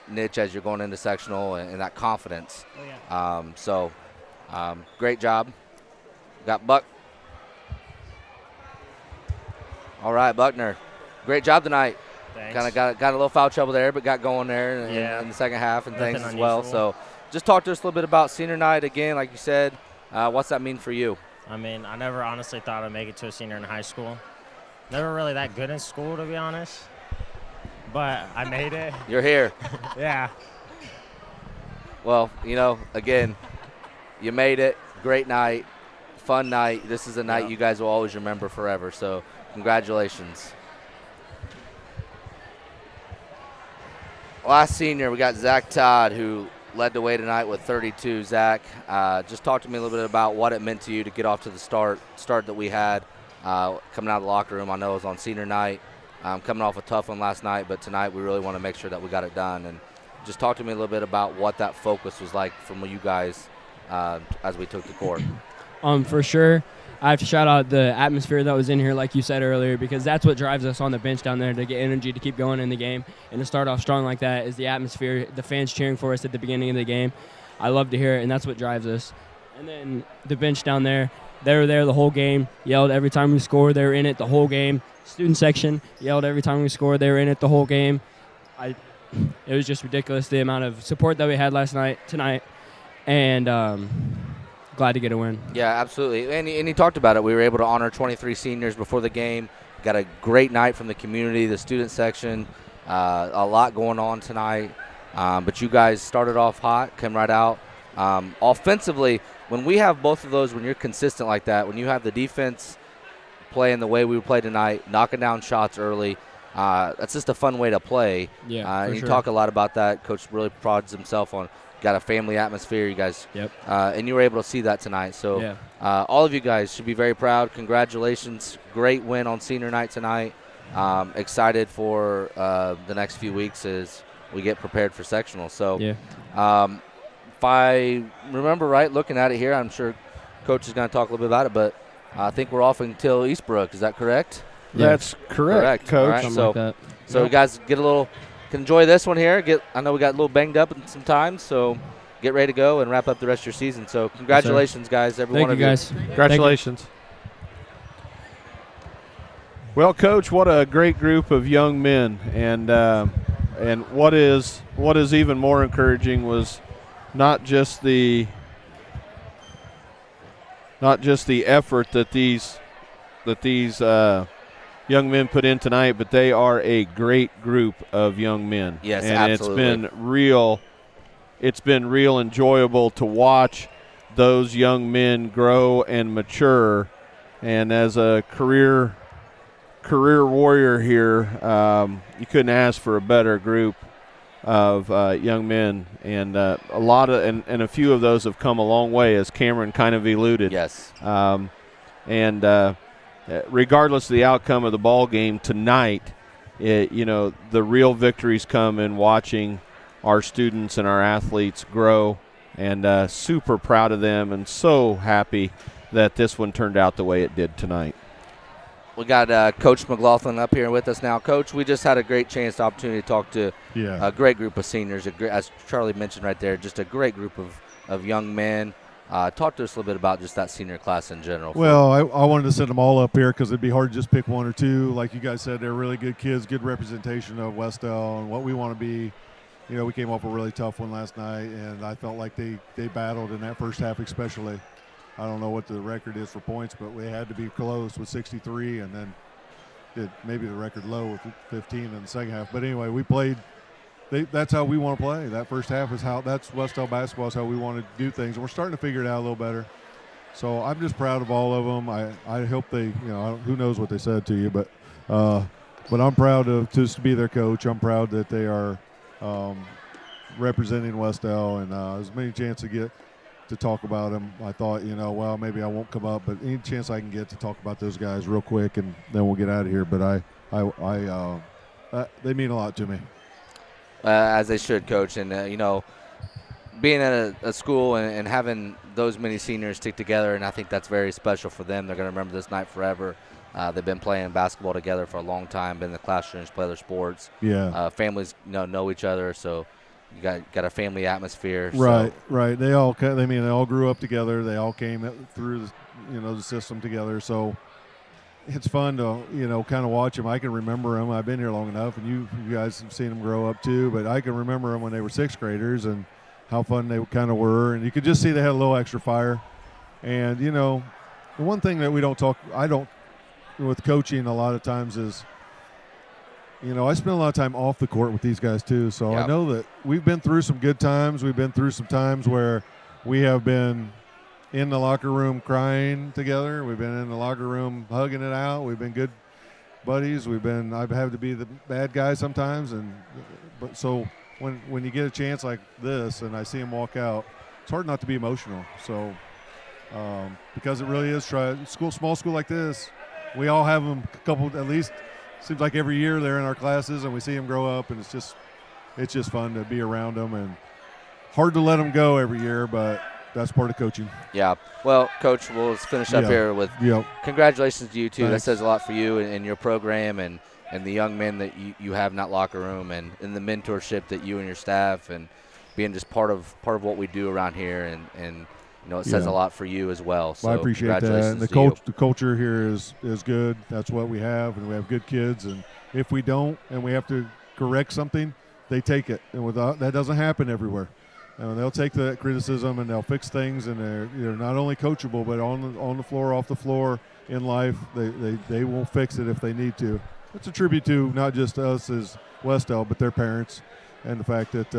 niche as you're going into sectional and that confidence. Oh, yeah. Great job. Got Buck. All right, Buckner. Great job tonight. Thanks. Kind of got a little foul trouble there, but got going there in the second half and Nothing things as unusual. well. So just talk to us a little bit about senior night again, like you said. What's that mean for you? I never honestly thought I'd make it to a senior in high school. Never really that good in school, to be honest. But I made it. You're here. Yeah. Well, again, you made it. Great night. Fun night. This is a night you guys will always remember forever. So congratulations. Last senior, we got Zach Todd, who led the way tonight with 32. Zach, just talk to me a little bit about what it meant to you to get off to the start that we had coming out of the locker room. I know it was on senior night, coming off a tough one last night, but tonight we really want to make sure that we got it done. And just talk to me a little bit about what that focus was like from you guys as we took the court. For sure. I have to shout out the atmosphere that was in here, like you said earlier, because that's what drives us on the bench down there to get energy to keep going in the game. And to start off strong like that is the atmosphere, the fans cheering for us at the beginning of the game. I love to hear it, and that's what drives us. And then the bench down there, they were there the whole game, yelled every time we scored. They were in it the whole game. Student section yelled every time we scored. They were in it the whole game. it was just ridiculous the amount of support that we had tonight, and glad to get a win. Yeah, absolutely. And he talked about it. We were able to honor 23 seniors before the game. Got a great night from the community, the student section. A lot going on tonight. But you guys started off hot, came right out. Offensively, when we have both of those, when you're consistent like that, when you have the defense playing the way we play tonight, knocking down shots early, that's just a fun way to play. Yeah, and you sure. talk a lot about that. Coach really prides himself on got a family atmosphere. You guys, Yep. And you were able to see that tonight. So Yeah. all of you guys should be very proud. Congratulations. Great win on senior night tonight. Excited for the next few weeks as we get prepared for sectional. So Yeah. if I remember right, looking at it here, I'm sure Coach is going to talk a little bit about it, but I think we're off until Eastbrook. Is that correct? Yeah. That's correct, Coach. All right, Something so like that. so you guys can enjoy this one here. I know we got a little banged up in some time, so get ready to go and wrap up the rest of your season. So congratulations, guys, every Thank one you, of guys. Congratulations. Well, Coach, what a great group of young men, and what is even more encouraging was not just the effort that these young men put in tonight, but they are a great group of young men. Yes, and absolutely. it's been real enjoyable to watch those young men grow and mature. And as a career warrior here, you couldn't ask for a better group of young men, and a few of those have come a long way, as Cameron kind of alluded. Yes. Regardless of the outcome of the ball game tonight, the real victories come in watching our students and our athletes grow, and super proud of them and so happy that this one turned out the way it did tonight. We got Coach McLaughlin up here with us now. Coach, we just had a great opportunity to talk to a great group of seniors, as Charlie mentioned right there, just a great group of young men. Talk to us a little bit about just that senior class in general. Well, I wanted to send them all up here because it'd be hard to just pick one or two. Like you guys said, they're really good kids, good representation of Wes-Del and what we want to be. We came off a really tough one last night, and I felt like they battled in that first half especially. I don't know what the record is for points, but we had to be close with 63, and then did maybe the record low with 15 in the second half. But anyway, we played. That's how we want to play. That first half that's Wes-Del basketball is how we want to do things, and we're starting to figure it out a little better. So I'm just proud of all of them. I hope they, who knows what they said to you, but I'm proud of just to be their coach. I'm proud that they are representing Wes-Del, and as many chance to get to talk about them. I thought, well, maybe I won't come up, but any chance I can get to talk about those guys real quick, and then we'll get out of here. But they mean a lot to me. As they should, Coach. And, being at a school and having those many seniors stick together, and I think that's very special for them. They're going to remember this night forever. They've been playing basketball together for a long time, been in the classrooms, play their sports. Yeah. Families know each other, so you got a family atmosphere. Right, so. right. They all grew up together. They all came through the system together. So it's fun to kind of watch them. I can remember them. I've been here long enough, and you guys have seen them grow up too. But I can remember them when they were sixth graders and how fun they kind of were. And you could just see they had a little extra fire. And the one thing that I don't with coaching a lot of times is. I spend a lot of time off the court with these guys too, so Yep. I know that we've been through some good times. We've been through some times where we have been in the locker room crying together. We've been in the locker room hugging it out. We've been good buddies. I've had to be the bad guy sometimes, but so when you get a chance like this and I see them walk out, it's hard not to be emotional. So because it really is small school like this, we all have them a couple at least. Seems like every year they're in our classes and we see them grow up, and it's just fun to be around them, and hard to let them go every year, but that's part of coaching. Yeah. Well, Coach, we'll just finish up here with congratulations to you too. Thanks. That says a lot for you and your program and the young men that you have in that locker room, and the mentorship that you and your staff and being just part of what we do around here, and it says a lot for you as well. So I appreciate that. And the culture here is good. That's what we have, and we have good kids. And if we don't, and we have to correct something, they take it, and that doesn't happen everywhere. They'll take that criticism and they'll fix things, and they're not only coachable, but on the floor, off the floor, in life, they will fix it if they need to. It's a tribute to not just us as Wes-Del, but their parents, and the fact that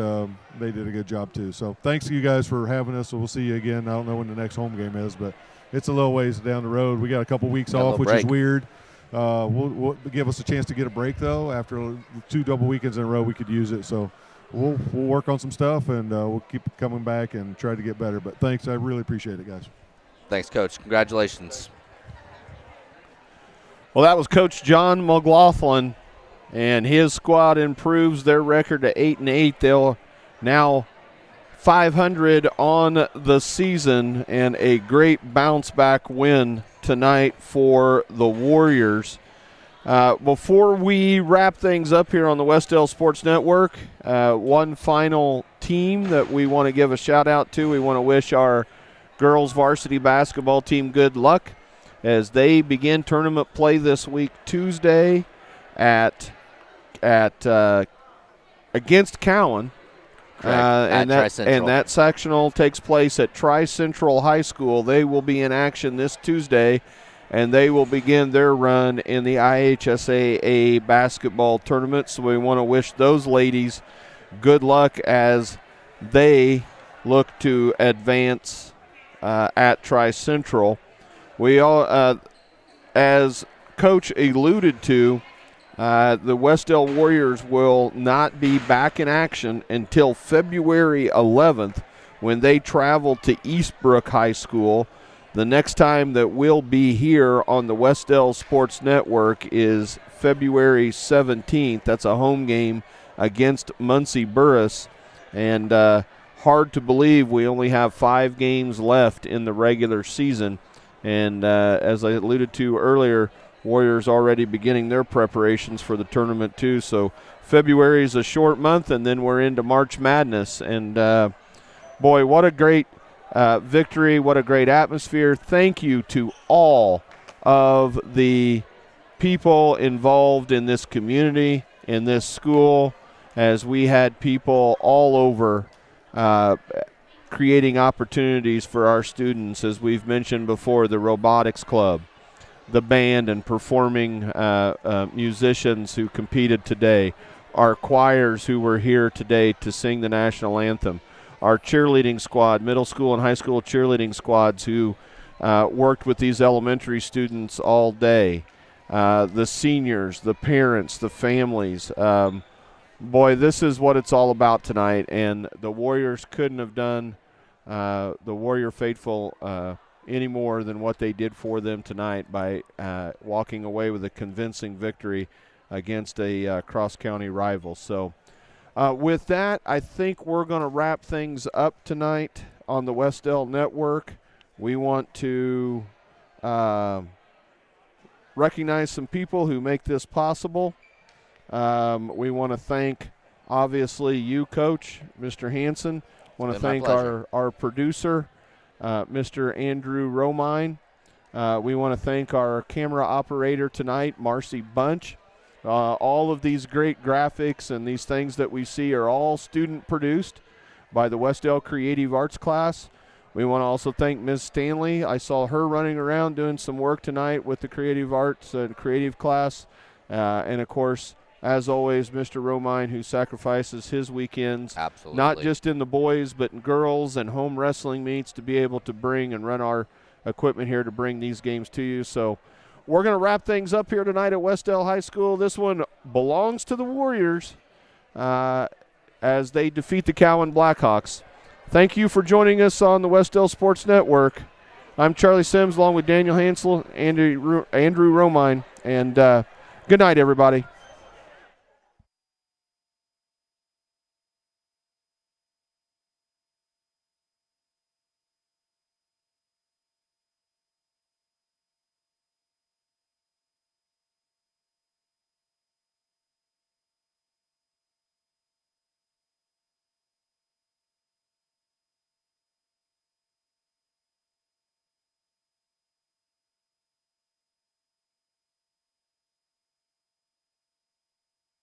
they did a good job too. So thanks to you guys for having us. So we'll see you again. I don't know when the next home game is, but it's a little ways down the road. We got a couple weeks off, which is weird. We'll give us a chance to get a break though. After 2 double weekends in a row, we could use it. So we'll work on some stuff, and we'll keep coming back and try to get better. But thanks, I really appreciate it, guys. Thanks, Coach. Congratulations. Well, that was Coach John McLaughlin, and his squad improves their record to 8-8. They'll now 500 on the season, and a great bounce-back win tonight for the Warriors. Before we wrap things up here on the Wes-Del Sports Network, one final team that we want to give a shout-out to. We want to wish our girls varsity basketball team good luck as they begin tournament play this week, Tuesday, against Cowan. And that sectional takes place at Tri-Central High School. They will be in action this Tuesday, and they will begin their run in the IHSAA basketball tournament. So we want to wish those ladies good luck as they look to advance at Tri-Central. We all, as Coach alluded to, the Wes-Del Warriors will not be back in action until February 11th when they travel to Eastbrook High School. The next time that we'll be here on the Wes-Del Sports Network is February 17th. That's a home game against Muncie Burris. And hard to believe we only have 5 games left in the regular season. And as I alluded to earlier, Warriors already beginning their preparations for the tournament too. So February is a short month, and then we're into March Madness. And boy, what a great victory, what a great atmosphere. Thank you to all of the people involved in this community, in this school, as we had people all over creating opportunities for our students. As we've mentioned before, the robotics club, the band and performing musicians who competed today, our choirs who were here today to sing the national anthem, our cheerleading squad, middle school and high school cheerleading squads who worked with these elementary students all day, the seniors, the parents, the families. Boy, this is what it's all about tonight, and the Warriors couldn't have done the Warrior faithful any more than what they did for them tonight by walking away with a convincing victory against a cross-county rival. So with that, I think we're going to wrap things up tonight on the Wes-Del Network. We want to recognize some people who make this possible. We want to thank, obviously, you, Coach, Mr. Hanson. Want to thank our producer, Mr. Andrew Romine. We want to thank our camera operator tonight, Marcy Bunch. All of these great graphics and these things that we see are all student-produced by the Wes-Del Creative Arts class. We want to also thank Ms. Stanley. I saw her running around doing some work tonight with the Creative Arts and Creative class. And, of course, as always, Mr. Romine, who sacrifices his weekends, not just in the boys but in girls and home wrestling meets, to be able to bring and run our equipment here to bring these games to you. So we're going to wrap things up here tonight at Wes-Del High School. This one belongs to the Warriors as they defeat the Cowan Blackhawks. Thank you for joining us on the Wes-Del Sports Network. I'm Charlie Sims along with Daniel Hansel, Andrew Romine, and good night, everybody.